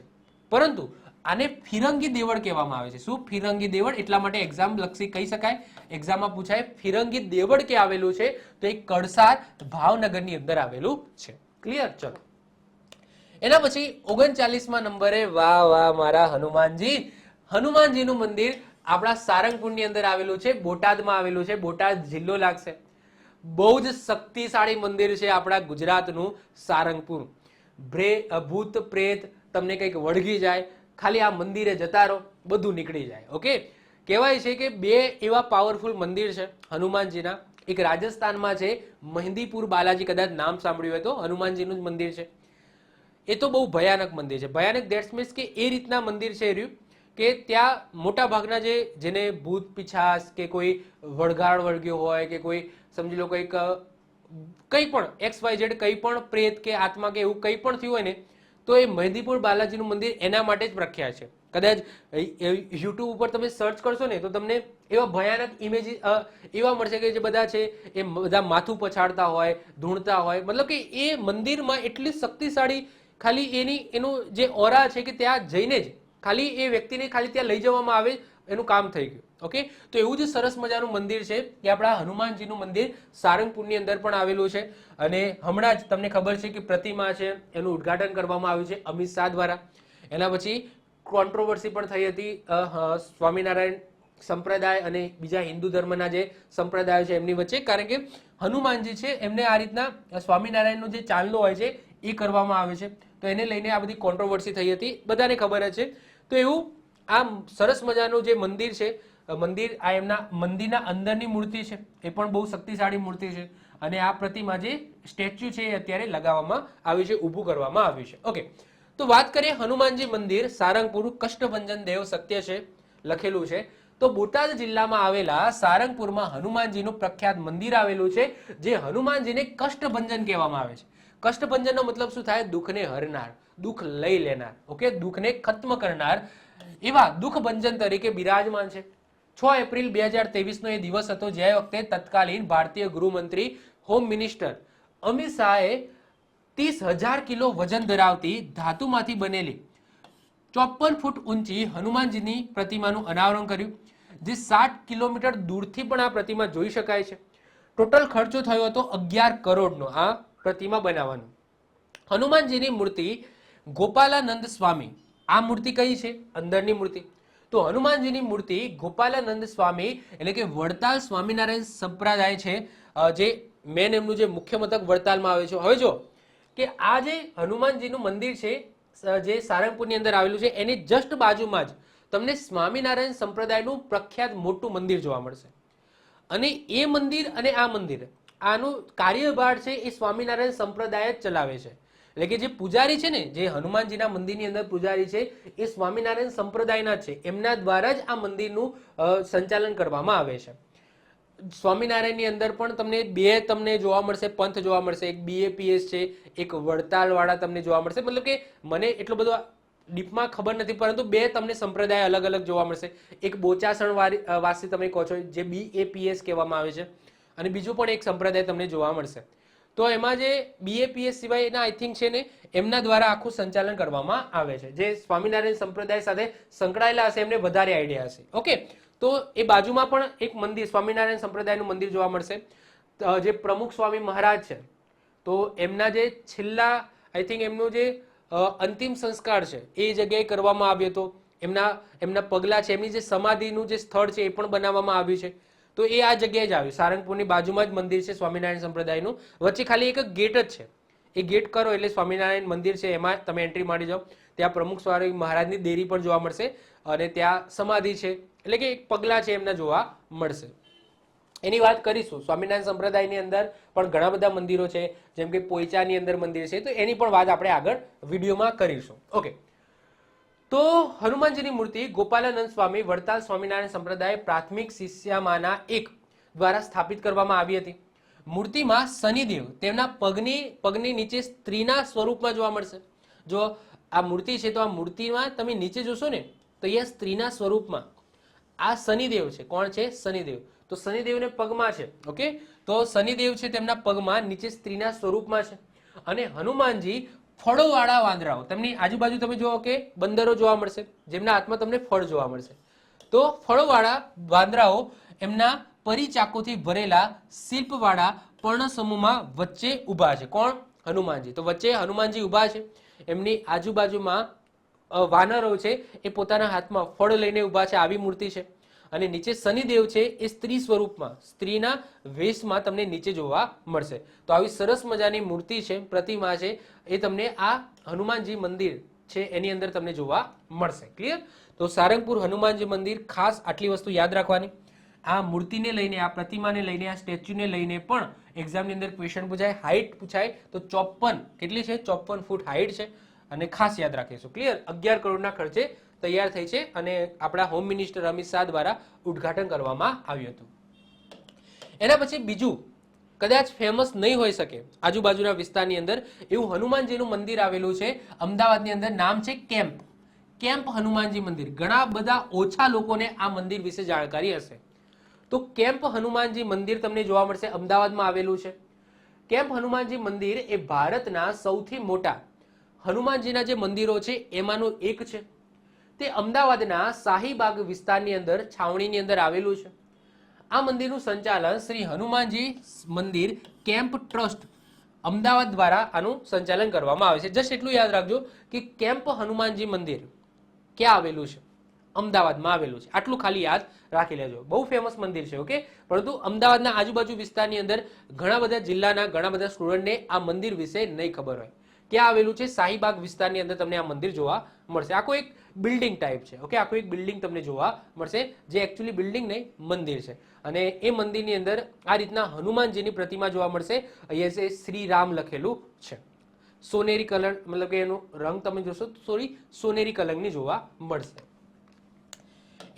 A: પરંતુ આને ફિરંગી દેવળ કહેવામાં આવે છે. શું? ફિરંગી દેવળ. એટલા માટે એક્ઝામ લક્ષી કહી શકાય, એક્ઝામમાં પૂછાય ફિરંગી દેવળ કે આવેલું છે, તો એ કળસાર ભાવનગરની અંદર આવેલું છે. ક્લિયર? ચલો, એના પછી 39મા નંબરે, વાહ વાહ મારા હનુમાનજી, હનુમાનજીનું મંદિર આપણા સારંગપુરની અંદર આવેલું છે, બોટાદમાં આવેલું છે, બોટાદ જિલ્લો લાગશે. બહુ જ શક્તિશાળી મંદિર છે આપણા ગુજરાતનું સારંગપુર. ભૂત પ્રેત તમને કંઈક વળગી જાય, ખાલી આ મંદિરે જતા રહો, બધું નીકળી જાય. ઓકે, કહેવાય છે કે બે એવા પાવરફુલ મંદિર છે હનુમાનજીના. એક રાજસ્થાનમાં છે મહેંદીપુર બાલાજી, કદાચ નામ સાંભળ્યું હોય તો, હનુમાનજીનું જ મંદિર છે. એ તો બહુ ભયાનક મંદિર છે. ભયાનક દેટ્સ મીન્સ કે એ રીતના મંદિર છે રહ્યું કે ત્યાં મોટા ભાગના જેને ભૂત પિછાસ કે કોઈ વળગાડ વળગ્યો હોય કે કોઈ સમજી લો કંઈક કંઈ પણ XYZ કંઈ પણ પ્રેત કે આત્મા કે એવું કંઈ પણ થયું હોય ને, તો એ મહેંદીપુર બાલાજીનું મંદિર એના માટે જ પ્રખ્યાત છે. કદાચ યુટ્યુબ ઉપર તમે સર્ચ કરશો ને તો તમને એવા ભયાનક ઇમેજીસ એવા મળશે કે જે બધા છે એ બધા માથું પછાડતા હોય, ધૂણતા હોય, મતલબ કે એ મંદિરમાં એટલી શક્તિશાળી ખાલી એનું જે ઓરા છે કે ત્યાં જઈને જ ખાલી એ વ્યક્તિને ખાલી ત્યાં લઈ જવામાં આવે એનું કામ થઈ ગયું. ઓકે, તો એવું જ સરસ મજાનું મંદિર છે કે આપણા હનુમાનજીનું મંદિર સારંગપુરની અંદર પણ આવેલું છે. અને હમણાં જ તમને ખબર છે કે પ્રતિમા છે એનું ઉદ્ઘાટન કરવામાં આવ્યું છે અમિત શાહ દ્વારા. એના પછી કોન્ટ્રોવર્સી પણ થઈ હતી સ્વામિનારાયણ સંપ્રદાય અને બીજા હિન્દુ ધર્મના જે સંપ્રદાયો છે એમની વચ્ચે, કારણ કે હનુમાનજી છે એમને આ રીતના સ્વામિનારાયણનો જે ચાંદલો હોય છે એ કરવામાં આવે છે, તો એને લઈને આ બધી કોન્ટ્રોવર્સી થઈ હતી, બધાને ખબર જ છે. તો એવું આ સરસ મજાનું જે મંદિર છે, મંદિર આ એમના મંદિરના અંદરની મૂર્તિ છે, એ પણ બહુ શક્તિશાળી મૂર્તિ છે. અને આ પ્રતિમા જે સ્ટેચ્યુ છે એ અત્યારે લગાવવામાં આવ્યું છે, ઊભું કરવામાં આવ્યું છે. ઓકે, તો વાત કરીએ હનુમાનજી મંદિર સારંગપુર, કષ્ટભંજન દેવ સત્ય છે લખેલું છે. તો બોટાદ જિલ્લામાં આવેલા સારંગપુરમાં હનુમાનજીનું પ્રખ્યાત મંદિર આવેલું છે, જે હનુમાનજીને કષ્ટભંજન કહેવામાં આવે છે. કષ્ટભંજનનો મતલબ શું થાય? દુઃખને હરનાર, દુઃખ લઈ લેનાર. ઓકે, દુઃખને ખત્મ કરનાર એવા દુઃખભંજન તરીકે બિરાજમાન છે. 6 એપ્રિલ 2023 નો એ દિવસ હતો, જે વખતે તત્કાલીન ભારતીય ગૃહમંત્રી હોમ મિનિસ્ટર અમિત શાહે 30,000 કિલો વજન ધરાવતી ધાતુમાંથી બનેલી 54 ફૂટ ઊંચી હનુમાનજીની પ્રતિમાનું અનાવરણ કર્યું, જે 60 કિલોમીટર દૂરથી પણ આ પ્રતિમા જોઈ શકાય છે. ટોટલ ખર્ચો થયો હતો 11 કરોડનો આ પ્રતિમા બનાવવાનો. હનુમાનજીની મૂર્તિ ગોપાલાનંદ સ્વામી, આ મૂર્તિ કઈ છે? અંદરની મૂર્તિ. તો હનુમાનજીની મૂર્તિ ગોપાલાનંદ સ્વામી એટલે કે વડતાલ સ્વામિનારાયણ સંપ્રદાય છે, જે મેન એમનું જે મુખ્ય મથક વડતાલમાં આવે છે. હવે જો કે આ જે હનુમાનજીનું મંદિર છે જે સારંગપુરની અંદર આવેલું છે, એની જસ્ટ બાજુમાં જ તમને સ્વામિનારાયણ સંપ્રદાયનું પ્રખ્યાત મોટું મંદિર જોવા મળશે. અને એ મંદિર અને આ મંદિર આનું કાર્યભાર છે એ સ્વામિનારાયણ સંપ્રદાય જ ચલાવે છે. એટલે કે જે પૂજારી છે ને, જે હનુમાનજીના મંદિરની અંદર પૂજારી છે એ સ્વામિનારાયણ સંપ્રદાયના છે, એમના દ્વારા જ આ મંદિરનું સંચાલન કરવામાં આવે છે. સ્વામિનારાયણની અંદર પણ તમને જોવા મળશે, પંથ જોવા મળશે. એક BAPS છે, એક વડતાલ વાળા તમને જોવા મળશે. મતલબ કે મને એટલો બધો ડીપમાં ખબર નથી, પરંતુ બે તમને સંપ્રદાય અલગ અલગ જોવા મળશે. એક બોચાસણ વાસી તમે કહો છો, જે BAPS કહેવામાં આવે છે, અને બીજું પણ એક સંપ્રદાય તમને જોવા મળશે. તો એમાં જે BAPS સિવાયના આઈ થિંક છે ને, એમના દ્વારા આખું સંચાલન કરવામાં આવે છે. જે સ્વામિનારાયણ સંપ્રદાય સાથે સંકળાયેલા હશે એમને વધારે આઈડિયા હશે. ઓકે, તો એ બાજુમાં પણ એક મંદિર, સ્વામિનારાયણ સંપ્રદાયનું મંદિર જોવા મળશે. જે પ્રમુખ સ્વામી મહારાજ છે, તો એમના જે છેલ્લા આઈ થિંક એમનું જે અંતિમ સંસ્કાર છે એ જગ્યાએ કરવામાં આવ્યો હતો. એમના પગલા છે, એમની જે સમાધિનું જે સ્થળ છે એ પણ બનાવવામાં આવ્યું છે. તો એ આ જગ્યાએ જ આવ્યું. સારંગપુરની બાજુમાં જ મંદિર છે સ્વામિનારાયણ સંપ્રદાયનું. વચ્ચે ખાલી એક ગેટ જ છે. એ ગેટ કરો એટલે સ્વામિનારાયણ મંદિર છે, એમાં તમે એન્ટ્રી મારી જાઓ. ત્યાં પ્રમુખ સ્વામી મહારાજની દેરી પણ જોવા મળશે, અને ત્યાં સમાધિ છે, એટલે કે એક પગલા છે એમના જોવા મળશે. એની વાત કરીશું. સ્વામિનારાયણ સંપ્રદાયની અંદર પણ ઘણા બધા મંદિરો છે, જેમ કે પોઈચાની અંદર મંદિર છે, તો એની પણ વાત આપણે આગળ વિડીયોમાં કરીશું. ઓકે, તો હનુમાનજીની મૂર્તિ ગોપાલાનંદ સ્વામી વડતાલ સ્વામિનારાયણ સંપ્રદાય પ્રાથમિક શિષ્યમાંના એક દ્વારા સ્થાપિત કરવામાં આવી હતી. મૂર્તિમાં શનિદેવ તેમના પગની નીચે સ્ત્રીના સ્વરૂપમાં જોવા મળશે. જો આ મૂર્તિ છે, તો આ મૂર્તિમાં તમે નીચે જોશો ને, તો અહીંયા સ્ત્રીના સ્વરૂપમાં આ શનિદેવ છે. કોણ છે? શનિદેવ. તો શનિદેવને પગમાં છે. ઓકે, તો શનિદેવ છે તેમના પગમાં, નીચે સ્ત્રીના સ્વરૂપમાં છે. અને હનુમાનજી ફળોવાળા વાંદરાઓ, તેમની આજુબાજુ તમે જુઓ કે બંદરો જોવા મળશે, જેમના હાથમાં તમને ફળ જોવા મળશે. તો ફળોવાળા વાંદરાઓ એમના પરિચાકોથી ભરેલા શિલ્પવાળા પર્ણ સમૂહમાં વચ્ચે ઊભા છે. કોણ? હનુમાનજી. તો વચ્ચે હનુમાનજી ઊભા છે. એમની આજુબાજુમાં વાનરો છે એ પોતાના હાથમાં ફળ લઈને ઊભા છે, આવી મૂર્તિ છે. અને નીચે શનિદેવ છે એ સ્ત્રી સ્વરૂપમાં, સ્ત્રીના વેશમાં તમને નીચે જોવા મળશે. તો આવી સરસ મજાની મૂર્તિ છે, પ્રતિમા છે, એ તમને આ હનુમાનજી મંદિર છે એની અંદર તમને જોવા મળશે. ક્લિયર? તો સારંગપુર હનુમાનજી મંદિર, ખાસ આટલી વસ્તુ યાદ રાખવાની. આ મૂર્તિને લઈને, આ પ્રતિમાને લઈને, આ સ્ટેચ્યુને લઈને પણ એક્ઝામની અંદર ક્વેશ્ચન પૂછાય. હાઈટ પૂછાય તો 54, કેટલી છે? 54 ફૂટ હાઈટ છે. અને ખાસ યાદ રાખીશું. ક્લિયર? 11 કરોડના ખર્ચે તૈયાર થઈ છે અને આપણા હોમ મિનિસ્ટર અમિત શાહ દ્વારા ઉદ્ઘાટન કરવામાં આવ્યું હતું. એના પછી બીજું કદાચ ફેમસ નહીં હોઈ શકે આજુબાજુના વિસ્તારની અંદર એવું હનુમાનજીનું મંદિર આવેલું છે અમદાવાદની અંદર. નામ છે કેમ્પ. કેમ્પ હનુમાનજી મંદિર. ઘણા બધા ઓછા લોકોને આ મંદિર વિશે જાણકારી હશે. તો કેમ્પ હનુમાનજી મંદિર તમને જોવા મળશે, અમદાવાદમાં આવેલું છે. કેમ્પ હનુમાનજી મંદિર એ ભારતના સૌથી મોટા હનુમાનજીના જે મંદિરો છે એમાંનું એક છે. તે અમદાવાદના શાહીબાગ વિસ્તારની અંદર, છાવણીની અંદર આવેલું છે. આ મંદિરનું સંચાલન શ્રી હનુમાનજી મંદિર કેમ્પ ટ્રસ્ટ અમદાવાદ દ્વારા આનું સંચાલન કરવામાં આવે છે. જસ્ટ એટલું યાદ રાખજો કે કેમ્પ હનુમાનજી મંદિર ક્યાં આવેલું છે? અમદાવાદમાં આવેલું છે. આટલું ખાલી યાદ રાખી લેજો. બહુ ફેમસ મંદિર છે. ઓકે, પરંતુ અમદાવાદના આજુબાજુ વિસ્તારની અંદર ઘણા બધા જિલ્લાના ઘણા બધા સ્ટુડન્ટને આ મંદિર વિશે નહીં ખબર હોય. ક્યાં આવેલું છે? શાહીબાગ વિસ્તારની અંદર તમને આ મંદિર જોવા મળશે. આખું એક બિલ્ડિંગ ટાઈપ છે. ઓકે, આખું એક બિલ્ડિંગ તમને જોવા મળશે, જે એકચ્યુઅલી બિલ્ડિંગ નહીં, મંદિર છે. અને એ મંદિરની અંદર આ રીતના હનુમાનજીની પ્રતિમા જોવા મળશે. અહીંયા છે શ્રી રામ લખેલું છે. સોનેરી કલર, મતલબ કે એનો રંગ તમે જોશો સોનેરી કલરની જોવા મળશે.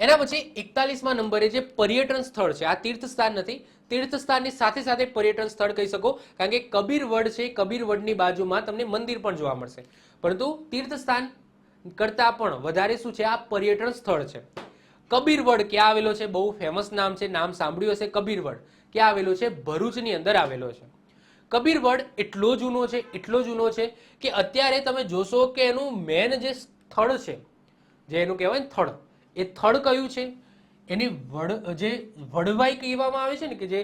A: એના પછી 41મા નંબરે જે પર્યટન સ્થળ છે, આ તીર્થ સ્થાન નથી, તીર્થ સ્થાનની સાથે સાથે પર્યટન સ્થળ કહી શકો, કારણ કે કબીરવડ છે, કબીરવડની બાજુમાં તમને મંદિર પણ જોવા મળશે. પરંતુ તીર્થ સ્થાન કરતા પણ વધારે શું છે? આ પર્યટન સ્થળ છે. કબીરવડ ક્યાં આવેલો છે? બહુ ફેમસ નામ છે, નામ સાંભળ્યું હશે. કબીરવડ ક્યાં આવેલો છે? ભરૂચની અંદર આવેલો છે. કબીરવડ એટલો જૂનો છે, એટલો જૂનો છે કે અત્યારે તમે જોશો કે એનું મેન જે સ્થળ છે, જે એનું કહેવાય ને થડ, એ થડ કયું છે? એની જે વડવાઈ કહેવામાં આવે છે ને, કે જે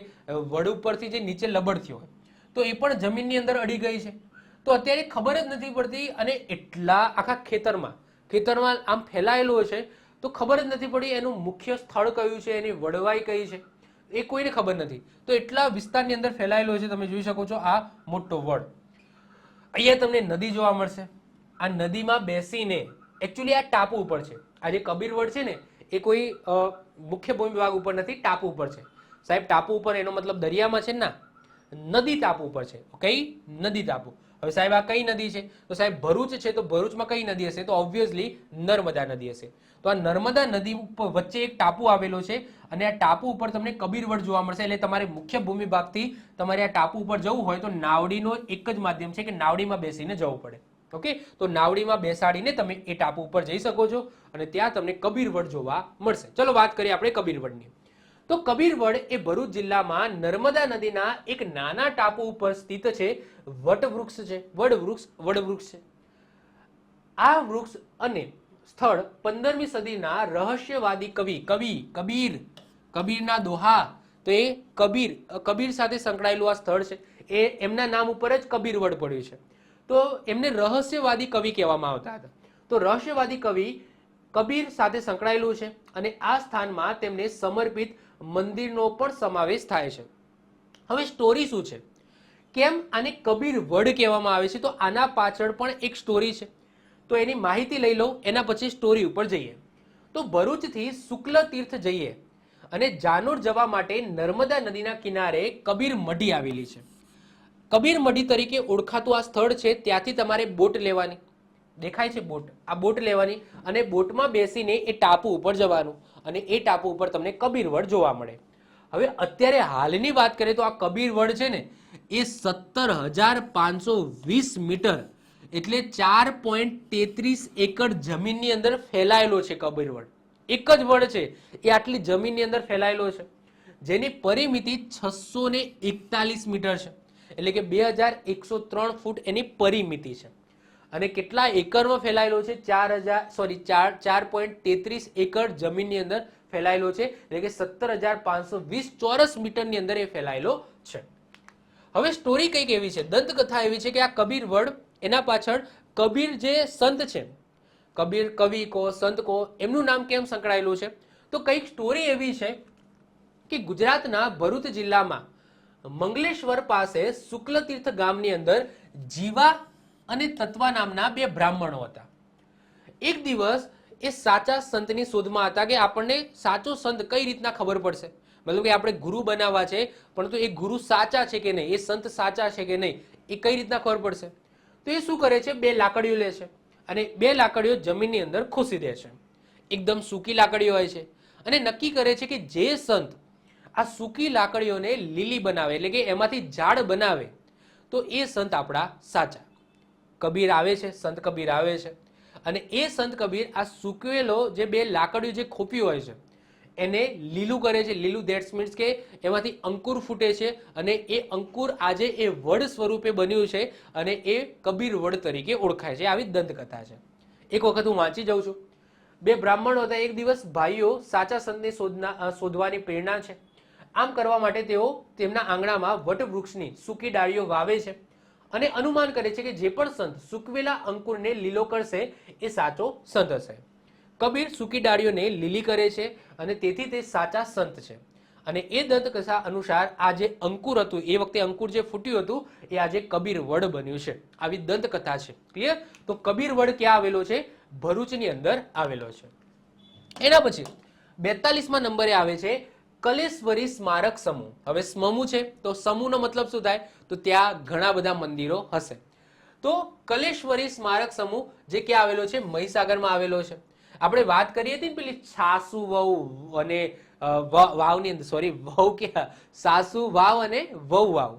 A: વડ ઉપરથી જે નીચે લબડતી હોય, તો એ પણ જમીનની અંદર અડી ગઈ છે. તો અત્યારે ખબર જ નથી પડતી. અને એટલા આખા ખેતરમાં આમ ફેલાયેલો છે, તો ખબર જ નથી પડી એનું મુખ્ય સ્થળ કયું છે, એની વડવાઈ કઈ છે, એ કોઈને ખબર નથી. તો એટલા વિસ્તારની અંદર ફેલાયેલો છે. તમે જોઈ શકો છો આ મોટો વડ. અહીંયા તમને નદી જોવા મળશે. આ નદીમાં બેસીને, એકચ્યુઅલી આ ટાપુ ઉપર છે. આ જે કબીરવડ છે ને, એ કોઈ મુખ્ય ભૂમિ વિભાગ ઉપર નથી, ટાપુ ઉપર છે. સાહેબ ટાપુ ઉપર એનો મતલબ દરિયામાં છે ના, નદી ટાપુ ઉપર છે. કઈ? નદી ટાપુ. હવે સાહેબ આ કઈ નદી છે? તો સાહેબ ભરૂચ છે, તો ભરૂચમાં કઈ નદી હશે? તો ઓબ્વિયસલી નર્મદા નદી હશે. તો આ નર્મદા નદી વચ્ચે એક ટાપુ આવેલો છે અને આ ટાપુ ઉપર તમને કબીરવડ જોવા મળશે. એટલે તમારે મુખ્ય ભૂમિ ભાગથી તમારે આ ટાપુ ઉપર જવું હોય તો નાવડીનો એક જ માધ્યમ છે કે નાવડીમાં બેસીને જવું પડે. ઓકે, તો નાવડીમાં બેસાડીને તમે એ ટાપુ ઉપર જઈ શકો છો અને ત્યાં તમને કબીરવડ જોવા મળશે. ચલો વાત કરીએ આપણે કબીરવડની. તો કબીરવડ એ ભરૂચ જિલ્લામાં નર્મદા નદીના એક નાના ટાપુ ઉપર સ્થિત છે. વટવૃક્ષ છે, વડવૃક્ષ છે. આ વૃક્ષ અને સ્થળ 15મી સદીના રહસ્યવાદી કબીરના દોહા, તો એ કબીર સાથે સંકળાયેલું આ સ્થળ છે. એ એમના નામ ઉપર જ કબીરવડ પડ્યું છે. તો એમને રહસ્યવાદી કવિ કહેવામાં આવતા હતા. તો રહસ્યવાદી કવિ કબીર સાથે સંકળાયેલું છે અને આ સ્થાનમાં તેમને સમર્પિત મંદિરનો પણ સમાવેશ થાય છે. હવે સ્ટોરી શું છે? કેમ આને કબીરવડ કહેવામાં આવે છે? તો આના પાછળ પણ એક સ્ટોરી છે. તો એની માહિતી લઈ લો, એના પછી સ્ટોરી ઉપર જઈએ. તો ભરૂચથી શુક્લ તીર્થ જઈએ અને જાનોર જવા માટે નર્મદા નદીના કિનારે કબીર મઢી આવેલી છે. કબીર મઢી તરીકે ઓળખાતું આ સ્થળ છે. ત્યાંથી તમારે બોટ લેવાની, દેખાય છે બોટ, આ બોટ લેવાની અને બોટમાં બેસીને એ ટાપુ ઉપર જવાનું અને એ ટાપુ ઉપર તમને કબીરવડ જોવા મળે. હવે અત્યારે હાલની વાત કરીએ તો આ કબીરવડ છે ને, એ 17,520 મીટર એટલે 4.33 એકર જમીનની અંદર ફેલાયેલો છે. કબીરવડ એક જ વડ છે, એ આટલી જમીનની અંદર ફેલાયેલો છે, જેની પરિમિતિ 641 મીટર છે. એટલે કે 2103 ફૂટ એની પરિમિતિ છે. અને કેટલા એકરમાં ફેલાયેલો છે? 4.33 એકર જમીનની અંદર ફેલાયેલો છે. એટલે કે 17,520 ચોરસ મીટરની અંદર એ ફેલાયેલો છે. હવે સ્ટોરી કંઈક એવી છે, દંતકથા એવી છે કે આ કબીરવડ, એના પાછળ કબીર જે સંત છે, કબીર કવિ કો સંત કો, એમનું નામ કેમ સંકળાયેલું છે? તો કંઈક સ્ટોરી એવી છે કે ગુજરાતના ભરૂચ જિલ્લામાં મંગલેશ્વર પાસે શુક્લતીર્થ ગામની અંદર જીવા અને તત્વા નામના બે બ્રાહ્મણો હતા. એક દિવસ એ સાચા સંતની શોધમાં હતા કે આપણને સાચો સંત કઈ રીતના ખબર પડશે, મતલબ કે આપણે ગુરુ બનાવવા છે, પરંતુ એ ગુરુ સાચા છે કે નહીં, એ સંત સાચા છે કે નહીં, એ કઈ રીતના ખબર પડશે? તો એ શું કરે છે, બે લાકડીઓ લે છે અને બે લાકડીઓ જમીનની અંદર ખોસી દે છે. એકદમ સૂકી લાકડીઓ હોય છે અને નક્કી કરે છે કે જે સંત આ સૂકી લાકડીઓને લીલી બનાવે, એટલે કે એમાંથી ઝાડ બનાવે, તો એ સંત આપણા સાચા. કબીર આવે છે, સંત કબીર આવે છે અને એ સંત કબીર આ સૂકવેલો જે બે લાકડીઓ જે ખોપી હોય છે એને લીલું કરે છે. લીલું ધેટ્સ મીન્સ કે એમાંથી અંકુર ફૂટે છે અને એ અંકુર આજે એ વડ સ્વરૂપે બન્યું છે અને એ કબીર વડ તરીકે ઓળખાય છે. આવી દંતકથા છે. એક વખત હું વાંચી જાઉં છું. બે બ્રાહ્મણો હતા. એક દિવસ ભાઈઓ સાચા સંતને શોધવાની પ્રેરણા છે, આમ કરવા માટે તેઓ તેમના આંગણામાં વટવૃક્ષની સૂકી ડાળીઓ વાવે છે અને અનુમાન કરે છે કે જે પણ સંત સૂકવેલા અંકુરને લીલો કરશે એ સાચો સંત હશે. કબીર સૂકી ડાળીઓને લીલી કરે છે અને તેથી તે સાચા સંત છે. અને એ દંતકથા અનુસાર આ જે અંકુર હતું, એ વખતે અંકુર જે ફૂટ્યું હતું, એ આજે કબીર વડ બન્યું છે. આવી દંતકથા છે. ક્લિયર? તો કબીર વડ ક્યાં આવેલો છે? ભરૂચની અંદર આવેલો છે. એના પછી 42મા નંબરે આવે છે કલેશ્વરી સ્મારક સમૂહ. હવે સમૂહ છે તો સમૂહનો મતલબ શું થાય? તો ત્યાં ઘણા બધા મંદિરો હશે. તો કલેશ્વરી સ્મારક સમૂહ જે ક્યાં આવેલો છે? મહીસાગરમાં આવેલો છે. આપણે વાત કરી હતી ને પેલી સાસુ વહુ અને વાવની અંદર, સોરી વહુ ક્યાં, સાસુ વાવ અને વહુ વાવ.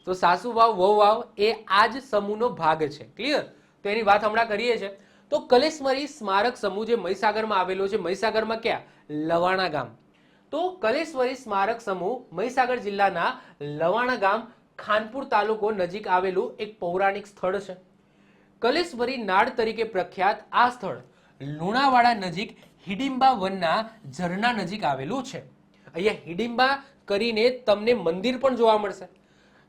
A: તો સાસુ વાવ વહુ વાવ એ આ જ સમૂહનો ભાગ છે. ક્લિયર? તો એની વાત હમણાં કરીએ છીએ. તો કલેશ્વરી સ્મારક સમૂહ જે મહીસાગરમાં આવેલો છે, મહીસાગરમાં ક્યાં? લવાણા ગામ. તો કલેશ્વરી સ્મારક સમૂહ મહીસાગર જિલ્લાના લવાણા ગામ, ખાનપુર તાલુકો નજીક આવેલું એક પૌરાણિક સ્થળ છે. કલેશ્વરી નાળ તરીકે પ્રખ્યાત આ સ્થળ લુણાવાડા નજીક હિડિંબા વનના ઝરણા નજીક આવેલું છે. અહીંયા હિડિંબા કરીને તમને મંદિર પણ જોવા મળશે.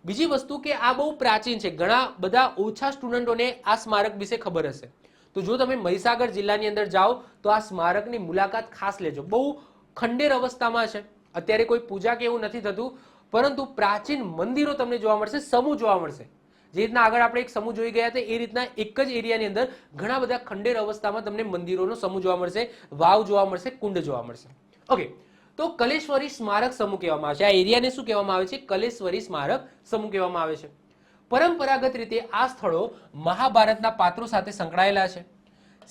A: બીજી વસ્તુ કે આ બહુ પ્રાચીન છે. ઘણા બધા ઓછા સ્ટુડન્ટોને આ સ્મારક વિશે ખબર હશે. તો જો તમે મહીસાગર જિલ્લાની અંદર જાઓ તો આ સ્મારકની મુલાકાત ખાસ લેજો. બહુ ખંડેર અવસ્થામાં છે. અત્યારે કોઈ પૂજા કે એવું નથી થતું, પરંતુ પ્રાચીન મંદિરો તમને જોવા મળશે, સમૂહ જોવા મળશે. જે રીતના આગળ આપણે એક સમૂહ જોઈ ગયા હતા એ રીતના એક જ એરિયાની અંદર ઘણા બધા ખંડેર અવસ્થામાં તમને મંદિરોનો સમૂહ જોવા મળશે, વાવ જોવા મળશે, કુંડ જોવા મળશે. ઓકે, તો કલેશ્વરી સ્મારક સમૂહ કહેવામાં આવે છે. આ એરિયાને શું કહેવામાં આવે છે? કલેશ્વરી સ્મારક સમૂહ કહેવામાં આવે છે. પરંપરાગત રીતે આ સ્થળો મહાભારતના પાત્રો સાથે સંકળાયેલા છે.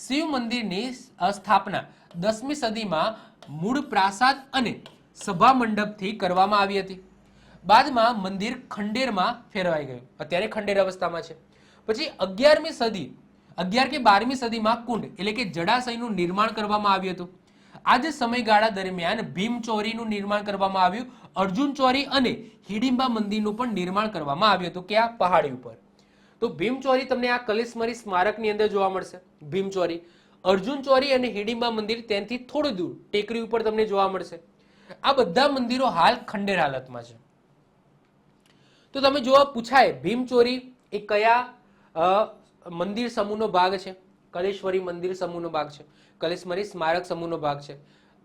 A: શિવ મંદિરની સ્થાપના 10મી સદીમાં મૂળ પ્રાસાદ અને સભા મંડપથી કરવામાં આવી હતી. બાદમાં મંદિર ખંડેરમાં ફેરવાઈ ગયું. અત્યારે ખંડેર અવસ્થામાં છે. પછી 11મી સદી, 11 કે 12મી સદીમાં કુંડ એટલે કે જળાશયનું નિર્માણ કરવામાં આવ્યું હતું. આ જ સમયગાળા દરમિયાન ભીમચોરીનું નિર્માણ કરવામાં આવ્યું. અર્જુન ચોરી અને હિડિંબા મંદિરનું પણ નિર્માણ કરવામાં આવ્યું હતું. કે આ પહાડી ઉપર. તો ભીમચોરી તમને આ કલેશ્વરી સ્મારકની અંદર જોવા મળશે. ભીમચોરી, અર્જુન ચોરી અને હિડિંબા મંદિર તેનાથી થોડું દૂર ટેકરી ઉપર તમને જોવા મળશે. આ બધા મંદિરો હાલ ખંડેર હાલતમાં છે. તો તમે જો પૂછાય ભીમચોરી એ કયા મંદિર સમૂહનો ભાગ છે? કલેશ્વરી મંદિર સમૂહનો ભાગ છે. કલેશ્વરી સ્મારક સમૂહનો ભાગ છે.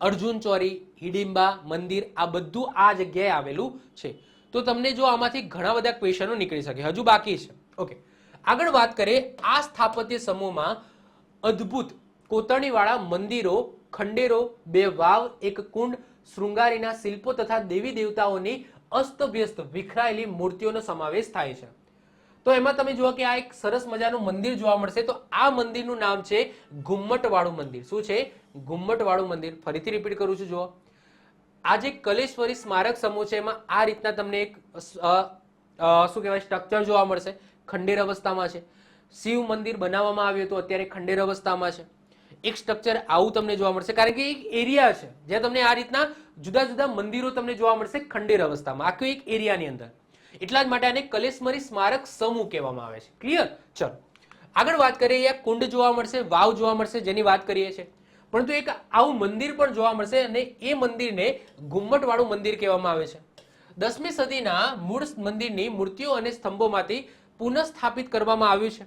A: અર્જુન ચોરી, હિડિંબા મંદિર આ બધું આ જગ્યાએ આવેલું છે. તો તમને જો આમાંથી ઘણા બધા ક્વેશ્ચનો નીકળી શકે, હજુ બાકી છે. ઓકે, આગળ વાત કરીએ. આ સ્થાપત્ય સમૂહમાં અદ્ભુત કોતરણીવાળા મંદિરો, ખંડેરો, બે વાવ, એક કુંડ, શૃંગારીના શિલ્પો તથા દેવી દેવતાઓની અસ્તવ્યસ્ત વિખરાયેલી મૂર્તિઓનો સમાવેશ થાય છે. તો એમાં તમે જુઓ કે આ એક સરસ મજાનું મંદિર જોવા મળશે. તો આ મંદિરનું નામ છે ઘુમ્મટવાળું મંદિર. શું છે? ઘુમ્મટવાળું મંદિર. ફરીથી રિપીટ કરું છું. જુઓ, આ જે કલેશ્વરી સ્મારક સમૂહ છે એમાં આ રીતના તમને એક શું કહેવાય સ્ટ્રક્ચર જોવા મળશે. ખંડેર અવસ્થામાં છે. શિવ મંદિર બનાવવામાં આવ્યું હતું, અત્યારે ખંડેર અવસ્થામાં છે. એક સ્ટ્રક્ચર આવું તમને જોવા મળશે, કારણ કે એક એરિયા છે જ્યાં તમને આ રીતના જુદા જુદા મંદિરો તમને જોવા મળશે ખંડેર અવસ્થામાં, આખું એક એરિયાની અંદર. એટલા જ માટે આને કલેશ્વરી સ્મારક સમૂહ કહેવામાં આવે છે. ક્લિયર? ચલો આગળ વાત કરીએ. અહીંયા કુંડ જોવા મળશે, વાવ જોવા મળશે જેની વાત કરીએ છીએ, પરંતુ એક આવું મંદિર પણ જોવા મળશે અને એ મંદિરને ઘુમ્મટવાળું મંદિર કહેવામાં આવે છે. 10મી સદીના મૂળ મંદિરની મૂર્તિઓ અને સ્તંભોમાંથી પુનઃસ્થાપિત કરવામાં આવ્યું છે.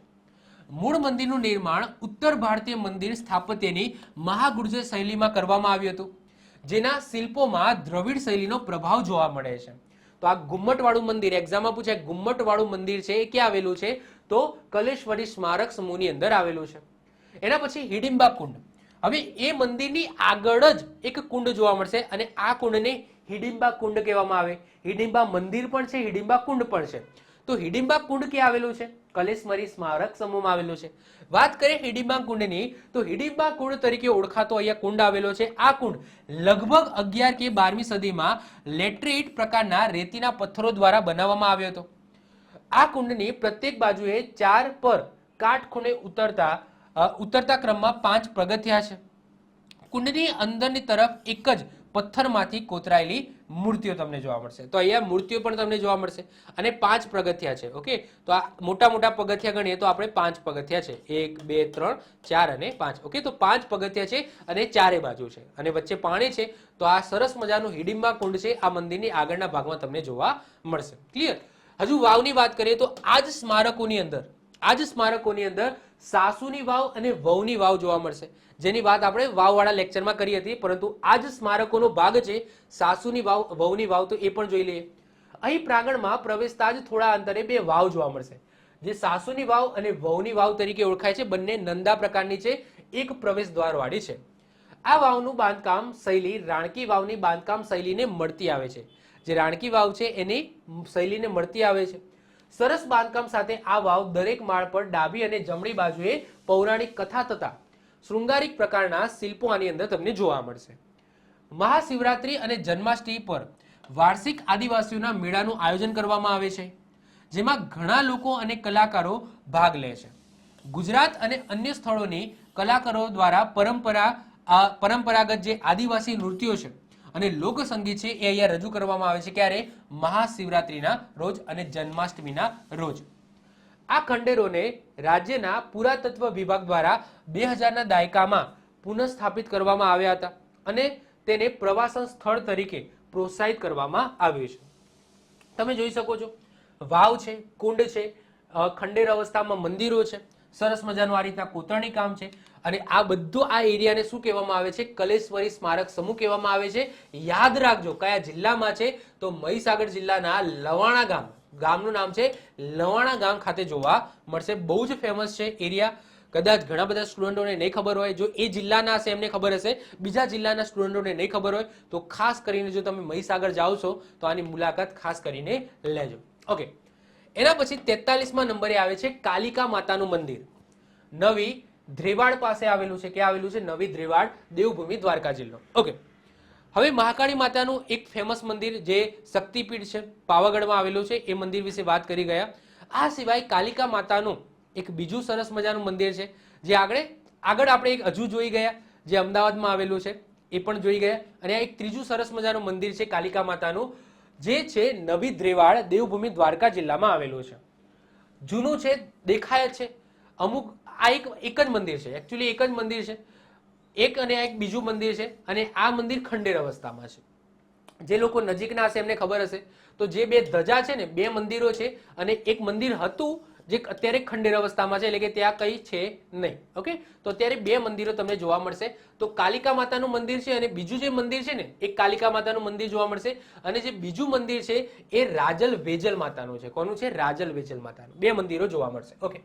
A: મૂળ મંદિરનું નિર્માણ ઉત્તર ભારતીય મંદિર સ્થાપત્યની મહાગુર્જર શૈલીમાં કરવામાં આવ્યું હતું, જેના શિલ્પોમાં દ્રવિડ શૈલીનો પ્રભાવ જોવા મળે છે. તો આ ગુમ્મટવાળું મંદિર, એક્ઝામમાં પૂછાય ગુમ્મટવાળું મંદિર છે એ ક્યાં આવેલું છે? તો કલેશ્વરી સ્મારક સમૂહની અંદર આવેલું છે. એના પછી હિડિંબા કુંડ. હવે એ મંદિરની આગળ જ એક કુંડ જોવા મળશે અને આ કુંડને હિડિંબા કુંડ કહેવામાં આવે. હિડિંબા મંદિર પણ છે, હિડિંબા કુંડ પણ છે. તો હિડિંબા કુંડ ક્યાં આવેલું છે? કલેશ્વરી સ્મારક સમૂહમાં આવેલું છે. વાત કરીએ હિડિંબા કુંડની, તો હિડિંબા કુંડ તરીકે ઓળખાતો અહીંયા કુંડ આવેલો છે. આ કુંડ લગભગ 11 કે 12મી સદીમાં લેટરીટ પ્રકારના રેતીના પથ્થરો દ્વારા બનાવવામાં આવ્યો હતો. આ કુંડની પ્રત્યેક બાજુએ 4 પર કાટખૂણે ઉતરતા ક્રમમાં 5 પગથિયા છે. કુંડની અંદરની તરફ એક જ પથ્થરમાંથી કોતરાયેલી મૂર્તિઓ તમને જોવા મળશે. તો અહીંયા મૂર્તિઓ પણ તમને જોવા મળશે અને 5 પગથિયા છે. ઓકે, તો આ મોટા મોટા પગથિયા ગણીએ તો આપણે 5 પગથિયા છે, 1 2 3 4 અને 5. ઓકે, તો 5 પગથિયા છે અને ચારે બાજુ છે અને વચ્ચે પાણી છે. તો આ સરસ મજાનું હિડિંબા કુંડ છે, આ મંદિરની આગળના ભાગમાં તમને જોવા મળશે. ક્લિયર? હજુ વાવની વાત કરીએ તો આ જ સ્મારકોની અંદર સાસુની વાવ અને વહુની વાવ જોવા મળશે, જેની વાત આપણે વાવવાળા લેક્ચરમાં કરી હતી. પરંતુ આ જ સ્મારકોનો ભાગ છે સાસુની વાવ, વહુની વાવ, તો એ પણ જોઈ લઈએ. અહીં પ્રાંગણમાં પ્રવેશતા જ થોડા અંતરે 2 વાવ જોવા મળશે, જે સાસુની વાવ અને વહુની વાવ તરીકે ઓળખાય છે. બંને નંદા પ્રકારની છે, એક પ્રવેશ દ્વારવાળી છે. આ વાવનું બાંધકામ શૈલી રાણકી વાવની બાંધકામ શૈલીને મળતી આવે છે. જે રાણકી વાવ છે એની શૈલીને મળતી આવે છે. સરસ બાંધકામ સાથે આ વાવ દરેક માળ પર ડાબી અને જમણી બાજુએ પૌરાણિક કથા તથા શૃંગારિક પ્રકારના શિલ્પો આની અંદર તમને જોવા મળશે. મહાશિવરાત્રી અને જન્માષ્ટમી પર વાર્ષિક આદિવાસીઓના મેળાનું આયોજન કરવામાં આવે છે, જેમાં ઘણા લોકો અને કલાકારો ભાગ લે છે. ગુજરાત અને અન્ય સ્થળોની કલાકારો દ્વારા પરંપરાગત જે આદિવાસી નૃત્યો છે અને લોકસંગીત છે એ અહીંયા રજૂ કરવામાં આવે છે. ક્યારે? મહાશિવરાત્રીના રોજ અને જન્માષ્ટમીના રોજ. આ ખંડેરોને રાજ્યના પુરાતત્વ વિભાગ દ્વારા 2000ના દાયકામાં પુનઃસ્થાપિત કરવામાં આવ્યા હતા અને તેને પ્રવાસન સ્થળ તરીકે પ્રોત્સાહિત કરવામાં આવ્યું છે. તમે જોઈ શકો છો, વાવ છે, કુંડ છે, ખંડેર અવસ્થામાં મંદિરો છે, સરસ મજાનું આ રીતના કોતરણી કામ છે અને આ બધું આ એરિયાને શું કહેવામાં આવે છે? કલેશ્વરી સ્મારક સમૂહ કહેવામાં આવે છે. યાદ રાખજો કયા જિલ્લામાં છે? તો મહીસાગર જિલ્લાના લવાણા ગામનું નામ છે લવાણા ગામ ખાતે જોવા મળશે. બહુ જ ફેમસ છે એરિયા. કદાચ ઘણા બધા સ્ટુડન્ટોને નહીં ખબર હોય, જો એ જિલ્લાના હશે એમને ખબર હશે, બીજા જિલ્લાના સ્ટુડન્ટોને નહીં ખબર હોય તો ખાસ કરીને જો તમે મહીસાગર જાઓ છો તો આની મુલાકાત ખાસ કરીને લેજો. ઓકે, એના પછી 43મા નંબરે આવે છે કાલિકા માતાનું મંદિર. નવી ધ્રેવાડ પાસે આવેલું છે. ક્યાં આવેલું છે? નવી ધ્રેવાડ, દેવભૂમિ, દ્વારકા જિલ્લો. ઓકે, હવે મહાકાળી માતાનું એક ફેમસ મંદિર જે શક્તિપીઠ છે, પાવાગઢમાં આવેલું છે, એ મંદિર વિશે વાત કરી ગયા. આ સિવાય કાલિકા માતાનું એક બીજું સરસ મજાનું મંદિર છે, જે આગળ આપણે એક હજુ જોઈ ગયા, જે અમદાવાદમાં આવેલું છે, એ પણ જોઈ ગયા. અને આ એક ત્રીજું સરસ મજાનું મંદિર છે કાલિકા માતાનું, જે છે નવી ધ્રેવાડ, દેવભૂમિ, દ્વારકા જિલ્લામાં આવેલું છે. જૂનું છે, દેખાય છે. અમુક આ એક જ મંદિર છે, એકચ્યુઅલી એક જ મંદિર છે, એક અને એક બીજું મંદિર છે અને આ મંદિર ખંડેર અવસ્થામાં છે. જે લોકો નજીકના હશે એમને ખબર હશે. તો જે 2 ધજા છે ને, 2 મંદિરો છે અને એક મંદિર હતું જે અત્યારે ખંડેર અવસ્થામાં છે, એટલે કે ત્યાં કઈ છે નહીં. ઓકે, તો અત્યારે 2 મંદિરો તમને જોવા મળશે. તો કાલિકા માતાનું મંદિર છે અને બીજું જે મંદિર છે ને, એક કાલિકા માતાનું મંદિર જોવા મળશે અને જે બીજું મંદિર છે એ રાજલ વેજલ માતાનું છે. કોનું છે? રાજલ વેજલ માતાનું. 2 મંદિરો જોવા મળશે. ઓકે,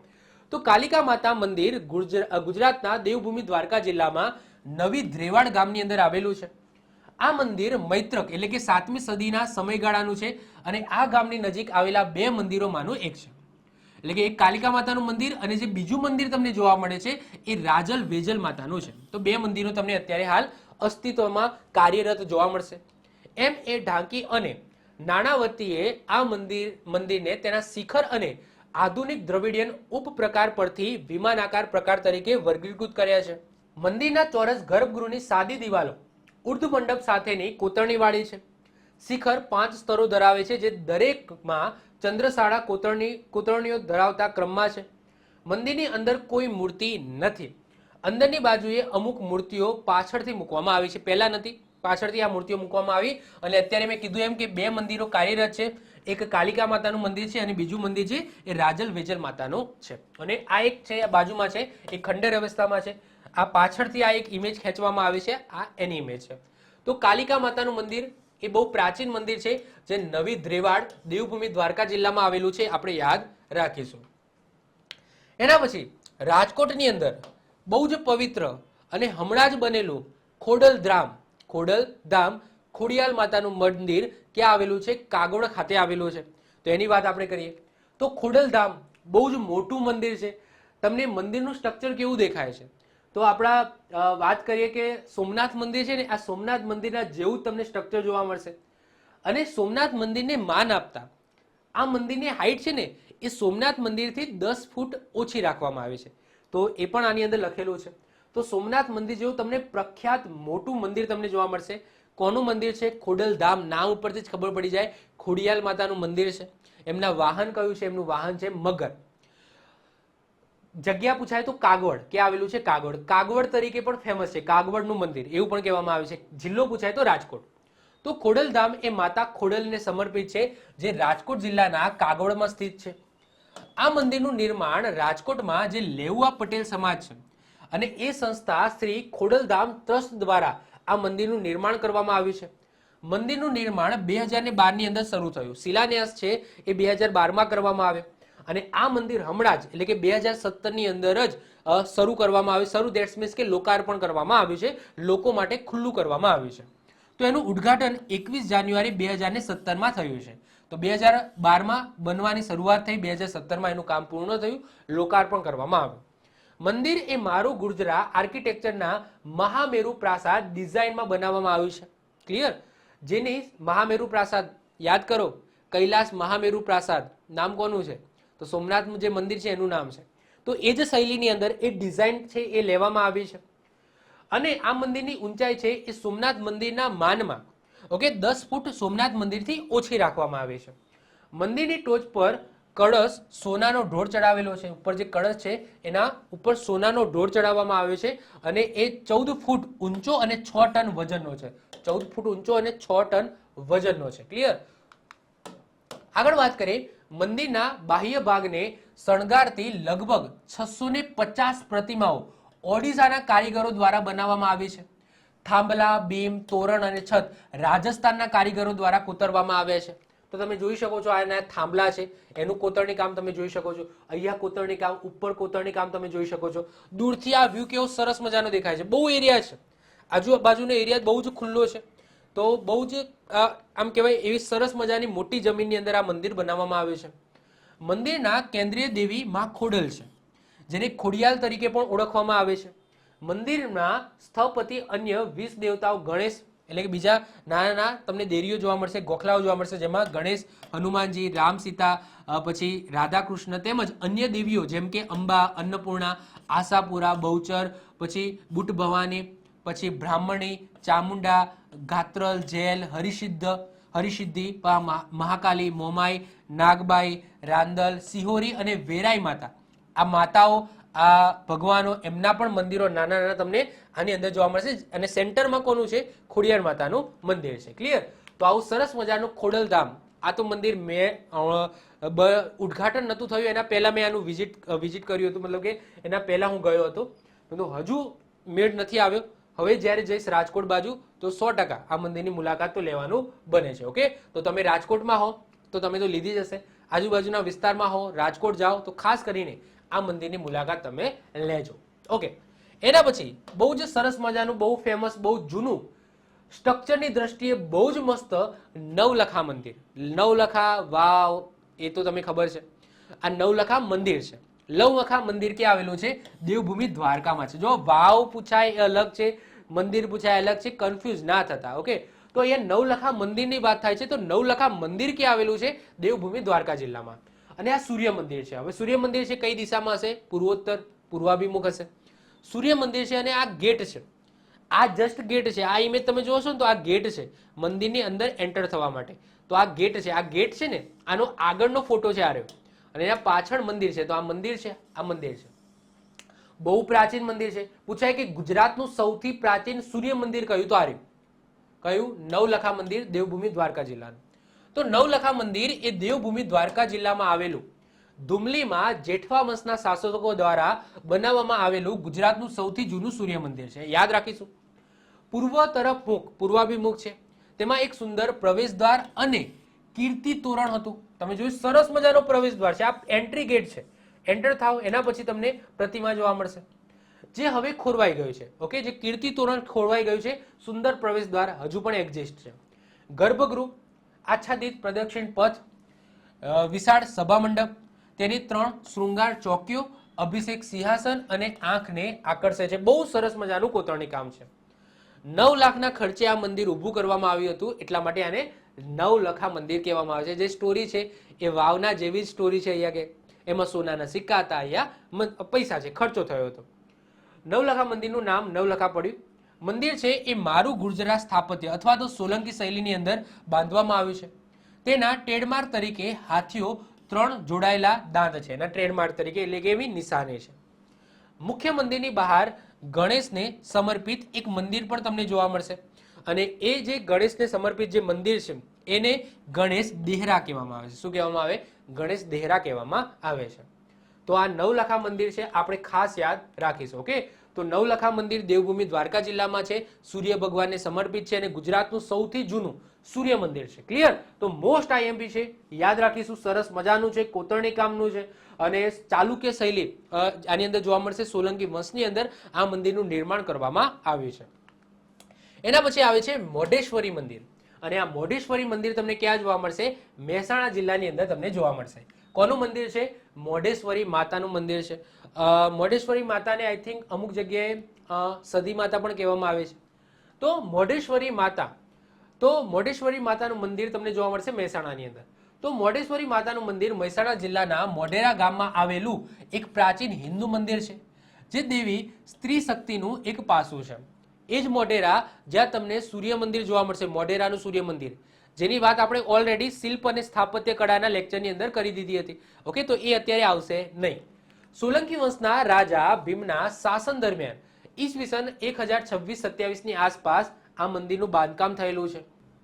A: તો કાલિકા માતા મંદિર ગુજરાતના દેવભૂમિ દ્વારકા જિલ્લામાં નવી ધ્રેવાડ ગામની અંદર આવેલું છે. આ મંદિર મૈત્રક એટલે કે 7મી સદીના સમયગાળાનું છે અને આ ગામની નજીક આવેલા 2 મંદિરોમાંનું એક છે. એટલે કે એક કાલિકા માતાનું મંદિર અને જે બીજું મંદિર તમને જોવા મળે છે એ રાજલ વેજલ માતાનું છે. તો 2 મંદિરો તમને અત્યારે હાલ અસ્તિત્વમાં કાર્યરત જોવા મળશે. એ ઢાંકી અને નાણાવતીએ આ મંદિરને તેના શિખર અને આધુનિક દ્રવિડિયન ઉપપ્રકાર પરથી વિમાનાકાર પ્રકાર તરીકે વર્ગીકૃત કર્યા છે. મંદિરના ચોરસ ગર્ભગૃહની સાદી દિવાલો ઉર્ધ્વ મંડપ સાથેની કોતરણીવાળી છે. શિખર 5 સ્તરો ધરાવે છે, જે દરેકમાં ચંદ્રસાળા કોતરણીઓ ધરાવતા ક્રમમાં છે. મંદિરની અંદર કોઈ મૂર્તિ નથી. અંદરની બાજુએ અમુક મૂર્તિઓ પાછળથી મૂકવામાં આવી છે, પહેલા નથી, પાછળથી આ મૂર્તિઓ મૂકવામાં આવી અને અત્યારે મેં કીધું એમ કે 2 મંદિરો કાર્યરત છે. એક કાલિકા માતાનું મંદિર છે અને બીજું મંદિર છે એ રાજલ વેજલ માતાનું છે. અને આ એક છે આ બાજુમાં છે એ ખંડેર અવસ્થામાં છે. આ પાછળથી આ એક ઇમેજ ખેંચવામાં આવી છે, આ એની ઇમેજ છે. તો કાલિકા માતાનું મંદિર એ બહુ પ્રાચીન મંદિર છે જે નવી દ્રેવાડ દેવભૂમિ દ્વારકા જિલ્લામાં આવેલું છે, આપણે યાદ રાખીશું. એના પછી રાજકોટની અંદર બહુ જ પવિત્ર અને હમણાં જ બનેલું ખોડલધામ ખોડિયાલ માતાનું મંદિર ક્યાં આવેલું છે? કાગોડ ખાતે આવેલું છે. તો એની વાત આપણે કરીએ તો ખોડલધામ બહુ જ મોટું મંદિર છે. તમને મંદિરનું સ્ટ્રક્ચર કેવું દેખાય છે? તો આપણા વાત કરીએ કે સોમનાથ મંદિર છે ને, આ સોમનાથ મંદિરના જેવું તમને સ્ટ્રક્ચર જોવા મળશે. અને સોમનાથ મંદિરને માન આપતા આ મંદિરની હાઈટ છે ને એ સોમનાથ મંદિરથી 10 ફૂટ ઓછી રાખવામાં આવી છે. તો એ પણ આની અંદર લખેલું છે. તો સોમનાથ મંદિર જેવું તમને પ્રખ્યાત મોટું મંદિર તમને જોવા મળશે. કોનું મંદિર છે? ખોડલધામ. નામ ઉપરથી જ ખબર પડી જાય ખોડિયાલ માતાનું મંદિર છે. એમના વાહન કયું છે? એમનું વાહન છે મગર. જગ્યા પૂછાય તો કાગવડ ક્યાં આવેલું છે? કાગવડ તરીકે પણ ફેમસ છે, કાગવડનું મંદિર એવું પણ કહેવામાં આવે છે. જિલ્લો પૂછાય તો રાજકોટ. તો ખોડલધામ એ માતા ખોડલને સમર્પિત છે જે રાજકોટ જિલ્લાના કાગવડમાં સ્થિત છે. આ મંદિરનું નિર્માણ રાજકોટમાં જે લેઉવા પટેલ સમાજ છે અને એ સંસ્થા શ્રી ખોડલધામ ટ્રસ્ટ દ્વારા આ મંદિરનું નિર્માણ કરવામાં આવ્યું છે. મંદિરનું નિર્માણ 2012 ની અંદર શરૂ થયું. શિલાન્યાસ છે એ 2012માં કરવામાં આવ્યો અને આ મંદિર હમણાં જ એટલે કે 2017 ની અંદર જ શરૂ કરવામાં આવ્યું. શરૂ દેટ્સ મીન્સ કે લોકાર્પણ કરવામાં આવ્યું છે, લોકો માટે ખુલ્લું કરવામાં આવ્યું છે. તો એનું ઉદ્ઘાટન 21 જાન્યુઆરી 2017માં થયું છે. તો 2012માં બનવાની શરૂઆત થઈ, 2017માં એનું કામ પૂર્ણ થયું, લોકાર્પણ કરવામાં આવ્યું. મંદિર એ મારું ગુજરાત આર્કિટેક્ચરના મહામેરુ પ્રાસાદ ડિઝાઇનમાં બનાવવામાં આવ્યું છે. ક્લિયર? જેની મહામેરુ પ્રાસાદ યાદ કરો, કૈલાસ મહામેરુ પ્રાસાદ નામ કોનું છે? તો સોમનાથનું જે મંદિર છે એનું નામ છે. તો એ જ શૈલીની અંદર એ ડિઝાઇન છે એ લેવામાં આવી છે. અને આ મંદિરની ઊંચાઈ છે એ સોમનાથ મંદિરના માનમાં 10 ફૂટ સોમનાથ મંદિરથી ઓછી રાખવામાં આવી છે. મંદિરની ટોચ પર કળશ સોનાનો ઢોળ ચડાવેલો છે. ઉપર જે કળશ છે એના ઉપર સોનાનો ઢોળ ચડાવવામાં આવ્યો છે અને એ 14 ફૂટ ઊંચો અને 6 ટન વજનનો છે. 14 ફૂટ ઊંચો અને 6 ટન વજનનો છે. ક્લિયર? આગળ વાત કરીએ, મંદિરના બાહ્ય ભાગને શણગારતી લગભગ 650 પ્રતિમાઓ ઓડિશાના કારીગરો દ્વારા બનાવવામાં આવી છે. થાંભલા, બીમ, તોરણ અને છત રાજસ્થાનના કારીગરો દ્વારા કોતરવામાં આવ્યા છે. તો તમે જોઈ શકો છો આના થાંભલા છે એનું કોતરણી કામ તમે જોઈ શકો છો. અહીંયા કોતરણી કામ, ઉપર કોતરણી કામ તમે જોઈ શકો છો. દૂરથી આ વ્યૂ કેવો સરસ મજાનો દેખાય છે. બહુ એરિયા છે, આજુબાજુનો એરિયા બહુ જ ખુલ્લો છે. તો બહુ જ આમ કહેવાય એવી સરસ મજાની મોટી જમીનની અંદર આ મંદિર બનાવવામાં આવ્યું છે. મંદિરના કેન્દ્રીય દેવી માં ખોડલ છે, જેને ખોડિયાલ તરીકે પણ ઓળખવામાં આવે છે. મંદિરના સ્થપતિ અન્ય 20 દેવતાઓ ગણેશ એટલે કે બીજા નાના નાના તમને દેરીઓ જોવા મળશે, ગોખલાઓ જોવા મળશે, જેમાં ગણેશ, હનુમાનજી, રામ, સીતા, પછી રાધાકૃષ્ણ તેમજ અન્ય દેવીઓ જેમ કે અંબા, અન્નપૂર્ણા, આશાપુરા, બહુચર, પછી બુટ ભવાની, પછી બ્રાહ્મણી, ચામુંડા, ગાત્રલ, જેલ, હરિસિદ્ધિ, મહાકાલી, મોમાઈ, નાગબાઈ, રાંદલ, સિહોરી અને વેરાઈ માતા, આ માતાઓ, આ ભગવાનો, એમના પણ મંદિરો નાના નાના તમને આની અંદર જોવા મળશે. અને સેન્ટરમાં કોનું છે? ખોડિયાર માતાનું મંદિર છે. ક્લિયર? તો આવું સરસ મજાનું ખોડલધામ. આ તો મંદિર મેં ઉદ્ઘાટન નહોતું થયું એના પહેલા મેં આનું વિઝિટ કર્યું હતું, મતલબ કે એના પહેલા હું ગયો હતો, પરંતુ હજુ મેળ નથી આવ્યો. હવે જ્યારે જઈશ રાજકોટ બાજુ તો 100% આ મંદિરની મુલાકાત તો લેવાનું બને છે. ઓકે, તો તમે રાજકોટમાં હો તો તમે તો લીધી જ હશે, આજુબાજુના વિસ્તારમાં હો, રાજકોટ જાઓ તો ખાસ કરીને આ મંદિરની મુલાકાત તમે લેજો. ઓકે, એના પછી બહુ જ સરસ મજાનું, બહુ ફેમસ, બહુ જૂનું, સ્ટ્રક્ચરની દ્રષ્ટિએ બહુ જ મસ્ત નવલખા મંદિર. નવલખા વાવ એ તો તમને ખબર છે, આ નવલખા મંદિર છે. નવલખા મંદિર ક્યાં આવેલું છે? દેવભૂમિ દ્વારકામાં છે. જો વાવ પૂછાય એ અલગ છે, મંદિર પૂછાય અલગ છે, કન્ફ્યુઝ ના થતા. ઓકે, તો અહીંયા નવલખા મંદિરની વાત થાય છે તો નવલખા મંદિર ક્યાં આવેલું છે? દેવભૂમિ દ્વારકા જિલ્લામાં. અને આ સૂર્ય મંદિર છે. હવે સૂર્ય મંદિર છે કઈ દિશામાં હશે? પૂર્વોત્તર, પૂર્વાભિમુખ હશે સૂર્ય મંદિર છે. અને આ ગેટ છે, આ જસ્ટ ગેટ છે. આ ઇમેજ તમે જોશો ને તો આ ગેટ છે મંદિરની અંદર એન્ટર થવા માટે. તો આ ગેટ છે, આ ગેટ છે ને આનો આગળનો ફોટો છે આ રહ્યો, અને એના પાછળ મંદિર છે. તો આ મંદિર છે, આ મંદિર છે, બહુ પ્રાચીન મંદિર છે. પૂછાય કે ગુજરાતનું સૌથી પ્રાચીન સૂર્ય મંદિર કયું? તો આ રહ્યું. કયું? નવલખા મંદિર, દેવભૂમિ દ્વારકા જિલ્લાનું. તો તો નવલખા મંદિર એ દેવભૂમિ દ્વારકા જિલ્લામાં આવેલું ધુમલીમાં જેઠવા વંશના શાસકો દ્વારા બનાવવામાં આવેલું ગુજરાતનું સૌથી જૂનું સૂર્ય મંદિર છે. યાદ રાખીશું. પૂર્વ તરફ મુખ, પૂર્વાભિમુખ છે. તેમાં એક સુંદર પ્રવેશદ્વાર અને કીર્તિ તોરણ હતું. તમે જોયું, સરસ મજાનો પ્રવેશદ્વાર છે. આ એન્ટ્રી ગેટ છે. એન્ટર થાવ એના પછી તમને પ્રતિમા જોવા મળશે, જે હવે ખોરવાઈ ગયું છે. ઓકે, જે કીર્તિ તોરણ ખોરવાઈ ગયું છે. સુંદર પ્રવેશદ્વાર હજુ પણ એક્ઝિસ્ટ છે. ગર્ભગૃહ, આચ્છાદિત પ્રદક્ષિણ પથ, વિશાળ સભા મંડપ, તેની 3 શૃંગાર ચોકીઓ, અભિષેક સિંહાસન અને આંખને આકર્ષે છે. બહુ સરસ મજાનું કોતરણી કામ છે. 9 લાખના ખર્ચે આ મંદિર ઊભું કરવામાં આવ્યું હતું, એટલા માટે આને નવલખા મંદિર કહેવામાં આવે છે. જે સ્ટોરી છે એ વાવના જેવી જ સ્ટોરી છે. અહીંયા કે એમાં સોનાના સિક્કા હતા, અહીંયા પૈસા છે, ખર્ચો થયો હતો. નવલખા મંદિરનું નામ નવલખા પડ્યું. મંદિર છે એ મારું ગુર્જરા સ્થાપત્ય અથવા તો સોલંકી શૈલીની અંદર બાંધવામાં આવ્યું છે. તેના ટ્રેડમાર્ક તરીકે હાથીઓ 3 જોડાયેલા દાંત છે. એના ટ્રેડમાર્ક તરીકે, એટલે કે એવી નિશાની છે. મુખ્ય મંદિરની બહાર ગણેશને સમર્પિત એક મંદિર પણ તમને જોવા મળશે, અને એ જે ગણેશને સમર્પિત જે મંદિર છે એને ગણેશ દેહરા કહેવામાં આવે છે. શું કહેવામાં આવે? ગણેશ દેહરા કહેવામાં આવે છે. તો આ નવલખા મંદિર છે, આપણે ખાસ યાદ રાખીશું. ઓકે, તો નવલખા મંદિર દેવભૂમિ દ્વારકા જિલ્લામાં છે, સૂર્ય ભગવાનને સમર્પિત છે અને ગુજરાતનું સૌથી જૂનું સૂર્ય મંદિર છે. ક્લિયર? તો મોસ્ટ આઈએમપી છે, યાદ રાખીશું. સરસ મજાનું છે, કોતરણી કામનું છે અને ચાલુક્ય શૈલી આની અંદર જોવા મળશે. સોલંકી વંશની અંદર આ મંદિરનું નિર્માણ કરવામાં આવ્યું છે. એના પછી આવે છે મોઢેશ્વરી મંદિર, અને આ મોઢેશ્વરી મંદિર તમને ક્યાં જોવા મળશે? મહેસાણા જિલ્લાની અંદર તમને જોવા મળશે. કોનું મંદિર છે? મોઢેશ્વરી માતાનું મંદિર છે. મોઢેશ્વરી માતાને આઈ થિંક અમુક જગ્યાએ સતી માતા પણ કહેવામાં આવે છે. તો મોઢેશ્વરી માતાનું મંદિર તમને જોવા મળશે મહેસાણાની અંદર. તો મોઢેશ્વરી માતાનું મંદિર મહેસાણા જિલ્લાના મોઢેરા ગામમાં આવેલું એક પ્રાચીન હિન્દુ મંદિર છે, જે દેવી સ્ત્રી શક્તિનું એક પાસું છે. એ જ મોઢેરા જ્યાં તમને સૂર્ય મંદિર જોવા મળશે, મોઢેરાનું સૂર્ય મંદિર, જેની વાત આપણે ઓલરેડી શિલ્પ અને સ્થાપત્ય કળાના લેક્ચરની અંદર કરી દીધી હતી. ઓકે, તો એ અત્યારે આવશે નહીં. સોલંકી વંશના રાજા ભીમના શાસન દરમિયાન ઈસવીસન 1026-27 ની આસપાસ આ મંદિરનું બાંધકામ થયેલું છે.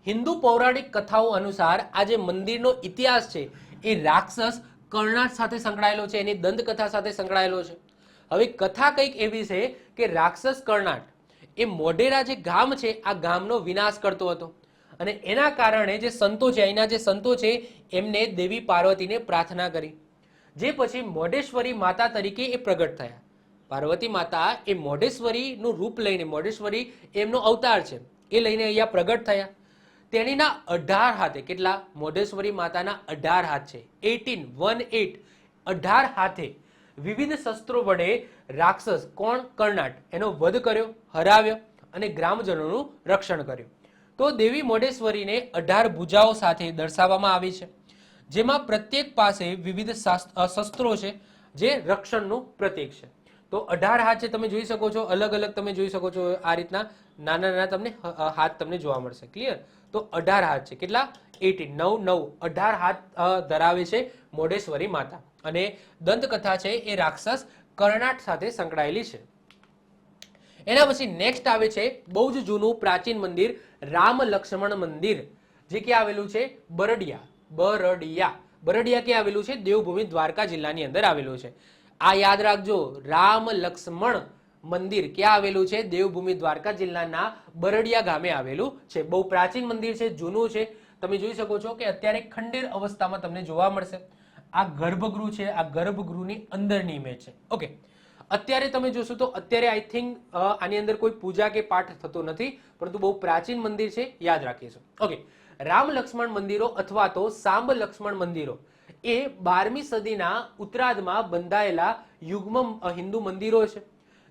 A: હિન્દુ પૌરાણિક કથાઓ અનુસાર આ જે મંદિરનો ઇતિહાસ છે એ રાક્ષસ કર્ણાટ સાથે સંકળાયેલો છે, એની દંતકથા સાથે સંકળાયેલો છે. હવે કથા કંઈક એવી છે કે રાક્ષસ કર્ણાટ એ મોઢેરા જે ગામ છે આ ગામનો વિનાશ કરતો હતો, અને એના કારણે જે સંતો છે, અહીંના જે સંતો છે એમને દેવી પાર્વતીને પ્રાર્થના કરી, જે પછી મોઢેશ્વરી માતા તરીકે એ પ્રગટ થયા. પાર્વતી માતા એ મોઢેશ્વરીનું રૂપ લઈને, મોઢેશ્વરી એમનો અવતાર છે, એ લઈને અહીંયા પ્રગટ થયા. તેણીના 18 હાથે, કેટલા? મોઢેશ્વરી માતાના 18 હાથ છે. 18 હાથે વિવિધ શસ્ત્રો વડે રાક્ષસ કોણ? કર્ણાટ, એનો વધ કર્યો, હરાવ્યો અને ગ્રામજનોનું રક્ષણ કર્યું. તો દેવી મોઢેશ્વરીને 18 ભુજાઓ સાથે દર્શાવવામાં આવી છે, જેમાં પ્રત્યેક પાસે વિવિધ શસ્ત્રો છે, જે રક્ષણનું પ્રતીક છે. તો 18 હાથ છે, તમે જોઈ શકો છો, અલગ અલગ તમે જોઈ શકો છો. આ રીતના નાના નાના તમને હાથ તમને જોવા મળશે. ક્લિયર? તો 18 હાથ છે. કેટલા? 18 હાથ ધરાવે છે મોઢેશ્વરી માતા, અને દંતકથા છે એ રાક્ષસ કર્ણાટ સાથે સંકળાયેલી છે. એના પછી નેક્સ્ટ આવે છે બહુ જ જૂનું પ્રાચીન મંદિર, રામ લક્ષ્મણ મંદિર, જે ક્યાં આવેલું છે? બરડિયા. બરડિયા ક્યાં આવેલું છે? દેવભૂમિ દ્વારકા જિલ્લાની અંદર આવેલું છે. આ યાદ રાખજો, રામ લક્ષ્મણ મંદિર ક્યાં આવેલું છે? દેવભૂમિ દ્વારકા જિલ્લાના બરડિયા ગામે આવેલું છે. બહુ પ્રાચીન મંદિર છે, જૂનું છે. તમે જોઈ શકો છો કે અત્યારે ખંડેર અવસ્થામાં તમને જોવા મળશે. આ ગર્ભગૃહ છે, આ ગર્ભગૃહની અંદરની ઇમેજ છે. ઓકે, અત્યારે તમે જોશો તો અત્યારે આઈ થિંક આની અંદર કોઈ પૂજા કે પાઠ થતો નથી, પરંતુ બહુ પ્રાચીન મંદિર છે, યાદ રાખીશું. ઓકે, રામ લક્ષ્મણ મંદિરો અથવા તો સાંબ લક્ષ્મણ મંદિરો એ 12મી સદીના ઉત્તરાર્ધમાં બંધાયેલા યુગ્મ હિન્દુ મંદિરો છે,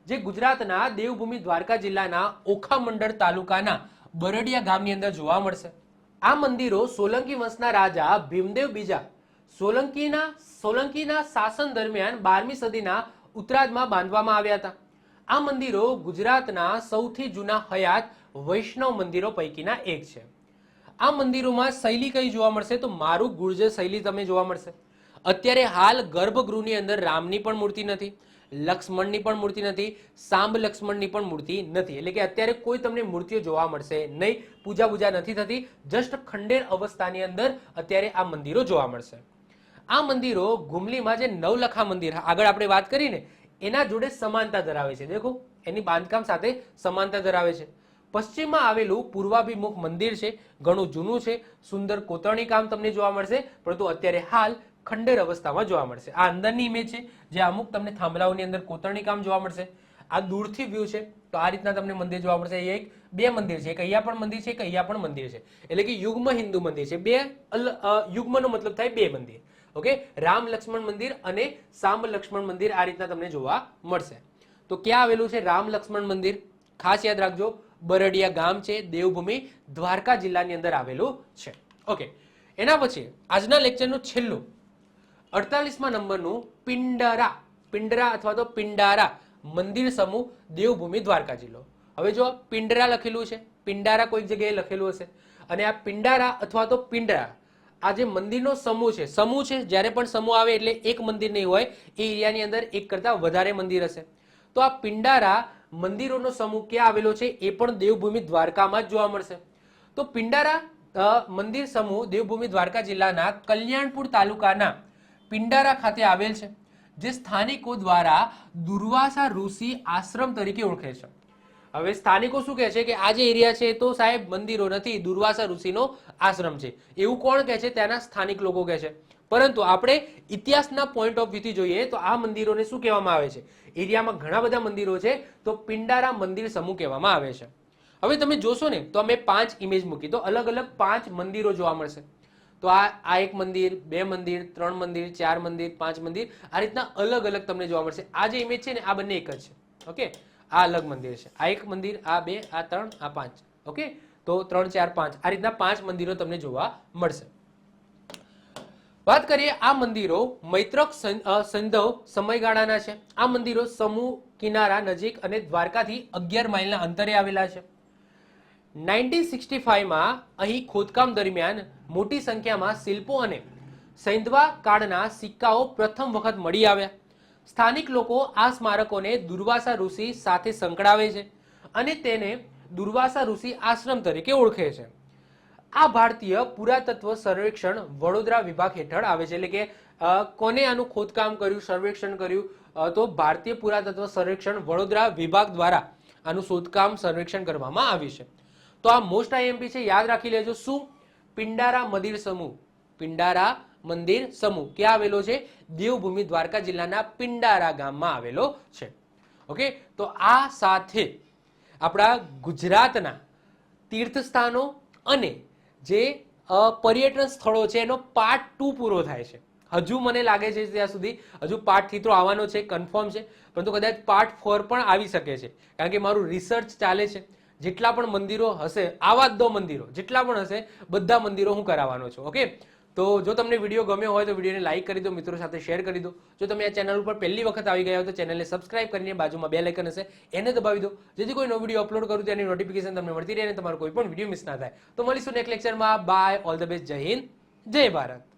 A: જે ગુજરાતના દેવભૂમિ દ્વારકા જિલ્લાના ઓખા મંડળ તાલુકાના બરડિયા ગામની અંદર જોવા મળશે. આ મંદિરો સોલંકી વંશના રાજા ભીમદેવ બીજા સોલંકીના શાસન દરમિયાન 12મી સદીના ઉત્તરાર્ધમાં બાંધવામાં આવ્યા હતા. આ મંદિરો ગુજરાતના સૌથી જૂના હયાત વૈષ્ણવ મંદિરો પૈકીના એક છે. આ મંદિરોમાં શૈલી કઈ જોવા મળશે? તો મારું ગુર્જર શૈલી તમે જોવા મળશે. અત્યારે હાલ ગર્ભગૃહની અંદર રામની પણ મૂર્તિ નથી, લક્ષ્મણની પણ મૂર્તિ નથી, સાંબ લક્ષ્મણની પણ મૂર્તિ નથી. એટલે કે અત્યારે કોઈ તમને મૂર્તિઓ જોવા મળશે નહીં, પૂજા પૂજા નથી થતી, જસ્ટ ખંડેર અવસ્થાની અંદર અત્યારે આ મંદિરો જોવા મળશે. આ મંદિરો ગુમલીમાં જે નવલખા મંદિર આગળ આપણે વાત કરીને એના જોડે સમાનતા ધરાવે છે. દેખો એની બાંધકામ સાથે સમાનતા ધરાવે છે. પશ્ચિમમાં આવેલું પૂર્વાભિમુખ મંદિર છે, ઘણું જૂનું છે, સુંદર કોતરણી કામ તમને જોવા મળશે, પરંતુ અત્યારે હાલ ખંડેર અવસ્થામાં જોવા મળશે. આ અંદરની ઇમેજ છે, જે અમુક તમને થાંભલાઓની અંદર કોતરણી કામ જોવા મળશે. આ દૂરથી વ્યૂ છે, તો આ રીતના તમને મંદિર જોવા મળશે. અહીંયા એક બે મંદિર છે, એક અહીંયા પણ મંદિર છે, એક અહીંયા પણ મંદિર છે, એટલે કે યુગ્મ હિન્દુ મંદિર છે. બે યુગ્મનો મતલબ થાય બે મંદિર. ઓકે, રામ લક્ષ્મણ મંદિર અને સામ લક્ષ્મણ મંદિર આ રીતના તમને જોવા મળશે. તો ક્યાં આવેલું છે રામ લક્ષ્મણ મંદિર? ખાસ યાદ રાખજો, બરડિયા ગામ છે, દેવભૂમિ દ્વારકા જિલ્લાની અંદર આવેલું છે. ઓકે, એના પછી આજના લેક્ચરનું છેલ્લું 48મા નંબરનું પિંડરા અથવા તો પિંડારા મંદિર સમૂહ, દેવભૂમિ દ્વારકા જિલ્લો. હવે જો પિંડરા લખેલું છે, પિંડારા કોઈક જગ્યાએ લખેલું હશે, અને આ પિંડારા અથવા તો પિંડરા આ જે મંદિરનો સમૂહ છે, જ્યારે પણ સમૂહ આવે એટલે એક મંદિર નહીં હોય, એ એરિયાની અંદર એક કરતા વધારે મંદિર હશે. તો આ પિંડારા મંદિરોનો સમૂહ ક્યાં આવેલો છે? એ પણ દેવભૂમિ દ્વારકામાં જ જોવા મળશે. તો પિંડારા મંદિર સમૂહ દેવભૂમિ દ્વારકા જિલ્લાના કલ્યાણપુર તાલુકાના પિંડારા ખાતે આવેલ છે, જે સ્થાનિકો દ્વારા દુર્વાસા ઋષિ આશ્રમ તરીકે ઓળખે છે. હવે સ્થાનિકો શું કહે છે કે આ જે એરિયા છે તો સાહેબ મંદિરો નથી, દુર્વાસા ઋષિનો આશ્રમ છે, એવું કોણ કહે છે? ત્યાંના સ્થાનિક લોકો કહે છે. પરંતુ આપણે ઇતિહાસના પોઈન્ટ ઓફ વ્યૂથી જોઈએ તો આ મંદિરોને શું કહેવામાં આવે છે? એરિયામાં ઘણા બધા મંદિરો છે, તો પિંડારા મંદિર સમૂહ કહેવામાં આવે છે. હવે તમે જોશો ને તો અમે 5 ઇમેજ મૂકી, તો અલગ અલગ 5 મંદિરો જોવા મળશે. તો આ એક મંદિર, 2 મંદિર, 3 મંદિર, 4 મંદિર, 5 મંદિર, આ રીતના અલગ અલગ તમને જોવા મળશે. આ જે ઇમેજ છે ને આ બંને એક જ છે. ઓકે, આ અલગ મંદિર છે, આ એક મંદિર, આ 2, આ 3, આ 5. ઓકે, તો 3, 4, 5 આ રીતના 5 મંદિરો તમને જોવા મળશે. વાત કરીએ આ મંદિરો મૈત્રક સંધવ સમયગાળાના છે. આ મંદિરો સમૂહ કિનારા નજીક અને દ્વારકાથી 11 માઇલના અંતરે આવેલા છે. 1965માં અહીં ખોદકામ દરમિયાન મોટી સંખ્યામાં શિલ્પો અને સૈંધવા કાળના સિક્કાઓ પ્રથમ વખત મળી આવ્યા. સ્થાનિક લોકો આ સ્મારકોને દુર્વાસા ઋષિ સાથે સંકળાવે છે અને તેને દુર્વાસા ઋષિ આશ્રમ તરીકે ઓળખે છે. આ ભારતીય પુરાતત્વ સર્વેક્ષણ વડોદરા વિભાગ હેઠળ આવે છે. એટલે કે કોને આનું ખોદકામ કર્યું, સર્વેક્ષણ કર્યું? તો ભારતીય પુરાતત્વ સર્વેક્ષણ વડોદરા વિભાગ દ્વારા આનું શોધકામ સર્વેક્ષણ કરવામાં આવ્યું છે. તો આ મોસ્ટ આઈએમપી છે, યાદ રાખી લેજો. શું? પિંડારા મંદિર સમૂહ. પિંડારા મંદિર સમૂહ ક્યાં આવેલો છે? દેવભૂમિ દ્વારકા જિલ્લાના પિંડારા ગામમાં આવેલો છે. ઓકે, તો આ સાથે આપણા ગુજરાતના તીર્થ સ્થાનો અને જે પર્યટન સ્થળો છે એનો પાર્ટ 2 પૂરો થાય છે. હજુ મને લાગે છે ત્યાં સુધી હજુ પાર્ટ 3 તો આવવાનો છે, કન્ફર્મ છે, પરંતુ કદાચ પાર્ટ 4 પણ આવી શકે છે, કારણ કે મારું રિસર્ચ ચાલે છે. જેટલા પણ મંદિરો હશે, આવા જ 2 મંદિરો જેટલા પણ હશે, બધા મંદિરો હું કરાવવાનો છું. ઓકે, તો જો તમને વિડીયો ગમ્યો હોય તો વિડીયોને લાઈક કરી દો, મિત્રો સાથે શેર કરી દો. જો તમે આ ચેનલ ઉપર પહેલી વખત આવી ગયા હો તો ચેનલને સબસ્ક્રાઇબ કરીને બાજુમાં બેલ આઇકન હશે એને દબાવી દો, જેથી કોઈ નવો વિડીયો અપલોડ કરું તેની નોટિફિકેશન તમને મળતી રહે અને તમારો કોઈ પણ વિડીયો મિસ ના થાય. તો મળીશું નેક્સ્ટ લેક્ચરમાં. બાય, ઓલ ધ બેસ્ટ, જય હિન્દ, જય ભારત.